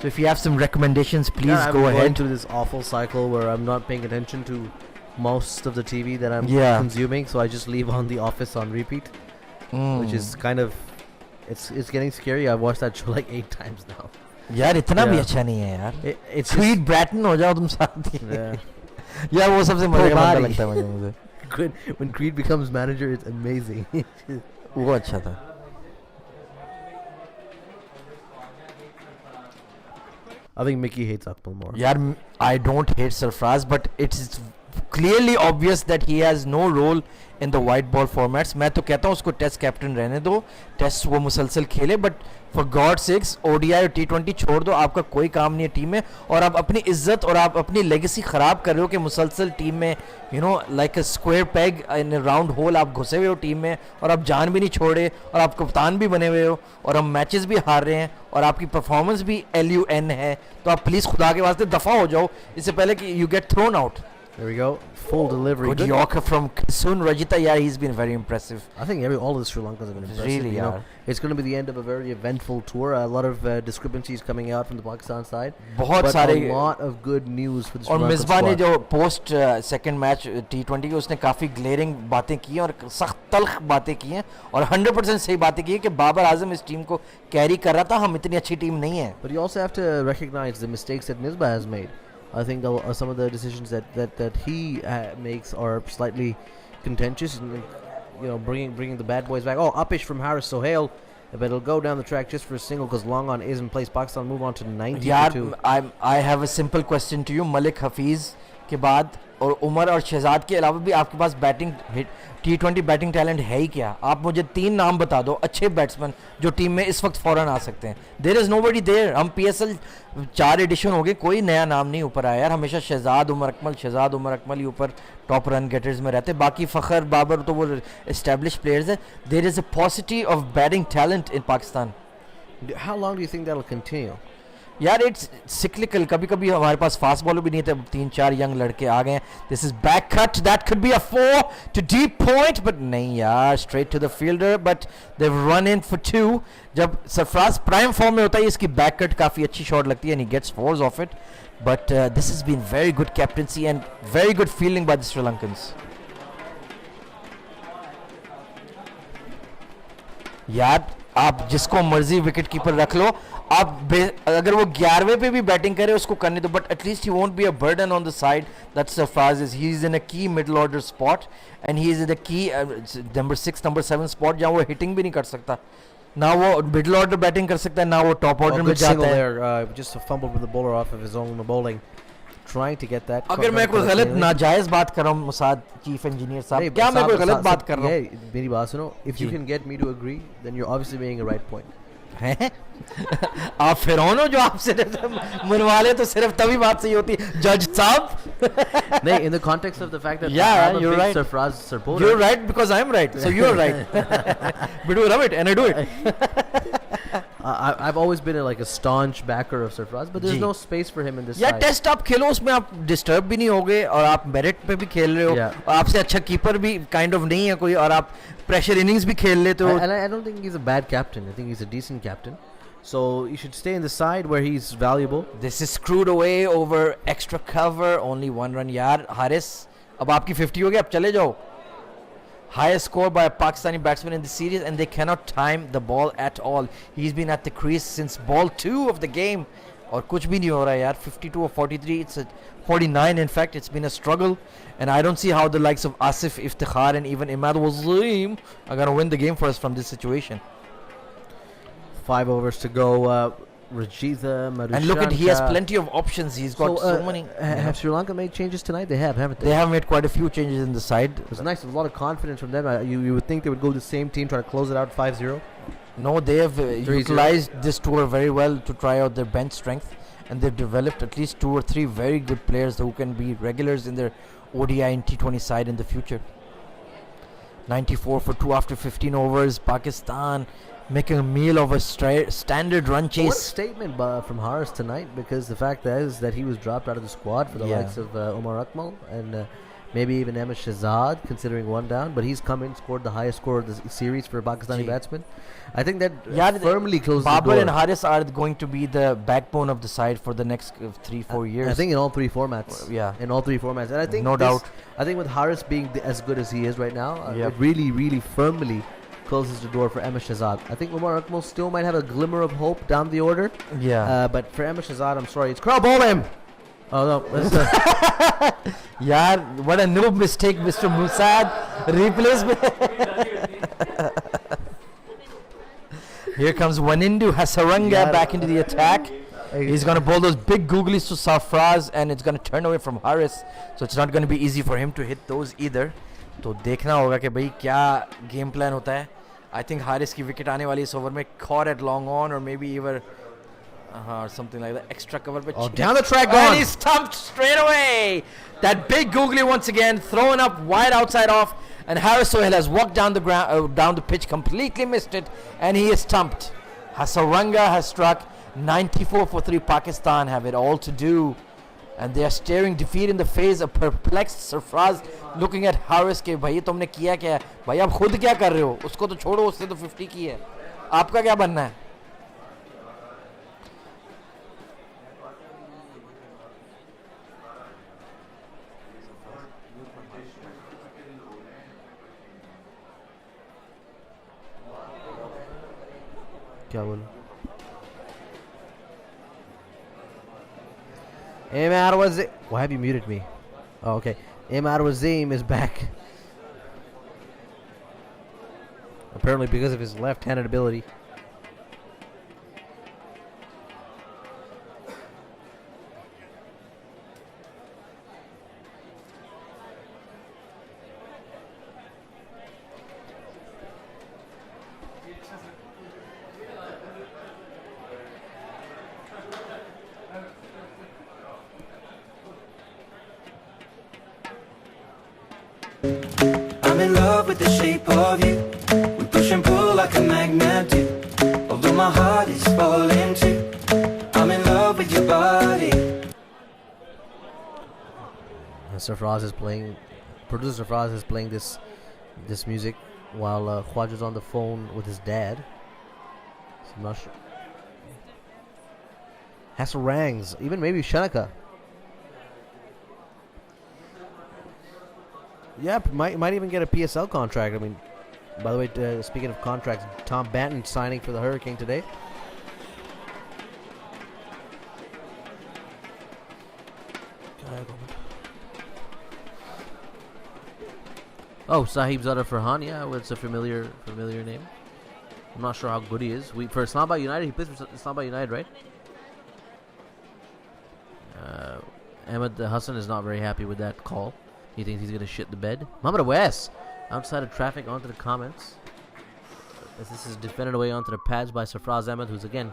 Speaker 3: So if you have some recommendations please
Speaker 7: I'm
Speaker 3: go
Speaker 7: going
Speaker 3: अहेड.
Speaker 7: to this awful cycle where I'm not paying attention to most of the TV that I'm
Speaker 3: Yeah.
Speaker 7: consuming, so I just leave on The Office on repeat, which is kind of it's getting scary. I've watched that show like 8 times now.
Speaker 3: यार इतना भी
Speaker 7: Yeah.
Speaker 3: अच्छा नहीं है यार.
Speaker 7: It's
Speaker 3: sweet
Speaker 7: just,
Speaker 3: Bretton हो जाओ तुम साथ ही.
Speaker 7: yeah.
Speaker 3: यार वो सबसे मजे का बंदा
Speaker 7: Body.
Speaker 3: लगता है मुझे.
Speaker 7: When Creed becomes manager, it's amazing.
Speaker 3: वो अच्छा था.
Speaker 7: I think Mickey hates Akmal more.
Speaker 3: यार I don't hate Sarfraz, but it's clearly obvious that he has no role in the white ball formats. मैं तो कहता हूँ उसको टेस्ट कैप्टन रहने दो, टेस्ट वो मुसलसल खेले, but for God sex ODI और T20 छोड़ दो. आपका कोई काम नहीं है टीम में, और आप अपनी इज्जत और आप अपनी लेगेसी ख़राब कर रहे हो कि मुसलसल टीम में you know like a square peg in round whole आप घुसे हुए हो टीम में, और आप जान भी नहीं छोड़े, और आप कप्तान भी बने हुए हो, और हम मैचेस भी हार रहे हैं, और आपकी परफॉर्मेंस भी LUN है. तो आप प्लीज़ खुदा के वास्ते दफ़ा हो जाओ इससे पहले कि you get thrown out.
Speaker 7: There we go. Full delivery.
Speaker 3: Good
Speaker 7: Good.
Speaker 3: Yorker from Sun Rajita. Yeah, he's been very impressive.
Speaker 7: I think all of the Sri Lankans have been impressive.
Speaker 3: Really,
Speaker 7: you know.
Speaker 3: yeah.
Speaker 7: It's going to be the end of a very eventful tour. A lot of discrepancies coming out from the Pakistan side.
Speaker 3: बहुत
Speaker 7: But
Speaker 3: सारे
Speaker 7: a lot of good news for the Sri
Speaker 3: और
Speaker 7: Lankan
Speaker 3: Misbah ने
Speaker 7: squad.
Speaker 3: जो post second match T20 के उसने काफ़ी glaring बातें की हैं और सख्त तल्ख बातें की हैं, और 100% सही बातें की हैं कि बाबर आजम इस टीम को कैरी कर रहा था. हम इतनी अच्छी टीम नहीं है.
Speaker 7: But you also have to recognize the mistakes that Misbah has made. I think some of the decisions that he makes are slightly contentious, and bringing the bad boys back. Oh, uppish from Haris Sohail, but it'll go down the track just for a single because long on is in place. Pakistan move on to 90-2.
Speaker 3: I have a simple question to you. Malik Hafiz के बाद और उमर और शहजाद के अलावा भी आपके पास batting T20 batting talent है ही क्या? आप मुझे 3 नाम बता दो अच्छे बैट्समैन जो टीम में इस वक्त फ़ौरन आ सकते हैं. There is nobody there. हम PSL 4 एडिशन हो गए, कोई नया नाम नहीं ऊपर आया यार. हमेशा शहजाद उमर अकमल ही ऊपर टॉप रन गेटर्स में रहते. बाकी फ़खर बाबर तो वो एस्टेब्लिश प्लेयर्स है. There is a paucity of batting talent in Pakistan.
Speaker 7: How long do you think that'll continue?
Speaker 3: यार इट्स सिक्लिकल. कभी कभी हमारे पास फास्ट बॉलर भी नहीं थे, 3-4 यंग लड़के आ गए. This is back cut, that could be a 4 to deep point, but नहीं यार, straight to the fielder, but they run in for 2. जब सरफराज प्राइम फॉर्म में होता है इसकी बैक कट काफ़ी अच्छी शॉट लगती है and he gets 4s off it. But this has been very good captaincy and very good fielding by the Sri Lankans. यार आप जिसको मर्जी विकेट कीपर रख लो, आप अगर वो 11वें पे भी बैटिंग करे उसको करने दो, but at least he won't be a burden on the side. That's Sarfaraz is, he is in a key middle order spot and he is in the key number 6 number 7 spot जहां वो हिटिंग भी नहीं कर सकता. ना वो मिडल ऑर्डर बैटिंग कर सकता है, ना वो टॉप ऑर्डर में जाता है.
Speaker 7: Just a fumble with the bowler off of his own bowling, trying to get that.
Speaker 3: अगर मैं कोई गलत नाजायज बात कर रहा हूँ मुसाद चीफ इंजीनियर साहब, क्या मैं कोई गलत बात कर रहा हूँ?
Speaker 7: मेरी बात सुनो. If you can get me to agree, then you're obviously making a right point.
Speaker 3: हैं? आप फिरौन हो जो आपसे मनवा ले तो सिर्फ तभी बात सही होती है जज साहब.
Speaker 7: नहीं, in the context of the fact that
Speaker 3: Yeah,
Speaker 7: I'm a
Speaker 3: you're
Speaker 7: big
Speaker 3: right.
Speaker 7: Sarfraz supporter.
Speaker 3: You're right because I'm right, so you're right. But we love it and I do it.
Speaker 7: I've always been like a staunch backer of Sarfraz, but there's
Speaker 3: जी.
Speaker 7: no space for him in this
Speaker 3: या
Speaker 7: side.
Speaker 3: Test आप खेलो, उसमें आप disturb भी नहीं होगे और आप मेरिट पे भी खेल रहे हो.
Speaker 7: Yeah.
Speaker 3: और आपसे अच्छा कीपर भी काइंड ऑफ नहीं है कोई, और आप प्रेशर इनिंग्स भी खेल लेते हो.
Speaker 7: And I don't think he's a bad captain. I think he's a decent captain. So you should stay in the side where he's valuable.
Speaker 3: This is screwed away over extra cover, only 1 run. यार हारिस, अब आपकी 50 हो गई, अब चले जाओ. Highest score by a Pakistani batsman in the series, and they cannot time the ball at all. He's been at the crease since ball 2 of the game. और कुछ भी नहीं हो रहा है यार. 52 or 43, it's a 49 in fact. It's been a struggle, and I don't see how the likes of Asif Iftikhar and even Imad Wasim are going to win the game for us from this situation.
Speaker 7: 5 overs to go. Rajitha Madhushanka.
Speaker 3: And look at, he has plenty of options. He's got so many.
Speaker 7: Have Sri Lanka made changes tonight? They have, haven't they?
Speaker 3: They have made quite a few changes in the side.
Speaker 7: It was nice. There's a lot of confidence from them. You would think they would go the same team, try to close it out 5-0.
Speaker 3: No, they have utilized this tour very well to try out their bench strength, and they've developed at least 2 or 3 very good players who can be regulars in their ODI and T20 side in the future. 94 for 2 after 15 overs. Pakistan making a meal of a standard run chase.
Speaker 7: What a statement from Haris tonight, because the fact is that he was dropped out of the squad for the likes of Omar Akmal and maybe even Ahmed Shahzad, considering 1 down, but he's come in, scored the highest score of the series for a Pakistani batsman. I think that firmly closes the door.
Speaker 3: Babar and Haris are going to be the backbone of the side for the next 3-4 years.
Speaker 7: I think in all 3 formats. In all 3 formats. And I think
Speaker 3: no doubt.
Speaker 7: I think with Haris being as good as he is right now, it really, really firmly closes the door for Ahmed Shahzad. I think Umar Akmal still might have a glimmer of hope down the order. But for Ahmed Shahzad, I'm sorry, it's Crow ball him. Oh no,
Speaker 3: Yaar, what a noob mistake, Mr. Musad. Replacement. Here comes Wanindu Hasaranga back into the attack. He's going to bowl those big googlies to Sarfraz, and it's going to turn away from Haris. So it's not going to be easy for him to hit those either. तो देखना होगा कि भाई क्या game plan होता है. I think Haris की wicket आने वाली इस ओवर में, caught at long on or maybe even or something like that. Extra cover पे.
Speaker 7: Oh, down the track gone.
Speaker 3: And he's stumped straight away. That big googly once again thrown up wide outside off, and Haris Sohail has walked down the ground, down the pitch, completely missed it, and he is stumped. Hasaranga has struck. 94 for 3. Pakistan have it all to do, and they are staring defeat in the face. A perplexed Sarfraz looking at Haris के भाई तुमने किया क्या है भाई, आप खुद क्या कर रहे हो, उसको तो छोड़ो, उससे तो 50 की है, आपका क्या बनना है.
Speaker 7: क्या बोलूं? Imad Wasim. Why have you muted me? Oh, okay. Imad Wasim is back. Apparently because of his left-handed ability.
Speaker 1: I'm in love with the shape of you. We push and pull like a magnet do. Although my heart is falling too. I'm in love with your body.
Speaker 7: Sarfraz is playing. Producer Sarfraz is playing this music while Khwaja's on the phone with his dad. So I'm not sure. Hasarangs, even maybe Shanaka. Yeah, might even get a PSL contract. I mean, by the way, speaking of contracts, Tom Banton signing for the Hurricane today. Oh, Sahib Zada Farhan, yeah, well, it's a familiar name. I'm not sure how good he is. For Islamabad United, he plays for Islamabad United, right? Ahmed Hassan is not very happy with that call. He thinks he's going to shit the bed. Muhammad Awais, outside of traffic, onto the comments. As this is defended away onto the pads by Sarfraz Ahmed, who's again...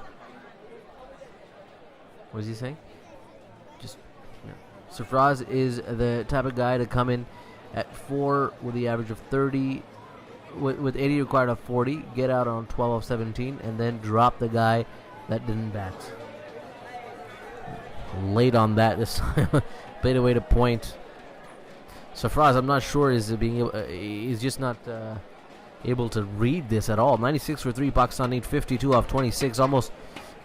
Speaker 7: What is he saying? Just... Yeah. Sarfraz is the type of guy to come in at 4 with the average of 30, with 80 required of 40, get out on 12 of 17, and then drop the guy that didn't bat. Late on that this time. Played away to point. Sarfraz, I'm not sure is being able, he's just not able to read this at all. 96 for 3, Pakistan need 52 off 26, almost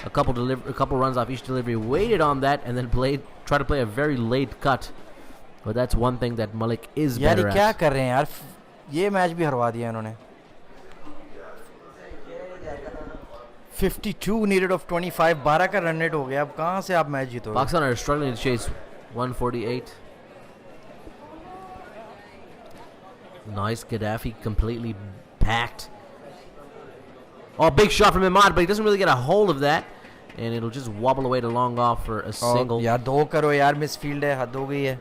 Speaker 7: a couple runs off each delivery. Waited on that and then tried to play a very late cut. But that's one thing that Malik is better at.
Speaker 3: क्या कर रहे हैं यार? ये match भी हरवा दिया इन्होंने. 52 needed of 25, 12 का रन रेट हो गया. अब कहाँ से आप match जीतोगे?
Speaker 7: Pakistan are struggling to chase 148. Nice, Gaddafi completely packed. Oh, big shot from Imad, but he doesn't really get a hold of that. And it'll just wobble away to long off for a single.
Speaker 3: यार दो करो यार, misfield है, हद हो गई है.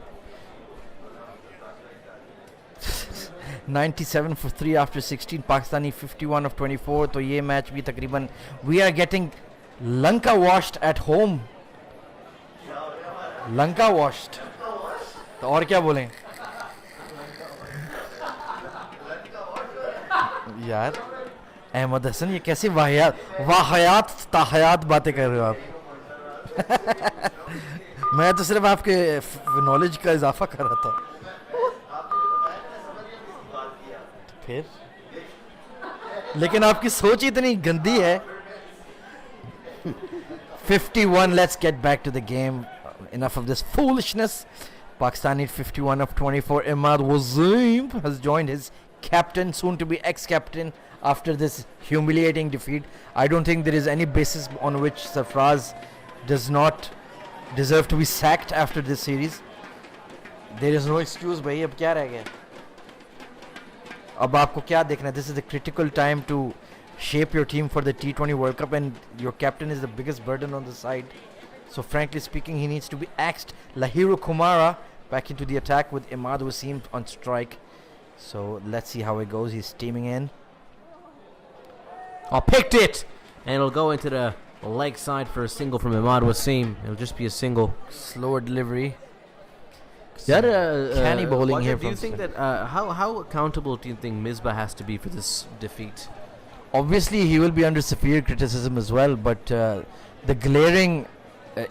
Speaker 3: 97 for 3 after 16. Pakistani 51 of 24. तो ये मैच भी तकरीबन we are getting Lanka washed at home. Lanka washed. तो और क्या बोलें यार? अहमद हसन, ये कैसी वाहियात ताहयात बातें कर रहे हो आप? मैं तो सिर्फ आपके नॉलेज का इजाफा कर रहा था. फिर लेकिन आपकी सोच इतनी गंदी है. 51. Let's get back to the game. Enough of this foolishness. Pakistan need 51 of 24. Imad Wasim has joined his captain, soon to be ex-captain, after this humiliating defeat. I don't think there is any basis on which Sarfraz does not deserve to be sacked after this series. There is no excuse. भाई अब क्या रह गया? अब आपको क्या देखना है? This is the critical time to shape your team for the T20 World Cup, and your captain is the biggest burden on the side. So frankly speaking, he needs to be axed. Lahiru Kumara back into the attack with Imad Wasim on strike. So let's see how it goes. He's steaming in.
Speaker 7: Oh, picked it! And it'll go into the leg side for a single from Imad Wasim. It'll just be a single.
Speaker 3: Slower delivery.
Speaker 7: Canny
Speaker 3: bowling here
Speaker 7: do you
Speaker 3: from
Speaker 7: think that how accountable do you think Misbah has to be for this defeat?
Speaker 3: Obviously, he will be under severe criticism as well, but the glaring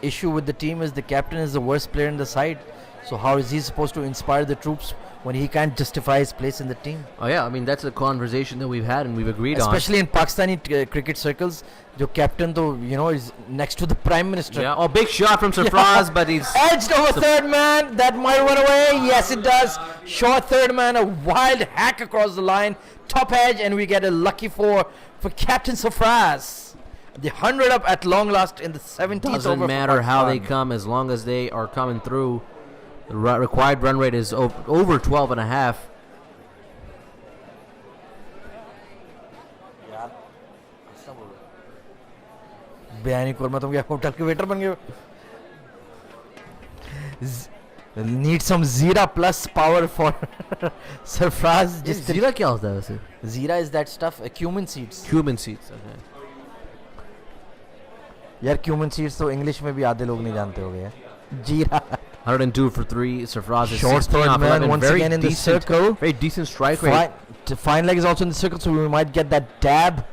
Speaker 3: issue with the team is the captain is the worst player in the side. So how is he supposed to inspire the troops when he can't justify his place in the team?
Speaker 7: Oh yeah, I mean that's a conversation that we've had and we've agreed
Speaker 3: especially in Pakistani cricket circles. The captain, though, is next to the Prime Minister.
Speaker 7: Yeah. Oh, big shot from Sarfraz, but he's
Speaker 3: edged over third man. That might run away. Yes, it does. Short third man, a wild hack across the line, top edge, and we get a lucky four for Captain Sarfraz. The 100 up at long last in the 17th over
Speaker 7: Doesn't
Speaker 3: for
Speaker 7: matter how they
Speaker 3: Pakistan.
Speaker 7: come, as long as they are coming through. The required run rate is over 12 and a half.
Speaker 3: बयानी कोरमा तुम क्या hotel के waiter बन गए हो? Need some Zira plus power for Sarfraz. Just
Speaker 7: जीरा क्या होता है वैसे?
Speaker 3: Zira is that stuff, cumin seeds.
Speaker 7: Cumin seeds. Okay.
Speaker 3: यार cumin seeds तो इंग्लिश में भी आधे लोग नहीं जानते होंगे यार. Jeera.
Speaker 7: 102 for 3. Sarfraz is
Speaker 3: Short
Speaker 7: 16
Speaker 3: third
Speaker 7: off
Speaker 3: man
Speaker 7: 11.
Speaker 3: once
Speaker 7: Very
Speaker 3: again in the
Speaker 7: decent,
Speaker 3: circle.
Speaker 7: very decent strike rate.
Speaker 3: Fine leg is also in the circle, so we might get that dab.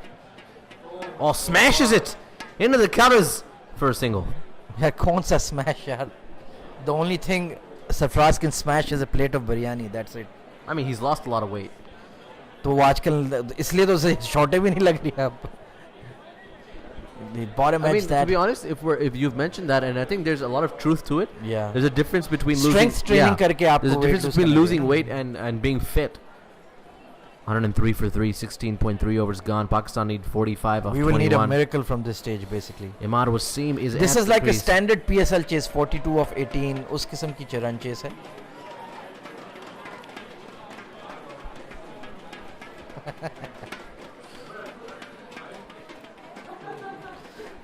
Speaker 7: Oh, smashes it into the counters for a single.
Speaker 3: यार कौन सा smash यार? The only thing Sarfraz can smash is a plate of biryani. That's it.
Speaker 7: I mean, he's lost a lot of weight.
Speaker 3: तो वो आजकल इसलिए तो उसे शॉर्टें भी नहीं लग रही अब. The bottom
Speaker 7: I
Speaker 3: edge
Speaker 7: mean, to
Speaker 3: that.
Speaker 7: be honest, if you've mentioned that, and I think there's a lot of truth to it.
Speaker 3: Yeah.
Speaker 7: There's a difference between
Speaker 3: Strength training करके आपको
Speaker 7: There's a
Speaker 3: weight
Speaker 7: difference
Speaker 3: lose
Speaker 7: between
Speaker 3: करना
Speaker 7: losing
Speaker 3: पड़ेगा.
Speaker 7: weight and being fit. 103 for 3, 16.3 overs gone. Pakistan need 45 off
Speaker 3: We will
Speaker 7: 21.
Speaker 3: need a miracle from this stage basically.
Speaker 7: Imad Wasim is
Speaker 3: This
Speaker 7: at
Speaker 3: is
Speaker 7: the
Speaker 3: like a
Speaker 7: crease.
Speaker 3: standard PSL chase, 42 of 18. उस किस्म की run chase है.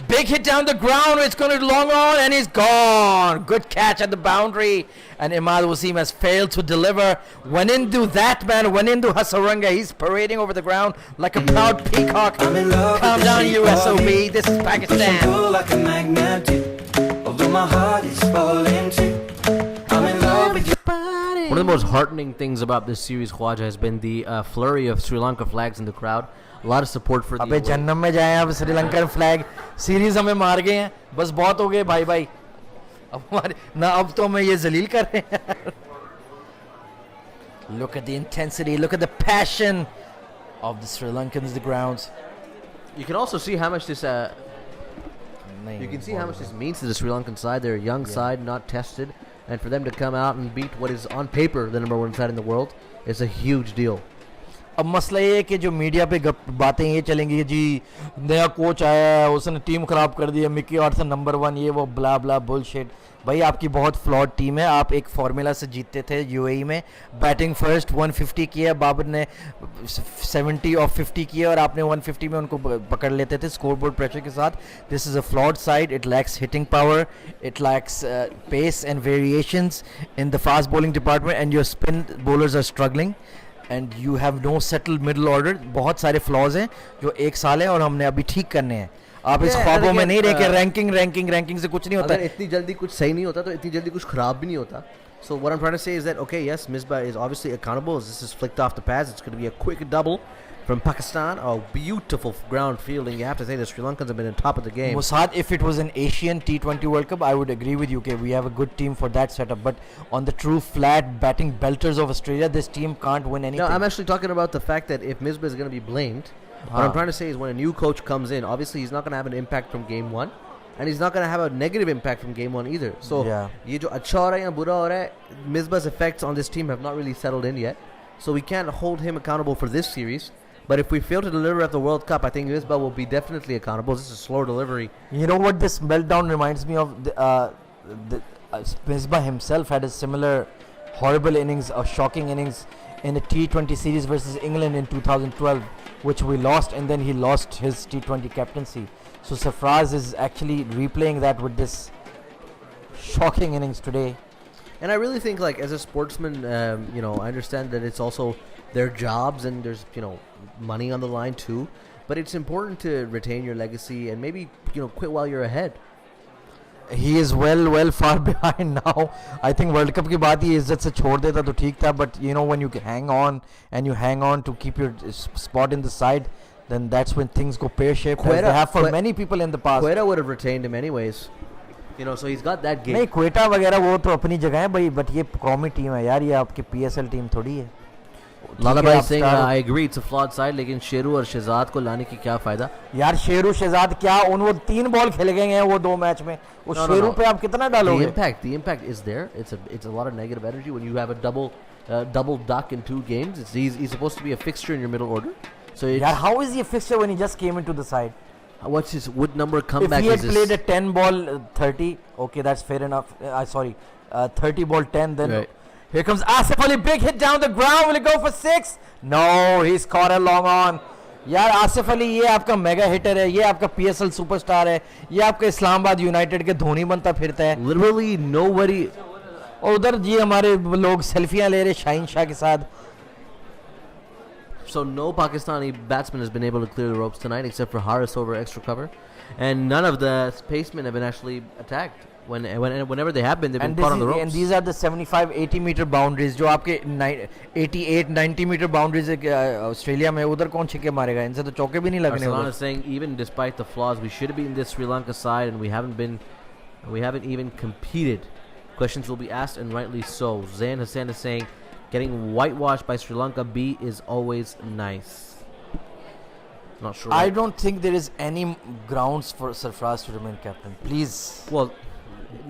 Speaker 3: Big hit down the ground. It's going to long on and he's gone. Good catch at the boundary. And Imad Wasim has failed to deliver. Went into that man. Went into Hasaranga. He's parading over the ground like a proud peacock.
Speaker 1: I'm in love
Speaker 3: Calm
Speaker 1: with the
Speaker 3: down,
Speaker 1: shape of
Speaker 3: USOB.
Speaker 1: you.
Speaker 3: This is
Speaker 1: Push and
Speaker 3: Pakistan.
Speaker 1: pull like a magnet do. Although my heart is falling too. I'm in love with you.
Speaker 7: One of the most heartening things about this series, Khwaja, has been the flurry of Sri Lanka flags in the crowd. A lot of support for the
Speaker 3: अबे
Speaker 7: away.
Speaker 3: जन्नम में जाए अब Sri Lankan flag series हमें मार गए हैं बस बहुत हो गए भाई भाई अब हमारे ना अब तो हमें ये जलील कर रहे हैं Look at the intensity, look at the passion of the Sri Lankans, the grounds.
Speaker 7: You can also see how much this
Speaker 3: नहीं,
Speaker 7: you can see how much this means to the Sri Lankan side. They're a young side, not tested, and for them to come out and beat what is on paper the number one side in the world is a huge deal.
Speaker 3: अब मसला ये है कि जो media पे बातें ये चलेंगी कि जी नया कोच आया है उसने टीम खराब कर दी है मिकी ऑर्सन नंबर 1 ये वो ब्ला ब्ला बुलशिट भाई आपकी बहुत फ्लॉड टीम है आप एक फार्मूला से जीतते थे यूएई में बैटिंग फर्स्ट 150 किया बाबर ने 70 और 50 किया और आपने 150 में उनको पकड़ लेते थे स्कोरबोर्ड प्रेशर के साथ this is a flawed side it lacks hitting power it lacks pace and variations in the fast bowling department and your spin bowlers are struggling and you have no settled middle order बहुत सारे flaws हैं जो एक साल है और हमने अभी ठीक करने हैं आप इस ख्वाबों में नहीं रह के रैंकिंग से कुछ नहीं होता
Speaker 7: अगर इतनी जल्दी कुछ सही नहीं होता तो इतनी जल्दी कुछ खराब भी नहीं होता. So what I'm trying to say is that okay, yes, Misbah is obviously accountable as this is flicked off the pads. It's going to be a quick double from Pakistan. Oh, beautiful ground fielding. You have to say the Sri Lankans have been on top of the game.
Speaker 3: Musad, if it was an Asian T20 World Cup, I would agree with you. Okay, we have a good team for that setup. But on the true flat batting belters of Australia, this team can't win anything.
Speaker 7: No, I'm actually talking about the fact that if Misbah is going to be blamed, what I'm trying to say is when a new coach comes in, obviously he's not going to have an impact from game one. And he's not going to have a negative impact from game one either. So, ये जो अच्छा हो रहा है या बुरा हो रहा है, Misbah's effects on this team have not really settled in yet. So we can't hold him accountable for this series. But if we fail to deliver at the World Cup, I think Misbah will be definitely accountable. This is a slow delivery.
Speaker 3: You know what this meltdown reminds me of? Misbah himself had a similar horrible innings, a shocking innings in a T20 series versus England in 2012, which we lost, and then he lost his T20 captaincy. So Sarfraz is actually replaying that with this shocking innings today.
Speaker 7: And I really think, like, as a sportsman, I understand that it's also their jobs and there's, money on the line too. But it's important to retain your legacy and maybe, quit while you're ahead.
Speaker 3: He is well far behind now. I think World Cup के बाद ही इज्जत से छोड़ देता तो ठीक था. But when you hang on to keep your spot in the side, then that's when things go pear-shaped. As they have for many people in the past.
Speaker 7: Quetta would have retained him anyways. So he's got that game.
Speaker 3: नहीं क्वेटा वगैरह वो तो अपनी जगह है भाई. But ये कौमी टीम है यार. ये आपकी PSL टीम थोड़ी है.
Speaker 7: Lalabai saying I agree it's a flawed side लेकिन शेरू और शहजाद को लाने की क्या फायदा.
Speaker 3: यार शेरू शहजाद क्या वो 3 बॉल खेले गए हैं वो 2 मैच में. उस शेरू पे आप कितना डालोगे?
Speaker 7: The impact is there. It's a lot of negative energy when you have a double duck in 2 games. He's supposed to be a fixture in your middle order. So
Speaker 3: यार how is he a fixture when he just came into the side?
Speaker 7: What's his what number
Speaker 3: If
Speaker 7: comeback
Speaker 3: he had
Speaker 7: is
Speaker 3: played
Speaker 7: this?
Speaker 3: a 10 ball 30, okay, that's fair enough. 30 ball 10, then
Speaker 7: Right.
Speaker 3: here comes Asif Ali, big hit down the ground. Will it go for 6? No, he's caught a long on. यार आसिफ अली ये आपका mega heater है, ये आपका PSL superstar है, ये आपका Islamabad United के धोनी बनता फिरता है,
Speaker 7: Literally nobody.
Speaker 3: और उधर जी हमारे लोग सेल्फियां ले रहे शाहीन शाह के साथ.
Speaker 7: So no Pakistani batsman has been able to clear the ropes tonight except for Haris over extra cover, and none of the spacemen have been actually attacked. Whenever they have been, they've been
Speaker 3: And,
Speaker 7: caught on the ropes.
Speaker 3: and these are the 75-80 meter boundaries जो आपके 88-90 meter boundaries Australia में, उधर कौन छिके मारेगा, इनसे तो चौके भी नहीं लगने
Speaker 7: Arsalan
Speaker 3: उधर.
Speaker 7: is saying even despite the flaws, we should have been this Sri Lanka side, and we haven't even competed. Questions will be asked, and rightly so. Zain Hassan is saying getting whitewashed by Sri Lanka B is always nice. Not sure.
Speaker 3: I don't think there is any grounds for Sarfraz to remain captain. Please.
Speaker 7: Well,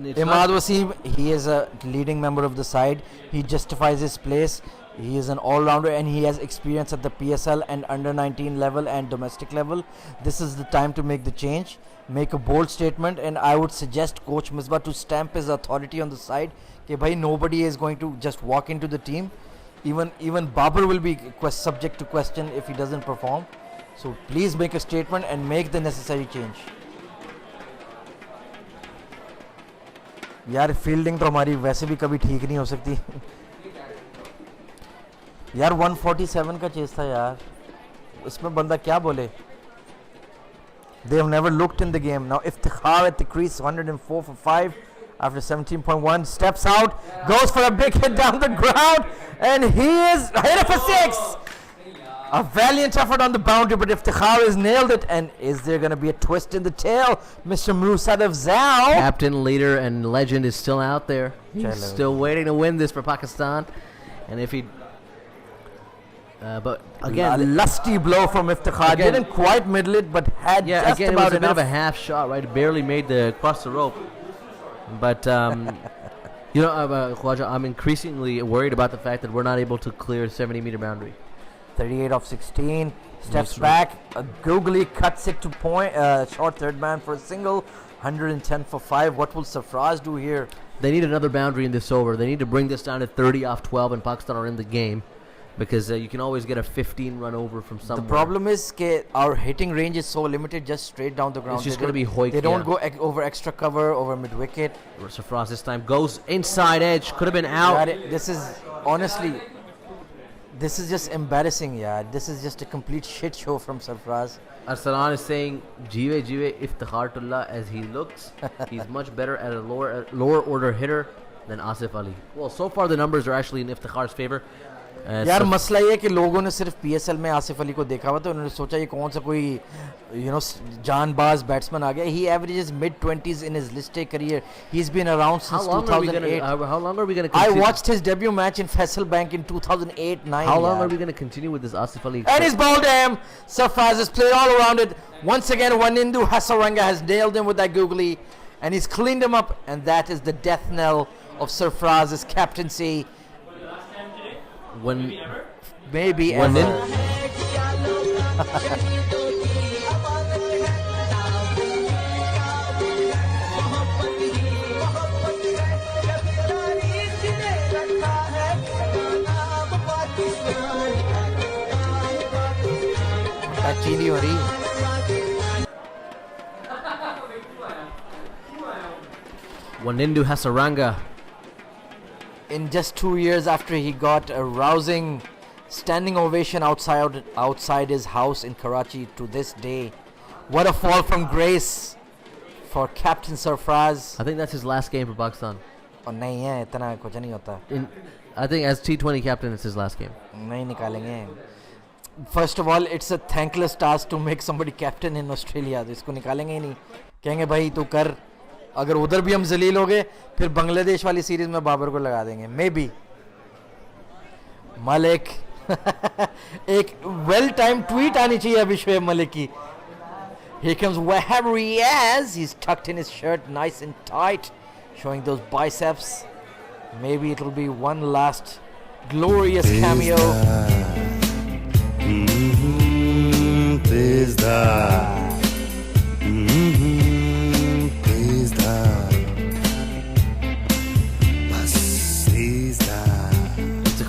Speaker 7: it's
Speaker 3: Imad
Speaker 7: not-
Speaker 3: Wasim, he is a leading member of the side. He justifies his place. He is an all-rounder and he has experience at the PSL and under 19 level and domestic level. This is the time to make the change, make a bold statement, and I would suggest Coach Misbah to stamp his authority on the side. Okay, bhai, nobody is going to just walk into the team. Even Babar will be subject to question if he doesn't perform. So please make a statement and make the necessary change. यार fielding तो हमारी वैसे भी कभी ठीक नहीं हो सकती. यार 147 का चेस था यार, इसमें बंदा क्या बोले. They have never looked in the game. Now Iftikhar at the crease, 104 for 5 after 17.1, steps out, goes for a big hit down the ground, and he is hit for 6. A valiant effort on the boundary, but Iftikhar has nailed it. And is there going to be a twist in the tail? Mr. Musadov Zal.
Speaker 7: Captain, leader, and legend is still out there. He's
Speaker 3: Chalo.
Speaker 7: still waiting to win this for Pakistan. And if he... but
Speaker 3: A
Speaker 7: again...
Speaker 3: lusty blow from Iftikhar.
Speaker 7: Again-
Speaker 3: Didn't quite middle it, but had
Speaker 7: Yeah,
Speaker 3: just
Speaker 7: again, it was
Speaker 3: about
Speaker 7: a bit of a
Speaker 3: enough.
Speaker 7: half shot, right? It barely made the cross the rope. But, you know, Khwaja, I'm increasingly worried about the fact that we're not able to clear 70-meter boundary.
Speaker 3: 38 of 16. Steps
Speaker 7: Nice
Speaker 3: back. Googly cuts it to point. Short third man for a single. 110 for 5. What will Sarfraz do here?
Speaker 7: They need another boundary in this over. They need to bring this down to 30 off 12 and Pakistan are in the game. Because you can always get a 15 run over from somewhere.
Speaker 3: The problem is that our hitting range is so limited, just straight down the ground.
Speaker 7: It's just
Speaker 3: They
Speaker 7: gonna
Speaker 3: don't-
Speaker 7: be Hoik,
Speaker 3: They don't
Speaker 7: yeah.
Speaker 3: go over extra cover, over mid wicket.
Speaker 7: Sarfraz this time goes inside edge. Could have been out.
Speaker 3: This is honestly, this is just embarrassing, yeah. This is just a complete shit show from Sarfraz.
Speaker 7: Arsalan is saying, Jive Iftikharullah as he looks. He's much better at a lower order hitter than Asif Ali. Well, so far the numbers are actually in Iftikhar's favor.
Speaker 3: यार मसला ये है कि लोगों ने सिर्फ PSL में आसिफ अली को देखा हुआ तो उन्होंने सोचा ये कौन सा कोई जानबाज बैट्समैन आ गया. He averages mid-20s in his listed career. He's been around since 2008.
Speaker 7: How long are we going to
Speaker 3: I
Speaker 7: continue?
Speaker 3: watched his debut match in Faisal Bank in 2008-9.
Speaker 7: How long are we going to continue with this Asif Ali?
Speaker 3: And he's bowled him. Sarfraz has played all around it. Once again, Wanindu Hasaranga has nailed him with that googly. And he's cleaned him up. And that is the death knell of Sarfraz's captaincy.
Speaker 7: When
Speaker 3: Maybe
Speaker 7: When
Speaker 3: ever. चीनी हो रही.
Speaker 7: Wanindu Hasaranga.
Speaker 3: In just 2 years after he got a rousing standing ovation outside his house in Karachi to this day. What a fall from grace for Captain Sarfraz.
Speaker 7: I think that's his last game for Pakistan.
Speaker 3: और नहीं है इतना कुछ नहीं होता.
Speaker 7: I think as T20 captain, it's his last game.
Speaker 3: नहीं निकालेंगे. First of all, it's a thankless task to make somebody captain in Australia. तो इसको निकालेंगे ही नहीं. कहेंगे भाई तू कर. अगर उधर भी हम जलील हो गए फिर बांग्लादेश वाली सीरीज में बाबर को लगा देंगे. Maybe. मलिक. एक well timed tweet आनी चाहिए अभिषेक मलिक की. Here comes Wahab Riaz. He's tucked in his shirt nice and tight, showing those biceps. Maybe it'll be one last glorious cameo.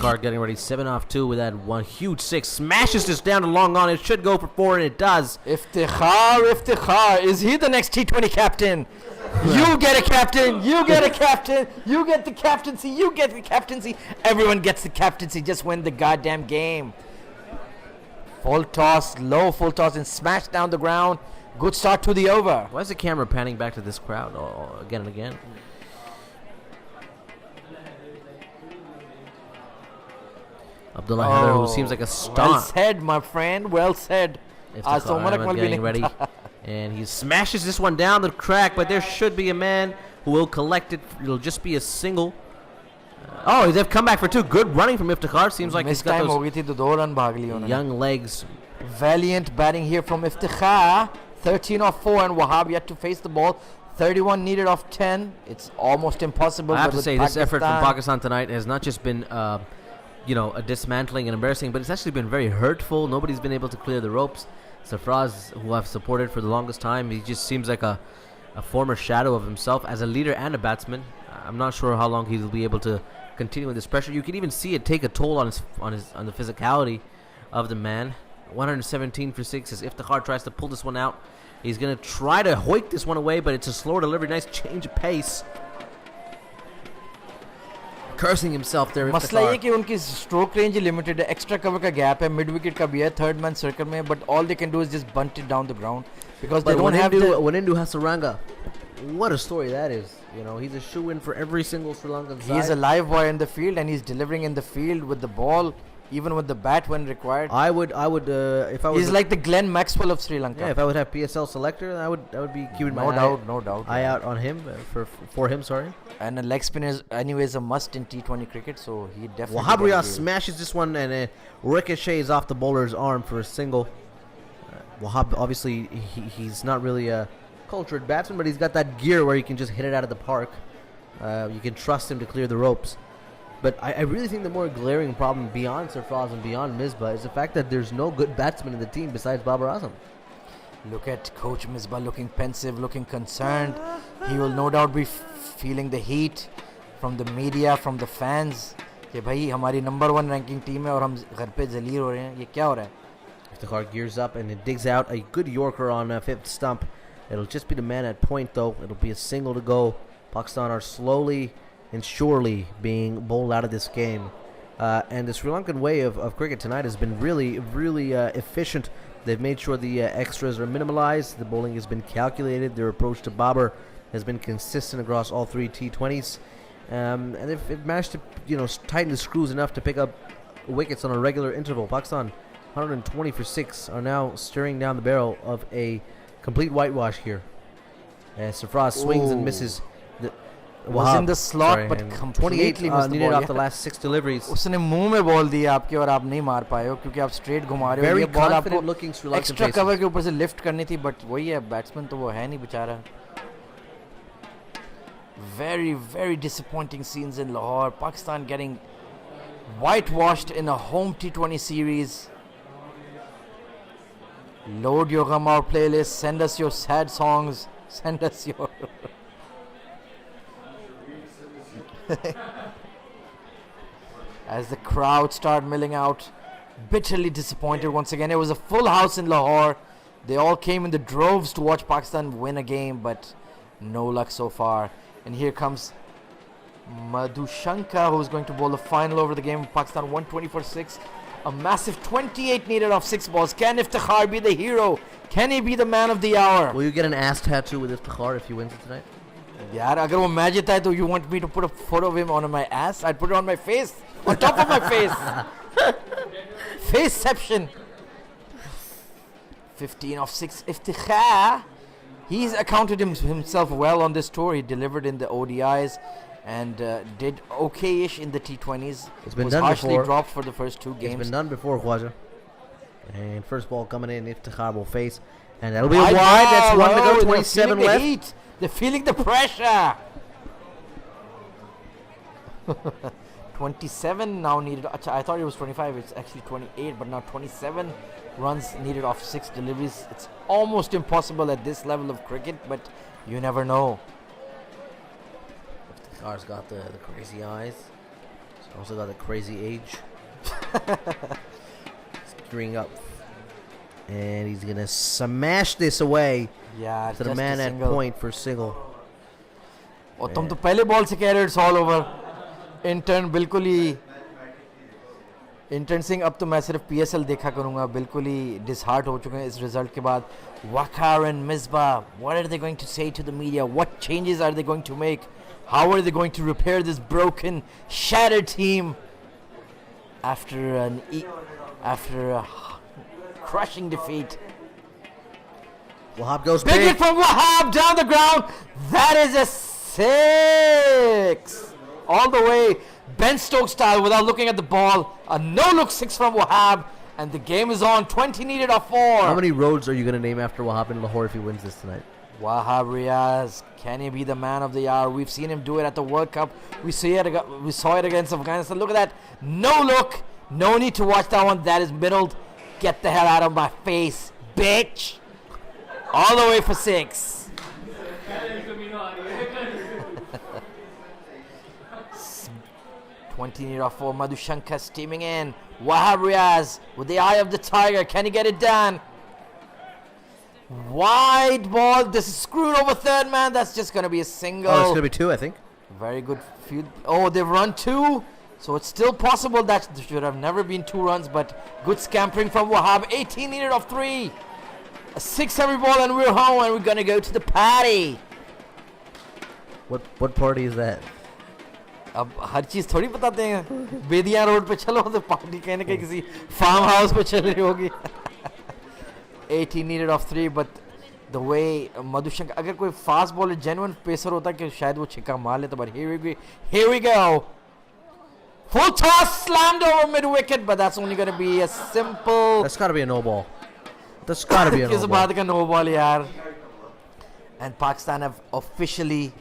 Speaker 7: Iftikhar getting ready. 7 off 2 with that one huge 6. Smashes this down to long on. It should go for 4, and it does.
Speaker 3: Iftikhar. Is he the next T20 captain? You get a captain. You get a captain. You get the captaincy. You get the captaincy. Everyone gets the captaincy. Just win the goddamn game. Full toss, low full toss, and smash down the ground. Good start to the over.
Speaker 7: Why is the camera panning back to this crowd again and again? Abdullah Heather, who seems like a star.
Speaker 3: Well said, my friend. Well said.
Speaker 7: Iftikhar getting ready. And he smashes this one down the crack, but there should be a man who will collect it. It'll just be a single. Oh, they've come back for 2. Good running from Iftikhar. Seems like he's got those young legs.
Speaker 3: Valiant batting here from Iftikhar. 13 off 4, and Wahab yet to face the ball. 31 needed off 10. It's almost impossible.
Speaker 7: I have to say, this effort from Pakistan tonight has not just been, a dismantling and embarrassing, but it's actually been very hurtful. Nobody's been able to clear the ropes. Sarfraz, who I've supported for the longest time, he just seems like a former shadow of himself as a leader and a batsman. I'm not sure how long he'll be able to continue with this pressure. You can even see it take a toll on the physicality of the man. 117 for 6 as Iftikhar tries to pull this one out. He's going to try to hoik this one away, but it's a slower delivery. Nice change of pace. Cursing himself there.
Speaker 3: मसला ये कि उनकी stroke range limited है, extra cover का gap है, mid wicket का भी है, third man circle में, but all they can do is just bunt it down the ground because they don't have the.
Speaker 7: Wanindu Hasaranga, what a story that is. He's a shoe-in for every single Sri Lankan side.
Speaker 3: He's a live wire in the field, and he's delivering in the field with the ball, even with the bat when required.
Speaker 7: I would if I was.
Speaker 3: He's like the Glenn Maxwell of Sri Lanka.
Speaker 7: Yeah, if I would have PSL selector, I would be keeping my eye out on him for him. Sorry.
Speaker 3: And a leg spinner is anyways a must in T20 cricket, so he definitely.
Speaker 7: Wahab Riaz smashes this one and ricochets off the bowler's arm for a single. Wahab, obviously, he's not really a cultured batsman, but he's got that gear where he can just hit it out of the park. You can trust him to clear the ropes. But I really think the more glaring problem beyond Sarfraz and beyond Misbah is the fact that there's no good batsman in the team besides Babar Azam.
Speaker 3: Look at Coach Misbah looking pensive, looking concerned. He will no doubt be feeling the heat from the media, from the fans. कि भाई हमारी number 1 ranking team है और हम घर पे जलील हो रहे हैं. ये क्या हो रहा है?
Speaker 7: Iftikhar gears up and it digs out a good Yorker on 5th stump. It'll just be the man at point though. It'll be a single to go. Pakistan are slowly and surely being bowled out of this game. And the Sri Lankan way of cricket tonight has been really, really efficient. They've made sure the extras are minimalized. The bowling has been calculated. Their approach to Babar has been consistent across all 3 T20s. And they've managed to, tighten the screws enough to pick up wickets on a regular interval. Pakistan, 120 for 6, are now staring down the barrel of a complete whitewash here. Sarfraz swings and misses.
Speaker 3: Was in the slot, but completely missed the
Speaker 7: needed
Speaker 3: ball.
Speaker 7: Off the last 6 deliveries.
Speaker 3: उसने मुंह में ball दी आपके और आप नहीं मार पाए हो क्योंकि आप स्ट्रेट घुमा रहे हो.
Speaker 7: Very
Speaker 3: ये बॉल आपको
Speaker 7: confident looking Sri Lankan
Speaker 3: extra
Speaker 7: faces.
Speaker 3: Cover के ऊपर से लिफ्ट करनी थी, बट वही है, बैट्समैन तो वो है नहीं बेचारा. Very, very disappointing scenes in Lahore. Pakistan getting whitewashed in a home T20 series. Load your Ghamar playlist. Send us your sad songs. Send us your. As the crowd start milling out, bitterly disappointed once again. It was a full house in Lahore. They all came in the droves to watch Pakistan win a game, but no luck so far. And here comes Madhushanka, who's going to bowl the final over the game. Pakistan 120 for 6. A massive 28 needed off 6 balls. Can Iftikhar be the hero? Can he be the man of the hour?
Speaker 7: Will you get an ass tattoo with Iftikhar if he wins it tonight?
Speaker 3: यार अगर वो match जीता है तो you want me to put a photo of him on my ass? I'd put it on my face, on top of my face. Faceception. 15 off 6. Iftikhar, he's accounted himself well on this tour. He delivered in the ODIs and did okay-ish in the T20s.
Speaker 7: It's been
Speaker 3: was
Speaker 7: done
Speaker 3: harshly
Speaker 7: before.
Speaker 3: dropped for the first 2 games.
Speaker 7: It's been done before, Khwaja. And first ball coming in, Iftikhar will face. And that'll be a wide. That's 1 to go, 27 left.
Speaker 3: Heat. They're feeling the pressure. 27 now needed. I thought it was 25. It's actually 28, but now 27 runs needed off 6 deliveries. It's almost impossible at this level of cricket, but you never know.
Speaker 7: Iftikhar's got the crazy eyes. Also got the crazy age. Screwing up. And he's going to smash this away
Speaker 3: Yeah,
Speaker 7: to the man at point for single.
Speaker 3: और तुम तो पहले ball से कह रहे it's all over intern बिल्कुल ही intern Singh अब तो मैं सिर्फ पीएसएल देखा करूंगा बिल्कुल ही डिसहार्ट हो चुके हैं इस रिजल्ट के बाद Waqar and Misbah, what are they going to say to the media? What changes are they going to make? How are they going to repair this broken, shattered team after a crushing defeat?
Speaker 7: Wahab goes
Speaker 3: Big hit from Wahab down the ground. That is a 6. All the way, Ben Stokes style without looking at the ball. A no-look 6 from Wahab. And the game is on. 20 needed of 4.
Speaker 7: How many roads are you going to name after Wahab in Lahore if he wins this tonight?
Speaker 3: Wahab Riaz, can he be the man of the hour? We've seen him do it at the World Cup. We saw it against Afghanistan. Look at that. No look. No need to watch that one. That is middled. Get the hell out of my face, bitch. All the way for 6. (20 off 4). Madhushankar steaming in. Wahab Riaz with the eye of the tiger. Can he get it done? Wide ball. This is screwed over third man. That's just going to be a single.
Speaker 7: Oh, it's going to be 2, I think.
Speaker 3: Very good field. Oh, they've run 2. So it's still possible that there should have never been 2 runs. But good scampering from Wahab. 18 needed of 3. A 6 every ball and we're home and we're going to go to the party.
Speaker 7: What party is that?
Speaker 3: अब हर चीज थोड़ी बताते हैं Bedian road पे चलो तो party कहने के किसी फार्म हाउस पे चल रही होगी 18 needed of 3 but the way Madhushankar अगर कोई फास्ट बॉलर जेन्युइन पेसर होता कि शायद वो छिक्का मार लेता but here we go full toss slammed over mid wicket but that's only going to be a simple
Speaker 7: That's got to be a no ball. That's got to be a
Speaker 3: किस
Speaker 7: no
Speaker 3: बात
Speaker 7: ball.
Speaker 3: का no ball यार and Pakistan have officially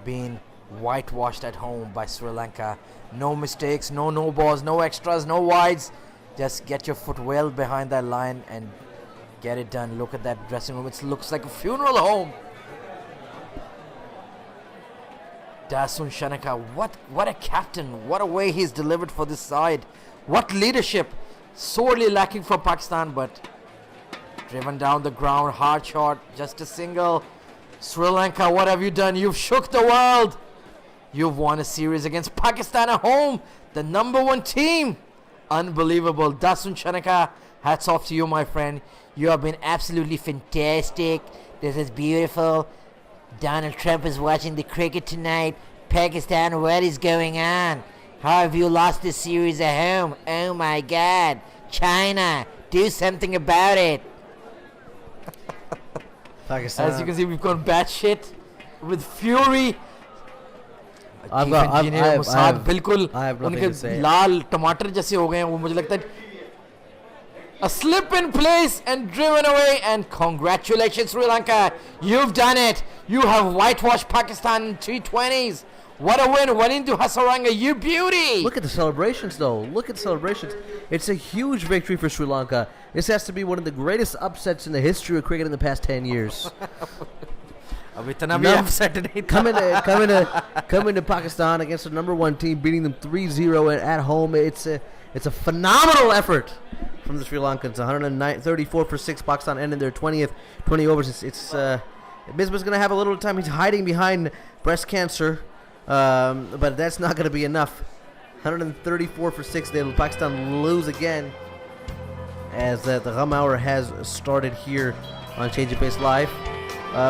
Speaker 3: been whitewashed at home by Sri Lanka. No mistakes, no balls, no extras, no wides. Just get your foot well behind that line and get it done. Look at that dressing room. It looks like a funeral home. Dasun Shanaka, what a captain. What a way he's delivered for this side. What leadership. Sorely lacking from Pakistan, but driven down the ground. Hard shot, just a single. Sri Lanka, what have you done? You've shook the world. You've won a series against Pakistan at home, the #1 team. Unbelievable. Dasun Shanaka, hats off to you, my friend. You have been absolutely fantastic. This is beautiful. Donald Trump is watching the cricket tonight. Pakistan, what is going on? How have you lost this series at home? Oh my God. China, do something about it.
Speaker 7: Pakistan.
Speaker 3: As you can see, we've gone batshit with fury.
Speaker 7: I have
Speaker 3: बिल्कुल
Speaker 7: nothing
Speaker 3: उनके
Speaker 7: to say.
Speaker 3: लाल टमाटर जैसे हो गए हैं वो मुझे लगता है a slip in place and driven away and congratulations Sri Lanka, you've done it. You have whitewashed Pakistan in T20s. What a win. Went into Hasaranga, you beauty.
Speaker 7: Look at the celebrations, though. Look at the celebrations. It's a huge victory for Sri Lanka. This has to be one of the greatest upsets in the history of cricket in the past 10 years.
Speaker 3: अब इतना भी upset नहीं था.
Speaker 7: Coming to Pakistan against the #1 team, beating them 3-0 at home. It's a phenomenal effort from the Sri Lankans. 134 for 6. Pakistan ending their 20 overs. Misbah's going to have a little time. He's hiding behind breast cancer. But that's not going to be enough. 134 for 6. Pakistan lose again as the Gham Hour has started here on Change of Pace Live.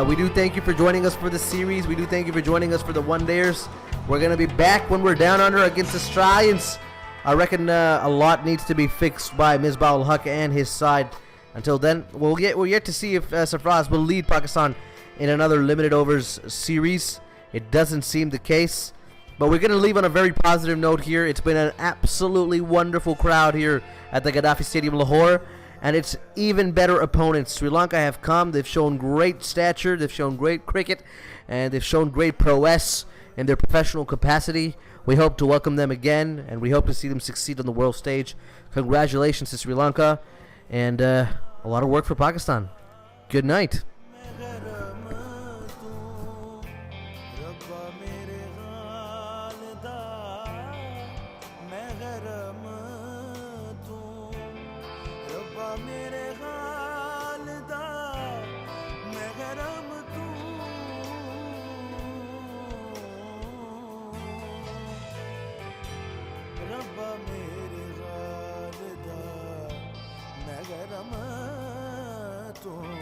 Speaker 7: We do thank you for joining us for the series. We do thank you for joining us for the one-dayers. We're going to be back when we're down under against the Australians. I reckon a lot needs to be fixed by Misbah ul Haq and his side. Until then, we'll yet to see if Sarfraz will lead Pakistan in another limited overs series. It doesn't seem the case. But we're going to leave on a very positive note here. It's been an absolutely wonderful crowd here at the Gaddafi Stadium, Lahore. And it's even better opponents. Sri Lanka have come. They've shown great stature. They've shown great cricket. And they've shown great prowess in their professional capacity. We hope to welcome them again. And we hope to see them succeed on the world stage. Congratulations to Sri Lanka. And a lot of work for Pakistan. Good night.
Speaker 1: storm.